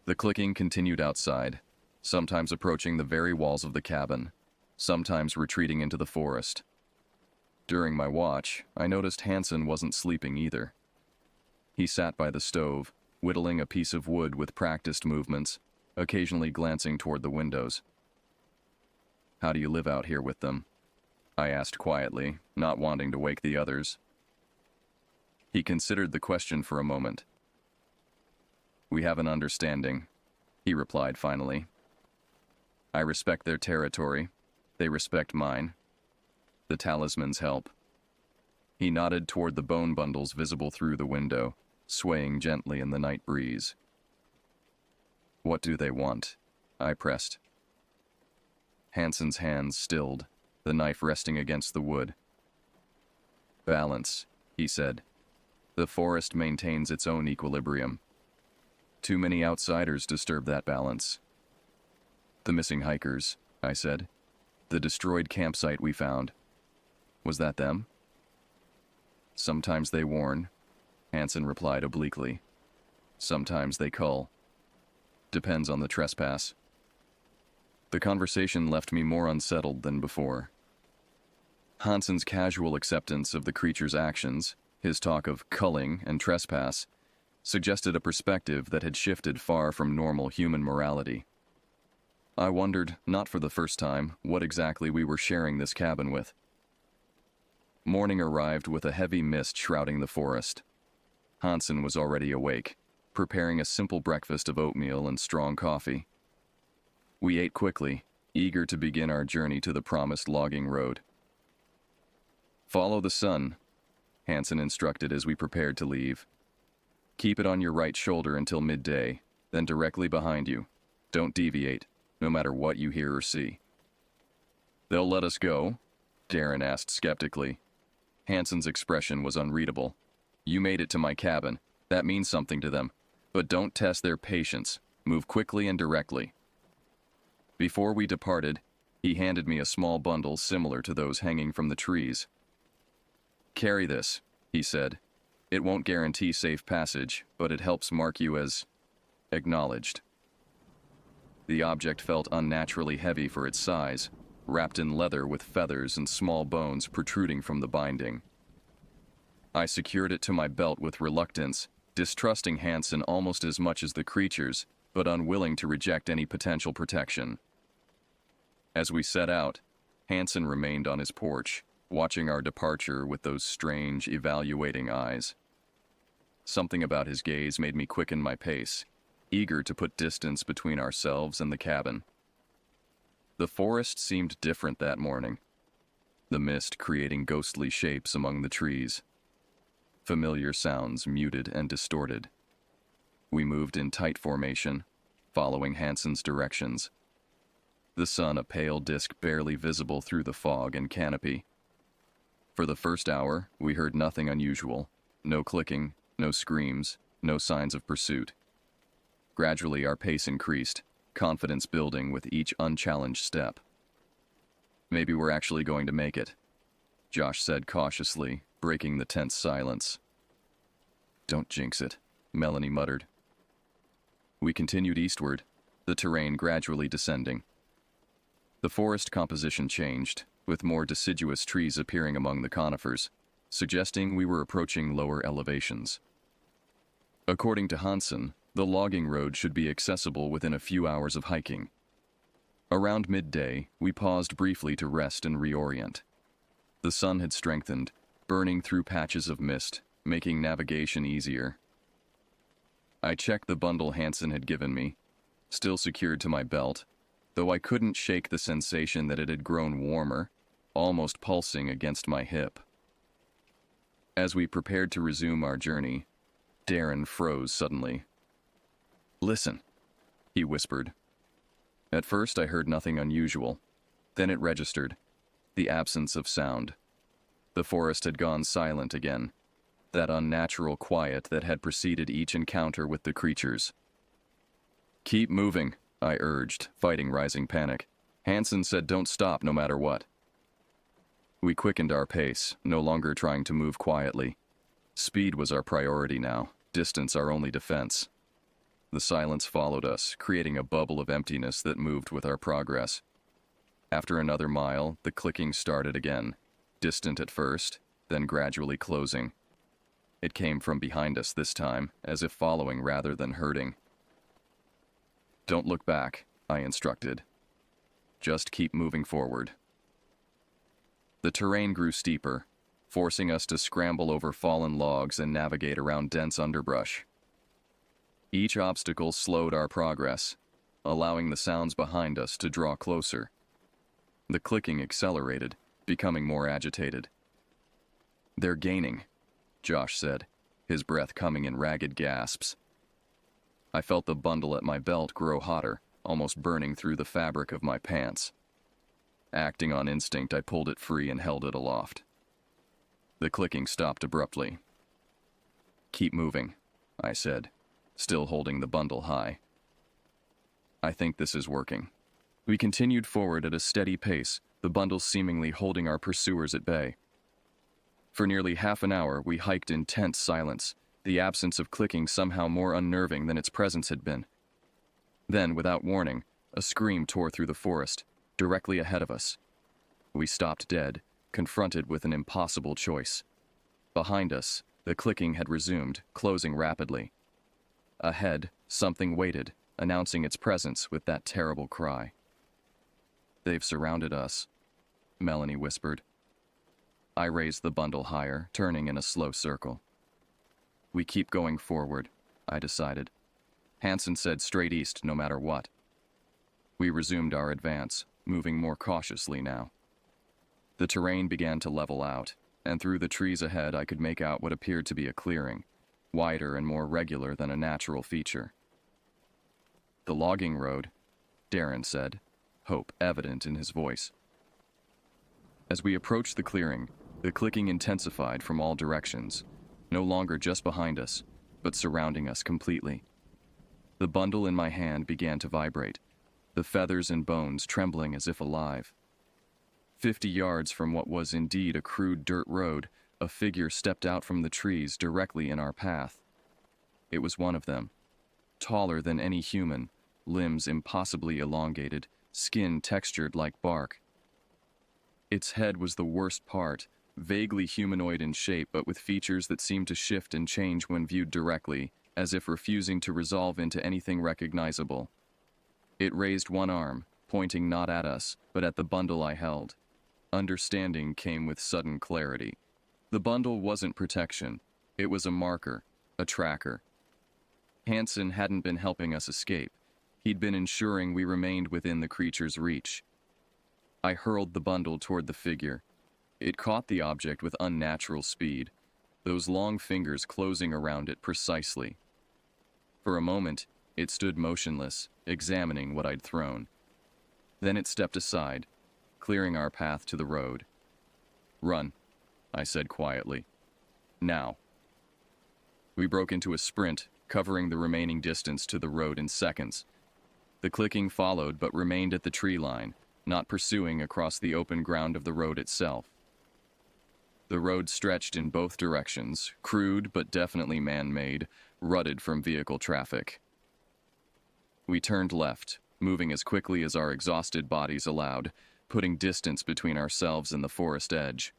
The clicking continued outside, sometimes approaching the very walls of the cabin, sometimes retreating into the forest. During my watch, I noticed Hanson wasn't sleeping either. He sat by the stove, whittling a piece of wood with practiced movements, occasionally glancing toward the windows. "How do you live out here with them?" I asked quietly, not wanting to wake the others. He considered the question for a moment. "We have an understanding," he replied finally, I respect their territory. They respect mine. The talismans help. He nodded toward the bone bundles visible through the window, swaying gently in the night breeze. What do they want? I pressed. Hansen's hands stilled, the knife resting against the wood. Balance, he said. The forest maintains its own equilibrium. Too many outsiders disturb that balance. The missing hikers, I said. The destroyed campsite we found. Was that them? Sometimes they warn, Hansen replied obliquely. Sometimes they cull. Depends on the trespass. The conversation left me more unsettled than before. Hansen's casual acceptance of the creature's actions, his talk of culling and trespass, suggested a perspective that had shifted far from normal human morality. I wondered, not for the first time, what exactly we were sharing this cabin with. Morning arrived with a heavy mist shrouding the forest. Hansen was already awake, preparing a simple breakfast of oatmeal and strong coffee. We ate quickly, eager to begin our journey to the promised logging road. Follow the sun, Hansen instructed as we prepared to leave. Keep it on your right shoulder until midday, then directly behind you. Don't deviate, no matter what you hear or see. They'll let us go? Darren asked skeptically. Hansen's expression was unreadable. You made it to my cabin. That means something to them. But don't test their patience. Move quickly and directly. Before we departed, he handed me a small bundle similar to those hanging from the trees. Carry this, he said. It won't guarantee safe passage, but it helps mark you as acknowledged. The object felt unnaturally heavy for its size, wrapped in leather with feathers and small bones protruding from the binding. I secured it to my belt with reluctance, distrusting Hansen almost as much as the creatures, but unwilling to reject any potential protection. As we set out, Hansen remained on his porch, watching our departure with those strange, evaluating eyes. Something about his gaze made me quicken my pace, eager to put distance between ourselves and the cabin. The forest seemed different that morning, the mist creating ghostly shapes among the trees. Familiar sounds muted and distorted. We moved in tight formation, following Hansen's directions. The sun a pale disk barely visible through the fog and canopy. For the first hour, we heard nothing unusual. No clicking, no screams, no signs of pursuit. Gradually, our pace increased, confidence building with each unchallenged step. Maybe we're actually going to make it, Josh said cautiously, breaking the tense silence. Don't jinx it, Melanie muttered. We continued eastward, the terrain gradually descending. The forest composition changed, with more deciduous trees appearing among the conifers, suggesting we were approaching lower elevations. According to Hansen, the logging road should be accessible within a few hours of hiking. Around midday, we paused briefly to rest and reorient. The sun had strengthened, burning through patches of mist, making navigation easier. I checked the bundle Hansen had given me, still secured to my belt, though I couldn't shake the sensation that it had grown warmer, almost pulsing against my hip. As we prepared to resume our journey, Darren froze suddenly. Listen, he whispered. At first I heard nothing unusual. Then it registered. The absence of sound. The forest had gone silent again. That unnatural quiet that had preceded each encounter with the creatures. Keep moving, I urged, fighting rising panic. Hansen said don't stop no matter what. We quickened our pace, no longer trying to move quietly. Speed was our priority now, distance our only defense. The silence followed us, creating a bubble of emptiness that moved with our progress. After another mile, the clicking started again, distant at first, then gradually closing. It came from behind us this time, as if following rather than hurting. Don't look back, I instructed. Just keep moving forward. The terrain grew steeper, forcing us to scramble over fallen logs and navigate around dense underbrush. Each obstacle slowed our progress, allowing the sounds behind us to draw closer. The clicking accelerated, becoming more agitated. "They're gaining," Josh said, his breath coming in ragged gasps. I felt the bundle at my belt grow hotter, almost burning through the fabric of my pants. Acting on instinct, I pulled it free and held it aloft. The clicking stopped abruptly. "Keep moving," I said, still holding the bundle high. "I think this is working." We continued forward at a steady pace, the bundle seemingly holding our pursuers at bay. For nearly half an hour, we hiked in tense silence, the absence of clicking somehow more unnerving than its presence had been. Then, without warning, a scream tore through the forest, directly ahead of us. We stopped dead, confronted with an impossible choice. Behind us, the clicking had resumed, closing rapidly. Ahead, something waited, announcing its presence with that terrible cry. "They've surrounded us," Melanie whispered. I raised the bundle higher, turning in a slow circle. "We keep going forward," I decided. Hansen said straight east no matter what. We resumed our advance, moving more cautiously now. The terrain began to level out, and through the trees ahead I could make out what appeared to be a clearing, wider and more regular than a natural feature. "The logging road," Darren said, hope evident in his voice. As we approached the clearing, the clicking intensified from all directions, no longer just behind us, but surrounding us completely. The bundle in my hand began to vibrate, the feathers and bones trembling as if alive. 50 yards from what was indeed a crude dirt road, a figure stepped out from the trees directly in our path. It was one of them, taller than any human, limbs impossibly elongated, skin textured like bark. Its head was the worst part, vaguely humanoid in shape but with features that seemed to shift and change when viewed directly, as if refusing to resolve into anything recognizable. It raised one arm, pointing not at us, but at the bundle I held. Understanding came with sudden clarity. The bundle wasn't protection. It was a marker, a tracker. Hansen hadn't been helping us escape. He'd been ensuring we remained within the creature's reach. I hurled the bundle toward the figure. It caught the object with unnatural speed, those long fingers closing around it precisely. For a moment, it stood motionless, examining what I'd thrown. Then it stepped aside, clearing our path to the road. "Run," I said quietly. "Now." We broke into a sprint, covering the remaining distance to the road in seconds. The clicking followed but remained at the tree line, not pursuing across the open ground of the road itself. The road stretched in both directions, crude but definitely man-made, rutted from vehicle traffic. We turned left, moving as quickly as our exhausted bodies allowed, putting distance between ourselves and the forest edge.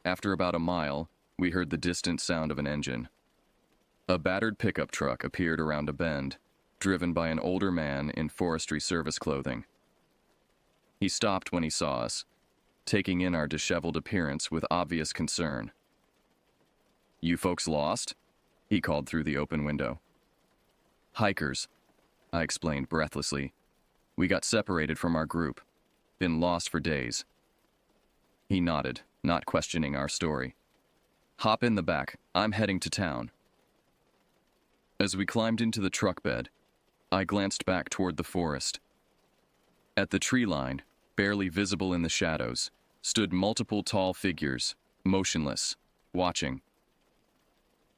After about a mile, we heard the distant sound of an engine. A battered pickup truck appeared around a bend, driven by an older man in Forestry Service clothing. He stopped when he saw us, taking in our disheveled appearance with obvious concern. "You folks lost?" he called through the open window. "Hikers," I explained breathlessly. "We got separated from our group. Been lost for days." He nodded, not questioning our story. "Hop in the back. I'm heading to town." As we climbed into the truck bed, I glanced back toward the forest. At the tree line, barely visible in the shadows, stood multiple tall figures, motionless, watching.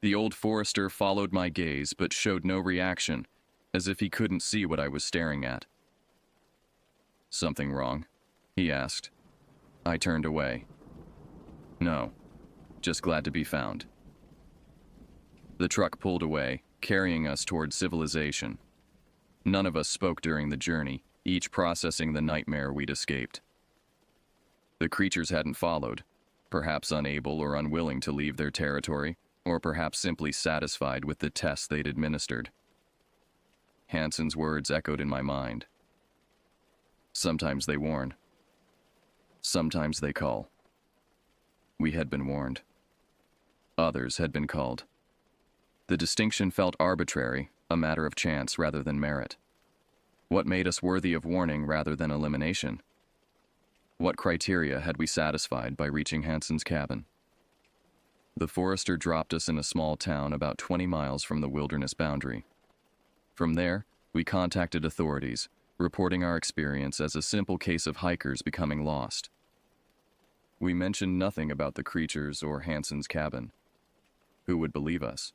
The old forester followed my gaze but showed no reaction, as if he couldn't see what I was staring at. "Something wrong?" he asked. I turned away. "No, just glad to be found." The truck pulled away, carrying us toward civilization. None of us spoke during the journey, each processing the nightmare we'd escaped. The creatures hadn't followed, perhaps unable or unwilling to leave their territory, or perhaps simply satisfied with the tests they'd administered. Hansen's words echoed in my mind. Sometimes they warn. Sometimes they call. We had been warned. Others had been called. The distinction felt arbitrary, a matter of chance rather than merit. What made us worthy of warning rather than elimination? What criteria had we satisfied by reaching Hansen's cabin? The forester dropped us in a small town about 20 miles from the wilderness boundary. From there, we contacted authorities, reporting our experience as a simple case of hikers becoming lost. We mentioned nothing about the creatures or Hansen's cabin. Who would believe us?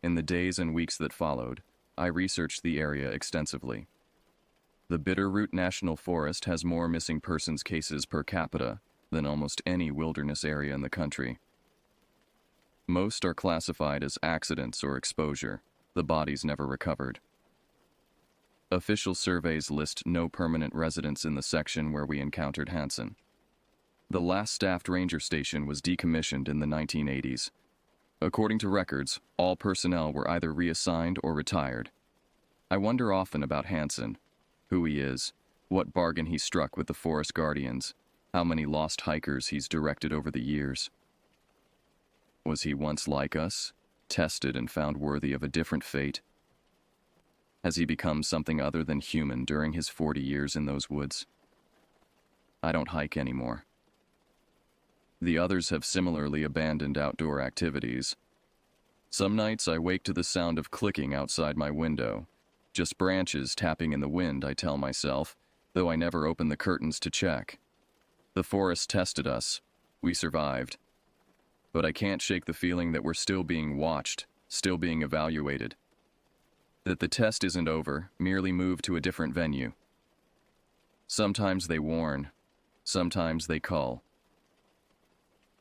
In the days and weeks that followed, I researched the area extensively. The Bitterroot National Forest has more missing persons cases per capita than almost any wilderness area in the country. Most are classified as accidents or exposure, the bodies never recovered. Official surveys list no permanent residents in the section where we encountered Hansen. The last staffed ranger station was decommissioned in the 1980s. According to records, all personnel were either reassigned or retired. I wonder often about Hansen, who he is, what bargain he struck with the forest guardians, how many lost hikers he's directed over the years. Was he once like us, tested and found worthy of a different fate? Has he become something other than human during his 40 years in those woods? I don't hike anymore. The others have similarly abandoned outdoor activities. Some nights I wake to the sound of clicking outside my window. Just branches tapping in the wind, I tell myself, though I never open the curtains to check. The forest tested us. We survived. But I can't shake the feeling that we're still being watched, still being evaluated. That the test isn't over, merely moved to a different venue. Sometimes they warn, sometimes they cull.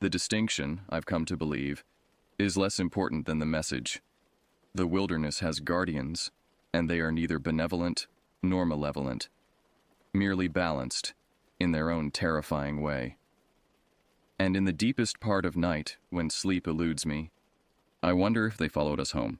The distinction, I've come to believe, is less important than the message. The wilderness has guardians, and they are neither benevolent nor malevolent, merely balanced in their own terrifying way. And in the deepest part of night, when sleep eludes me, I wonder if they followed us home.